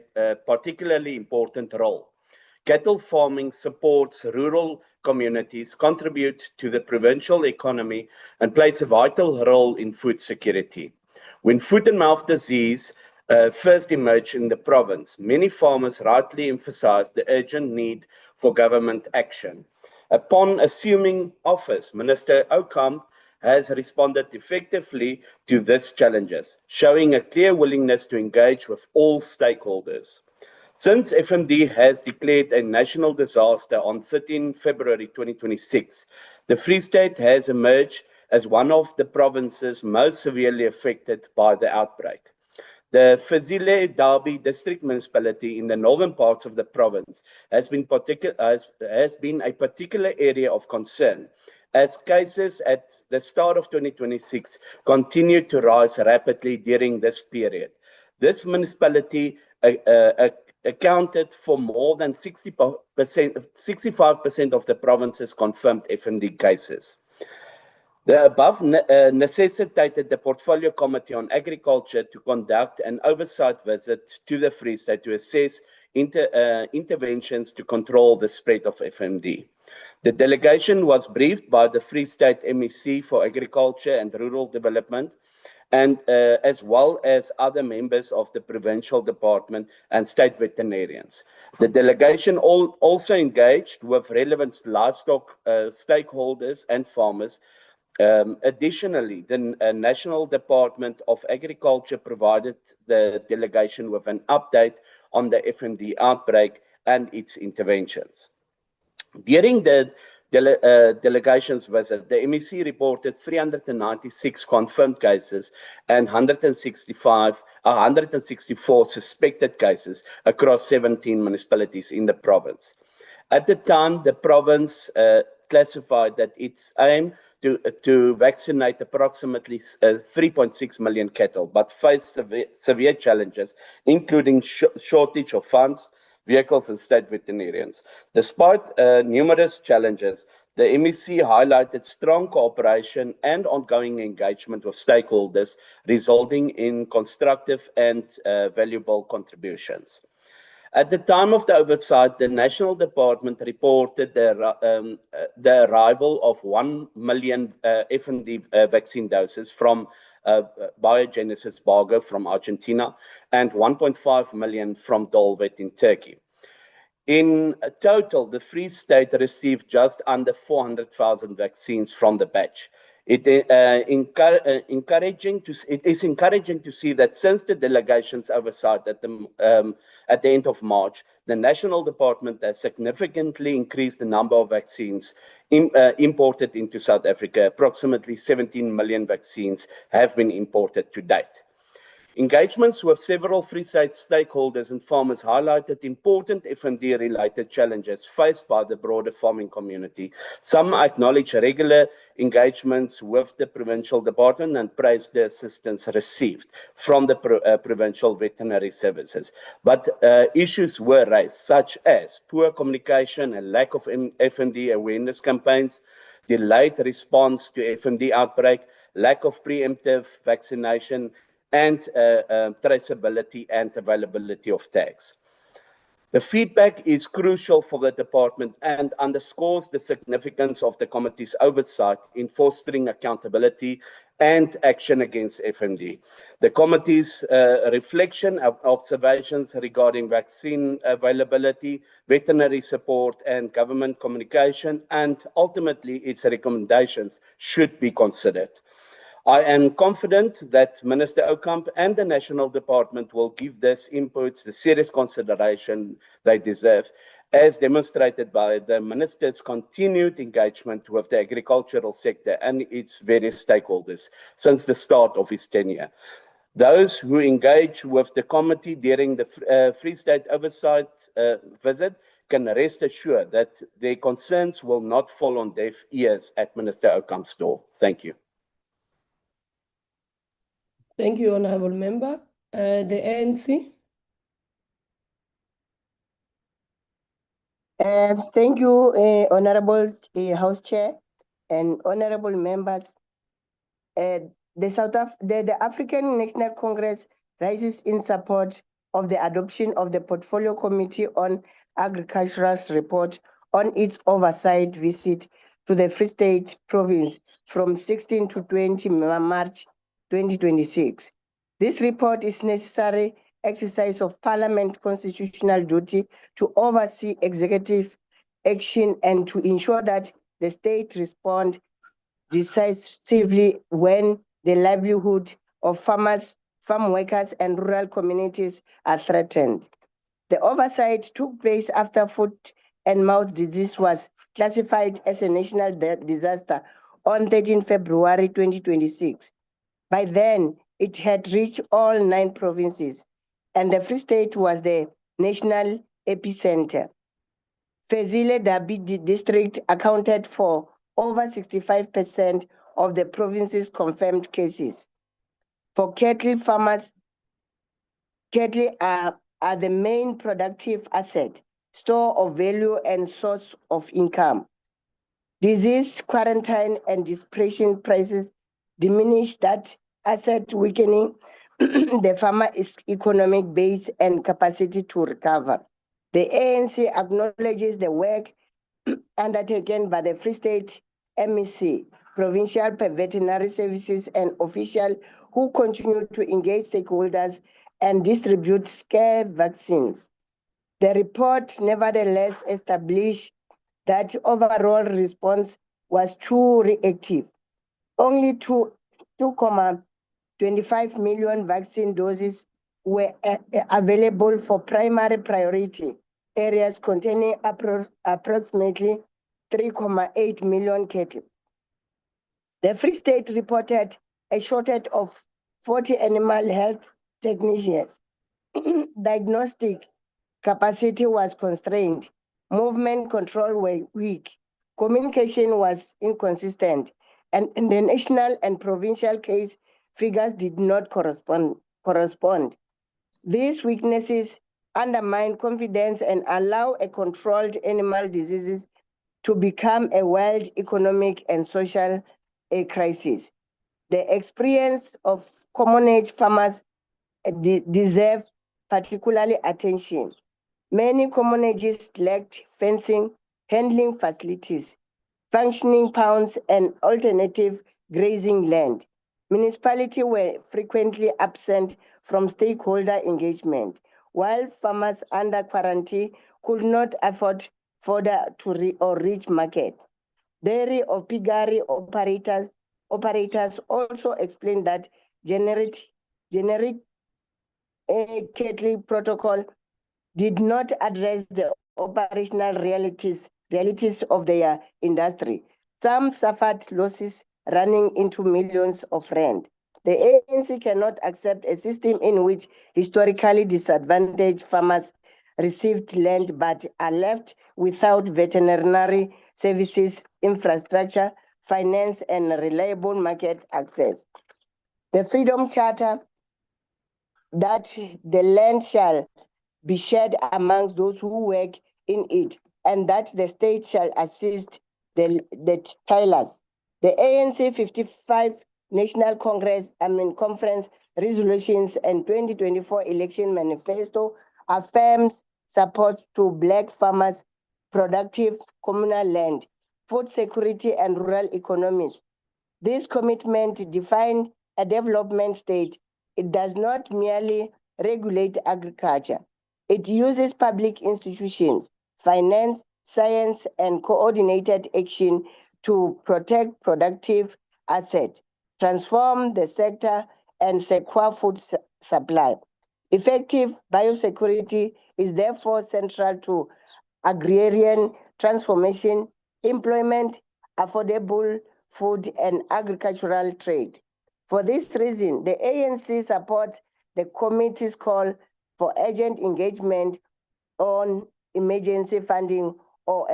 particularly important role. Cattle farming supports rural communities, contribute to the provincial economy, and plays a vital role in food security. When foot and mouth disease first emerged in the province, many farmers rightly emphasized the urgent need for government action. Upon assuming office, Minister Oukamp has responded effectively to these challenges, showing a clear willingness to engage with all stakeholders. Since FMD has declared a national disaster on 13 February 2026, the Free State has emerged as one of the provinces most severely affected by the outbreak. The Fezile-Dabi district municipality in the northern parts of the province has been a particular area of concern, as cases at the start of 2026 continued to rise rapidly during this period. This municipality accounted for more than 65% of the province's confirmed FMD cases. The above necessitated the Portfolio Committee on Agriculture to conduct an oversight visit to the Free State to assess interventions to control the spread of FMD. The delegation was briefed by the Free State MEC for Agriculture and Rural Development, and as well as other members of the Provincial Department and state veterinarians. The delegation also engaged with relevant livestock stakeholders and farmers. Additionally, the National Department of Agriculture provided the delegation with an update on the FMD outbreak and its interventions. During the delegation's visit, the MEC reported 396 confirmed cases and 164 suspected cases across 17 municipalities in the province. At the time, the province classified that its aim to vaccinate approximately 3.6 million cattle, but faced severe challenges, including shortage of funds, vehicles, and state veterinarians. Despite numerous challenges, the MEC highlighted strong cooperation and ongoing engagement with stakeholders, resulting in constructive and valuable contributions. At the time of the oversight, the National Department reported the arrival of 1 million FND vaccine doses from Biogenesis Bargo from Argentina and 1.5 million from Dolvet in Turkey. In total, the Free State received just under 400,000 vaccines from the batch. It is encouraging to see that since the delegation's oversight at the end of March, the National Department has significantly increased the number of vaccines imported into South Africa. Approximately 17 million vaccines have been imported to date. Engagements with several Free State stakeholders and farmers highlighted important FND-related challenges faced by the broader farming community. Some acknowledge regular engagements with the provincial department and praised the assistance received from the provincial veterinary services. But issues were raised, such as poor communication and lack of FND awareness campaigns, delayed response to FND outbreak, lack of preemptive vaccination, and traceability and availability of tags. The feedback is crucial for the department and underscores the significance of the committee's oversight in fostering accountability and action against FND. The committee's reflection of observations regarding vaccine availability, veterinary support, and government communication, and ultimately its recommendations should be considered. I am confident that Minister Oukamp and the National Department will give these inputs the serious consideration they deserve, as demonstrated by the Minister's continued engagement with the agricultural sector and its various stakeholders since the start of his tenure. Those who engage with the committee during the Free State Oversight visit can rest assured that their concerns will not fall on deaf ears at Minister Oukamp's door. Thank you. Thank you, Honourable Member. The ANC. Thank you, Honourable House Chair and Honourable Members. The African National Congress rises in support of the adoption of the Portfolio Committee on Agriculture's report on its oversight visit to the Free State Province from 16 to 20 March 2026. This report is necessary exercise of Parliament constitutional duty to oversee executive action and to ensure that the state respond decisively when the livelihood of farmers, farm workers, and rural communities are threatened. The oversight took place after foot and mouth disease was classified as a national disaster on 13 February 2026. By then, it had reached all 9 provinces, and the Free State was the national epicenter. Fezile-Dabi district accounted for over 65% of the province's confirmed cases. For cattle farmers, cattle are the main productive asset, store of value, and source of income. Disease, quarantine, and depression prices diminish that asset, weakening the farmer's economic base and capacity to recover. The ANC acknowledges the work undertaken by the Free State MEC, provincial veterinary services, and officials who continue to engage stakeholders and distribute scarce vaccines. The report nevertheless established that overall response was too reactive. Only 2.25 million vaccine doses were available for primary priority areas containing approximately 3.8 million cattle. The Free State reported a shortage of 40 animal health technicians. Diagnostic capacity was constrained. Movement control were weak. Communication was inconsistent, and the national and provincial case figures did not correspond. These weaknesses undermine confidence and allow a controlled animal diseases to become a world economic and social crisis. The experience of common age farmers deserve particularly attention. Many communities lacked fencing, handling facilities, functioning pounds, and alternative grazing land. Municipalities were frequently absent from stakeholder engagement, while farmers under quarantine could not afford fodder or reach market. Dairy or piggery operators also explained that generic cattle protocol did not address the operational realities of their industry. Some suffered losses running into millions of rand. The ANC cannot accept a system in which historically disadvantaged farmers received land but are left without veterinary services, infrastructure, finance, and reliable market access. The Freedom Charter that the land shall be shared amongst those who work in it, and that the state shall assist the tilers. The ANC 55 National Conference resolutions and 2024 election manifesto affirms support to Black farmers, productive communal land, food security, and rural economies. This commitment defines a development state. It does not merely regulate agriculture. It uses public institutions, finance, science, and coordinated action to protect productive assets, transform the sector, and secure food supply. Effective biosecurity is therefore central to agrarian transformation, employment, affordable food, and agricultural trade. For this reason, the ANC supports the committee's call for urgent engagement on emergency funding or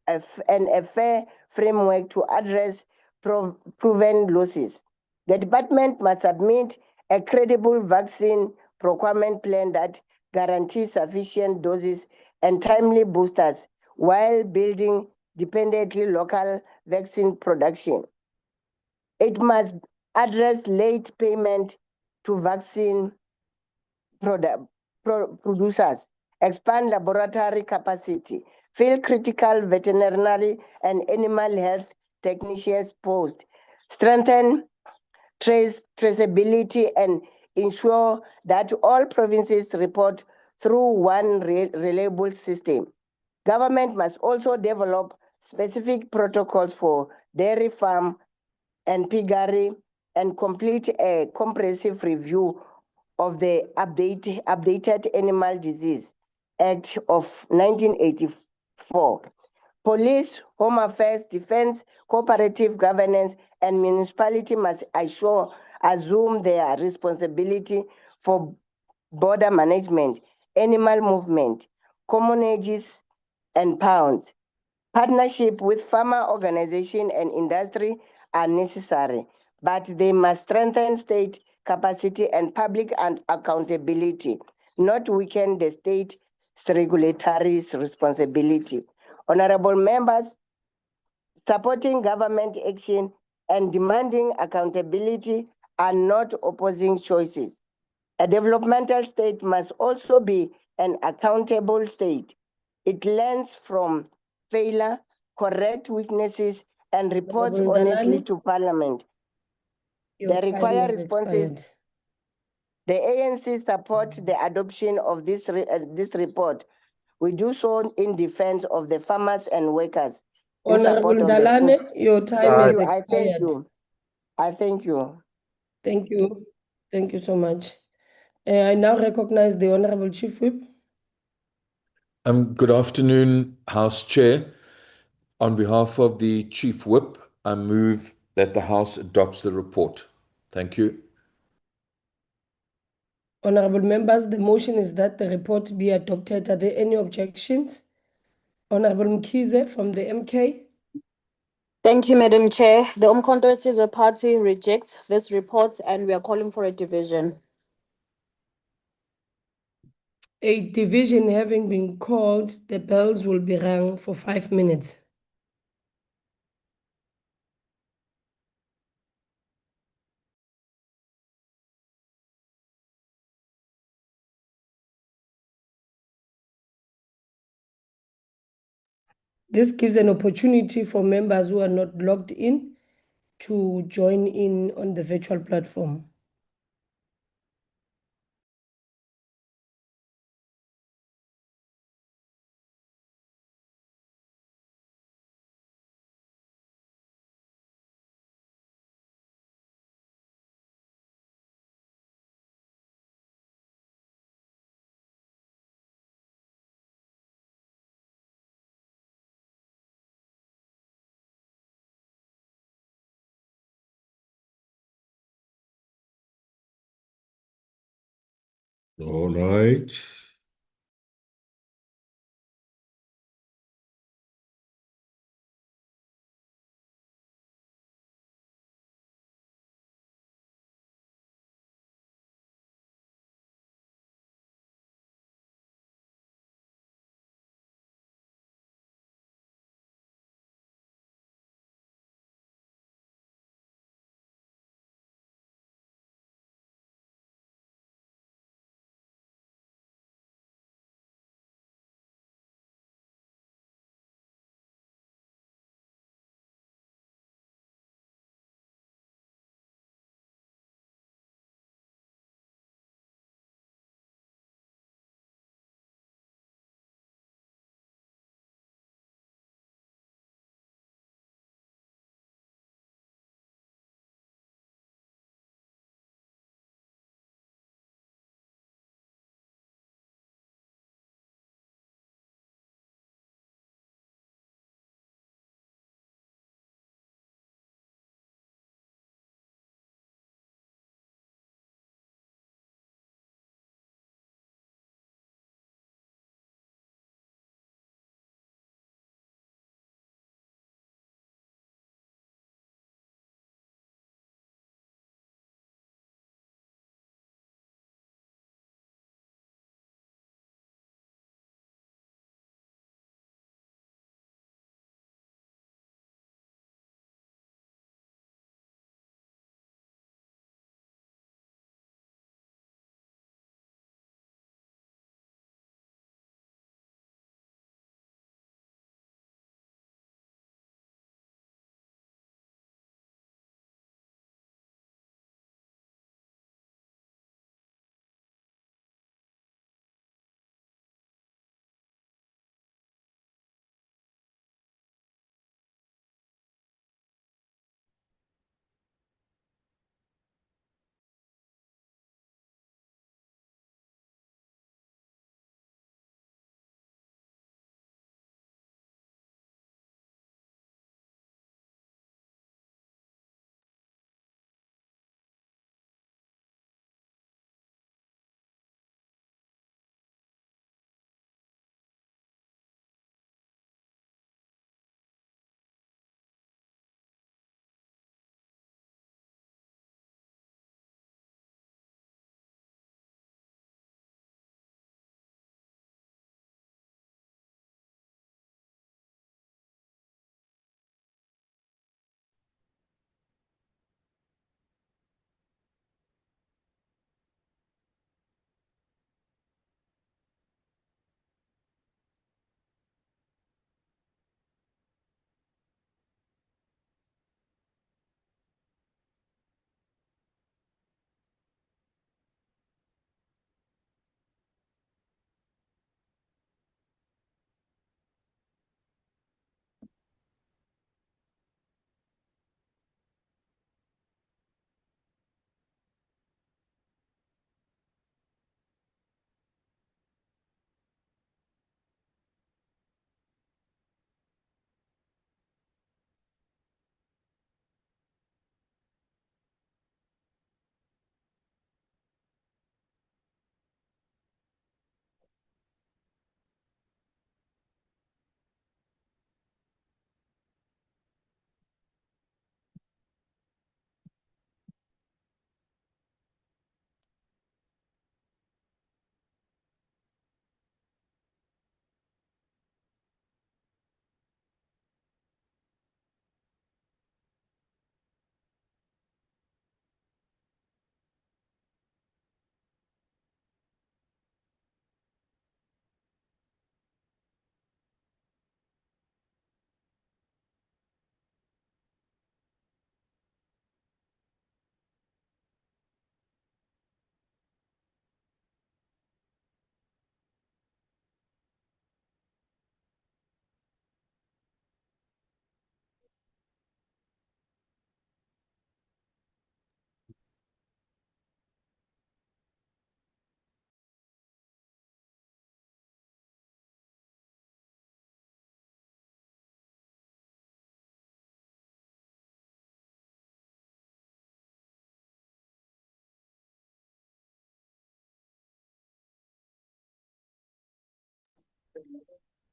a fair framework to address proven losses. The department must submit a credible vaccine procurement plan that guarantees sufficient doses and timely boosters while building dependently local vaccine production. It must address late payment to vaccine producers, expand laboratory capacity, fill critical veterinary and animal health technicians posts, strengthen traceability, and ensure that all provinces report through one reliable system. Government must also develop specific protocols for dairy farm and piggery and complete a comprehensive review of the updated Animal Disease Act of 1984. Police, Home Affairs, Defense, Cooperative Governance, and municipality must assume their responsibility for border management, animal movement, communities, and pounds. Partnership with farmer organization and industry are necessary, but they must strengthen state capacity and public accountability, not weaken the state's regulatory responsibility. Honorable members, supporting government action and demanding accountability are not opposing choices. A developmental state must also be an accountable state. It learns from failure, corrects weaknesses, and reports honestly to Parliament. The required responses. The ANC supports the adoption of this report. We do so in defense of the farmers and workers. Honorable Dalane, your time is expired. I thank you. I thank you. Thank you. Thank you so much. I now recognize the Honorable Chief Whip. Good afternoon, House Chair. On behalf of the Chief Whip, I move that the House adopts the report. Thank you. Honorable members, the motion is that the report be adopted. Are there any objections? Honorable Mkhize from the MK. Thank you, Madam Chair. The Umkhonto Party rejects this report and we are calling for a division. A division having been called, the bells will be rung for 5 minutes. This gives an opportunity for members who are not logged in to join in on the virtual platform. All right.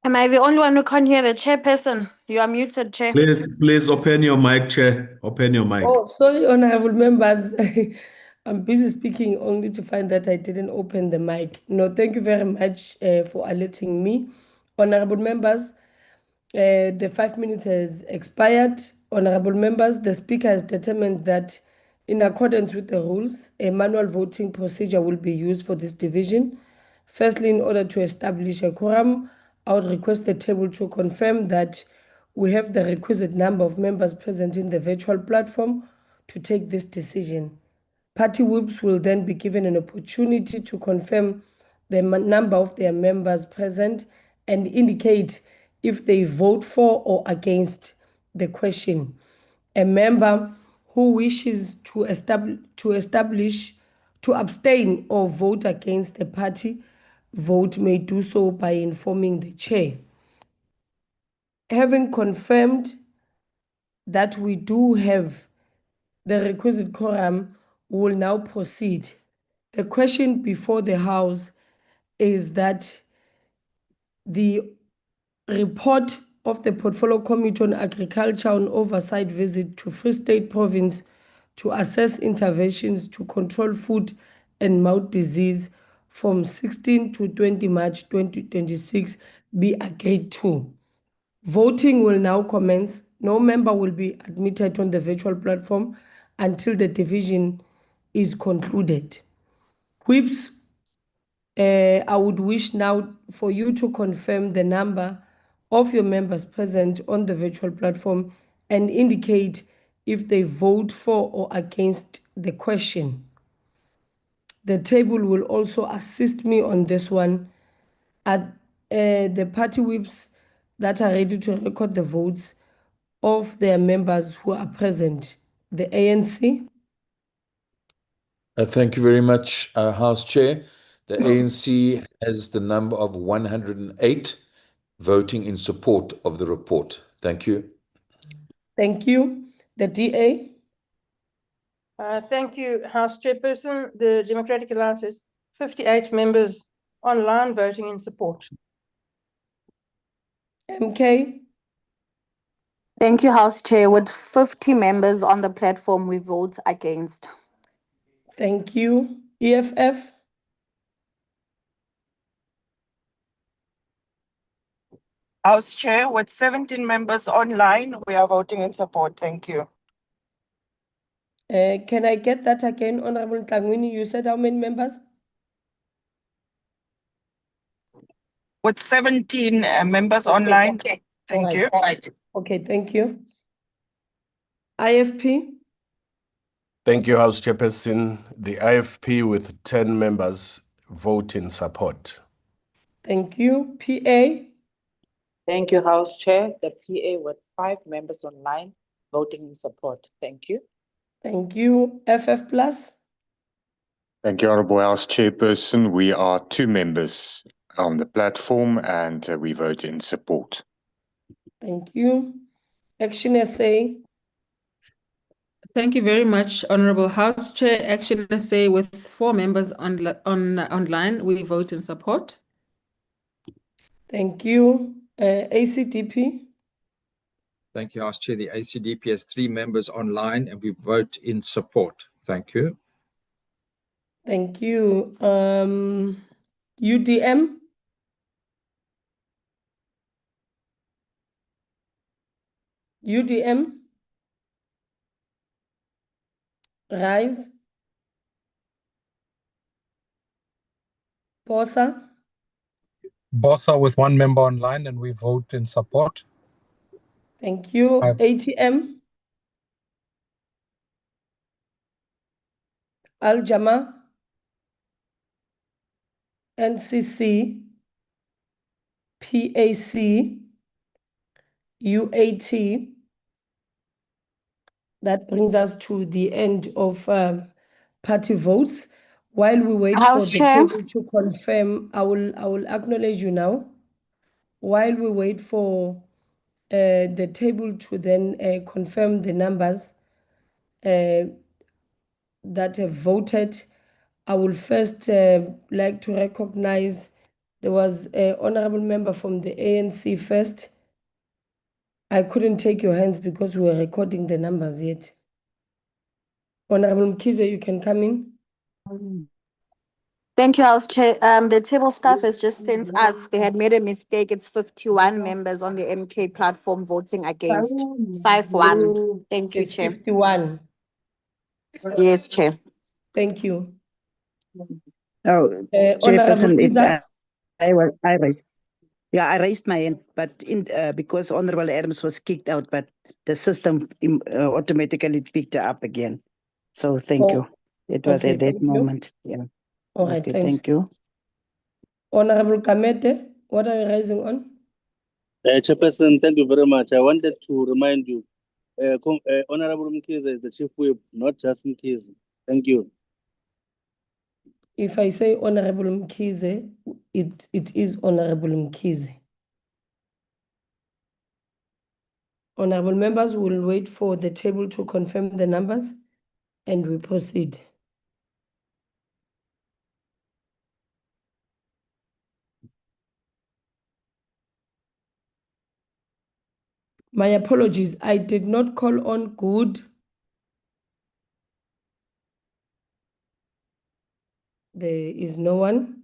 Am I the only one who can't hear the chairperson? You are muted, Chair. Please open your mic, Chair. Open your mic. Oh, sorry, honorable members. I'm busy speaking only to find that I didn't open the mic. No, thank you very much for alerting me. Honorable members, the 5 minutes has expired. Honorable members, the Speaker has determined that in accordance with the rules, a manual voting procedure will be used for this division. Firstly, in order to establish a quorum, I would request the table to confirm that we have the requisite number of members present in the virtual platform to take this decision. Party whips will then be given an opportunity to confirm the number of their members present and indicate if they vote for or against the question. A member who wishes to abstain or vote against the party vote may do so by informing the chair. Having confirmed that we do have the requisite quorum, we will now proceed. The question before the House is that the report of the Portfolio Committee on Agriculture on oversight visit to Free State Province to assess interventions to control foot and mouth disease from 16 to 20 March 2026 be agreed to. Voting will now commence. No member will be admitted on the virtual platform until the division is concluded. Whips, I would wish now for you to confirm the number of your members present on the virtual platform and indicate if they vote for or against the question. The table will also assist me on this one. At the party whips that are ready to record the votes of their members who are present. The ANC. Thank you very much, House Chair. The ANC has the number of 108 voting in support of the report. Thank you. Thank you. The DA. Thank you, House Chairperson. The Democratic Alliance has 58 members online voting in support. MK. Thank you, House Chair. With 50 members on the platform, we vote against. Thank you. EFF. House Chair, with 17 members online, we are voting in support. Thank you. Can I get that again, Honorable Tlangwini? You said how many members? With 17 members online. Okay. Thank you. All right. Okay, thank you. IFP. Thank you, House Chairperson. The IFP with 10 members vote in support. Thank you. PA. Thank you, House Chair. The PA with 5 members online voting in support. Thank you. Thank you. FF Plus. Thank you, Honourable House Chairperson. We are 2 members on the platform and we vote in support. Thank you. Action SA. Thank you very much, Honourable House Chair. Action SA with 4 members online, we vote in support. Thank you. ACDP. Thank you, House Chair. The ACDP has 3 members online and we vote in support. Thank you. Thank you. UDM. UDM. Rise. Bosa. Bosa with 1 member online and we vote in support. Thank you. ATM. Al Jama. NCC. PAC. UAT. That brings us to the end of party votes. While we wait for the table to confirm, I will acknowledge you now. While we wait for the table to then confirm the numbers that have voted, I will first like to recognize There was an honorable member from the ANC first. I couldn't take your hands because we were recording the numbers yet. Honorable Mkhize, you can come in. Thank you, House Chair. The table staff has just sent us, they had made a mistake. It's 51 members on the MK platform voting against. 5-1. Thank you, It's Chair. 51. Yes, Chair. Thank you. Oh, Honorable Chairperson, Isaacs. I raised. Yeah, I raised my hand, but because Honorable Adams was kicked out, but the system automatically picked her up again. So thank you. It was Okay, at that thank you. moment. Yeah. All right, Okay, thanks. thank you. Honorable Kamete, what are you raising on? Chairperson, thank you very much. I wanted to remind you, Honorable Mkhize is the Chief Whip, not just Mkhize. Thank you. If I say Honorable Mkhize, it is Honorable Mkhize. Honorable members, will wait for the table to confirm the numbers and we proceed. My apologies, I did not call on good. There is no one.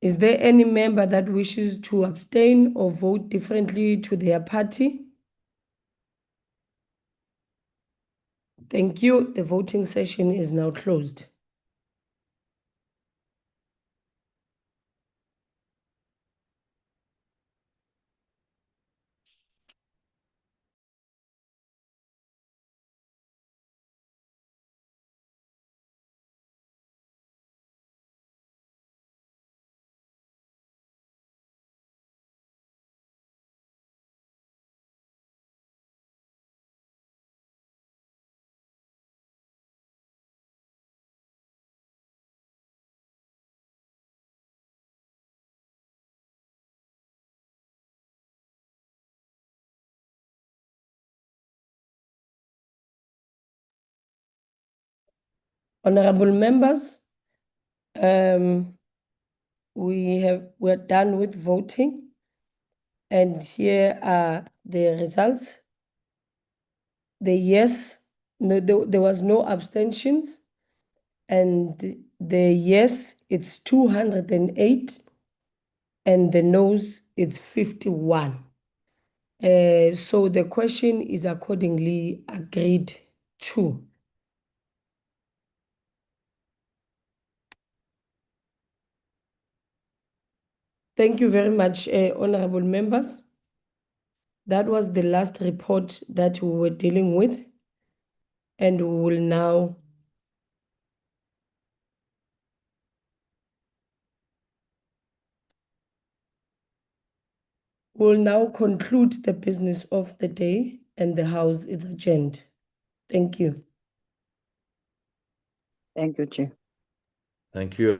Is there any member that wishes to abstain or vote differently to their party? Thank you. The voting session is now closed. Honorable members, we're done with voting, and here are the results. The yes, no, there was no abstentions, and the yes, it's 208, and the no's, it's 51. So the question is accordingly agreed to. Thank you very much, honorable members. That was the last report that we were dealing with, and we will now conclude the business of the day, and the House is adjourned. Thank you. Thank you, Chair. Thank you.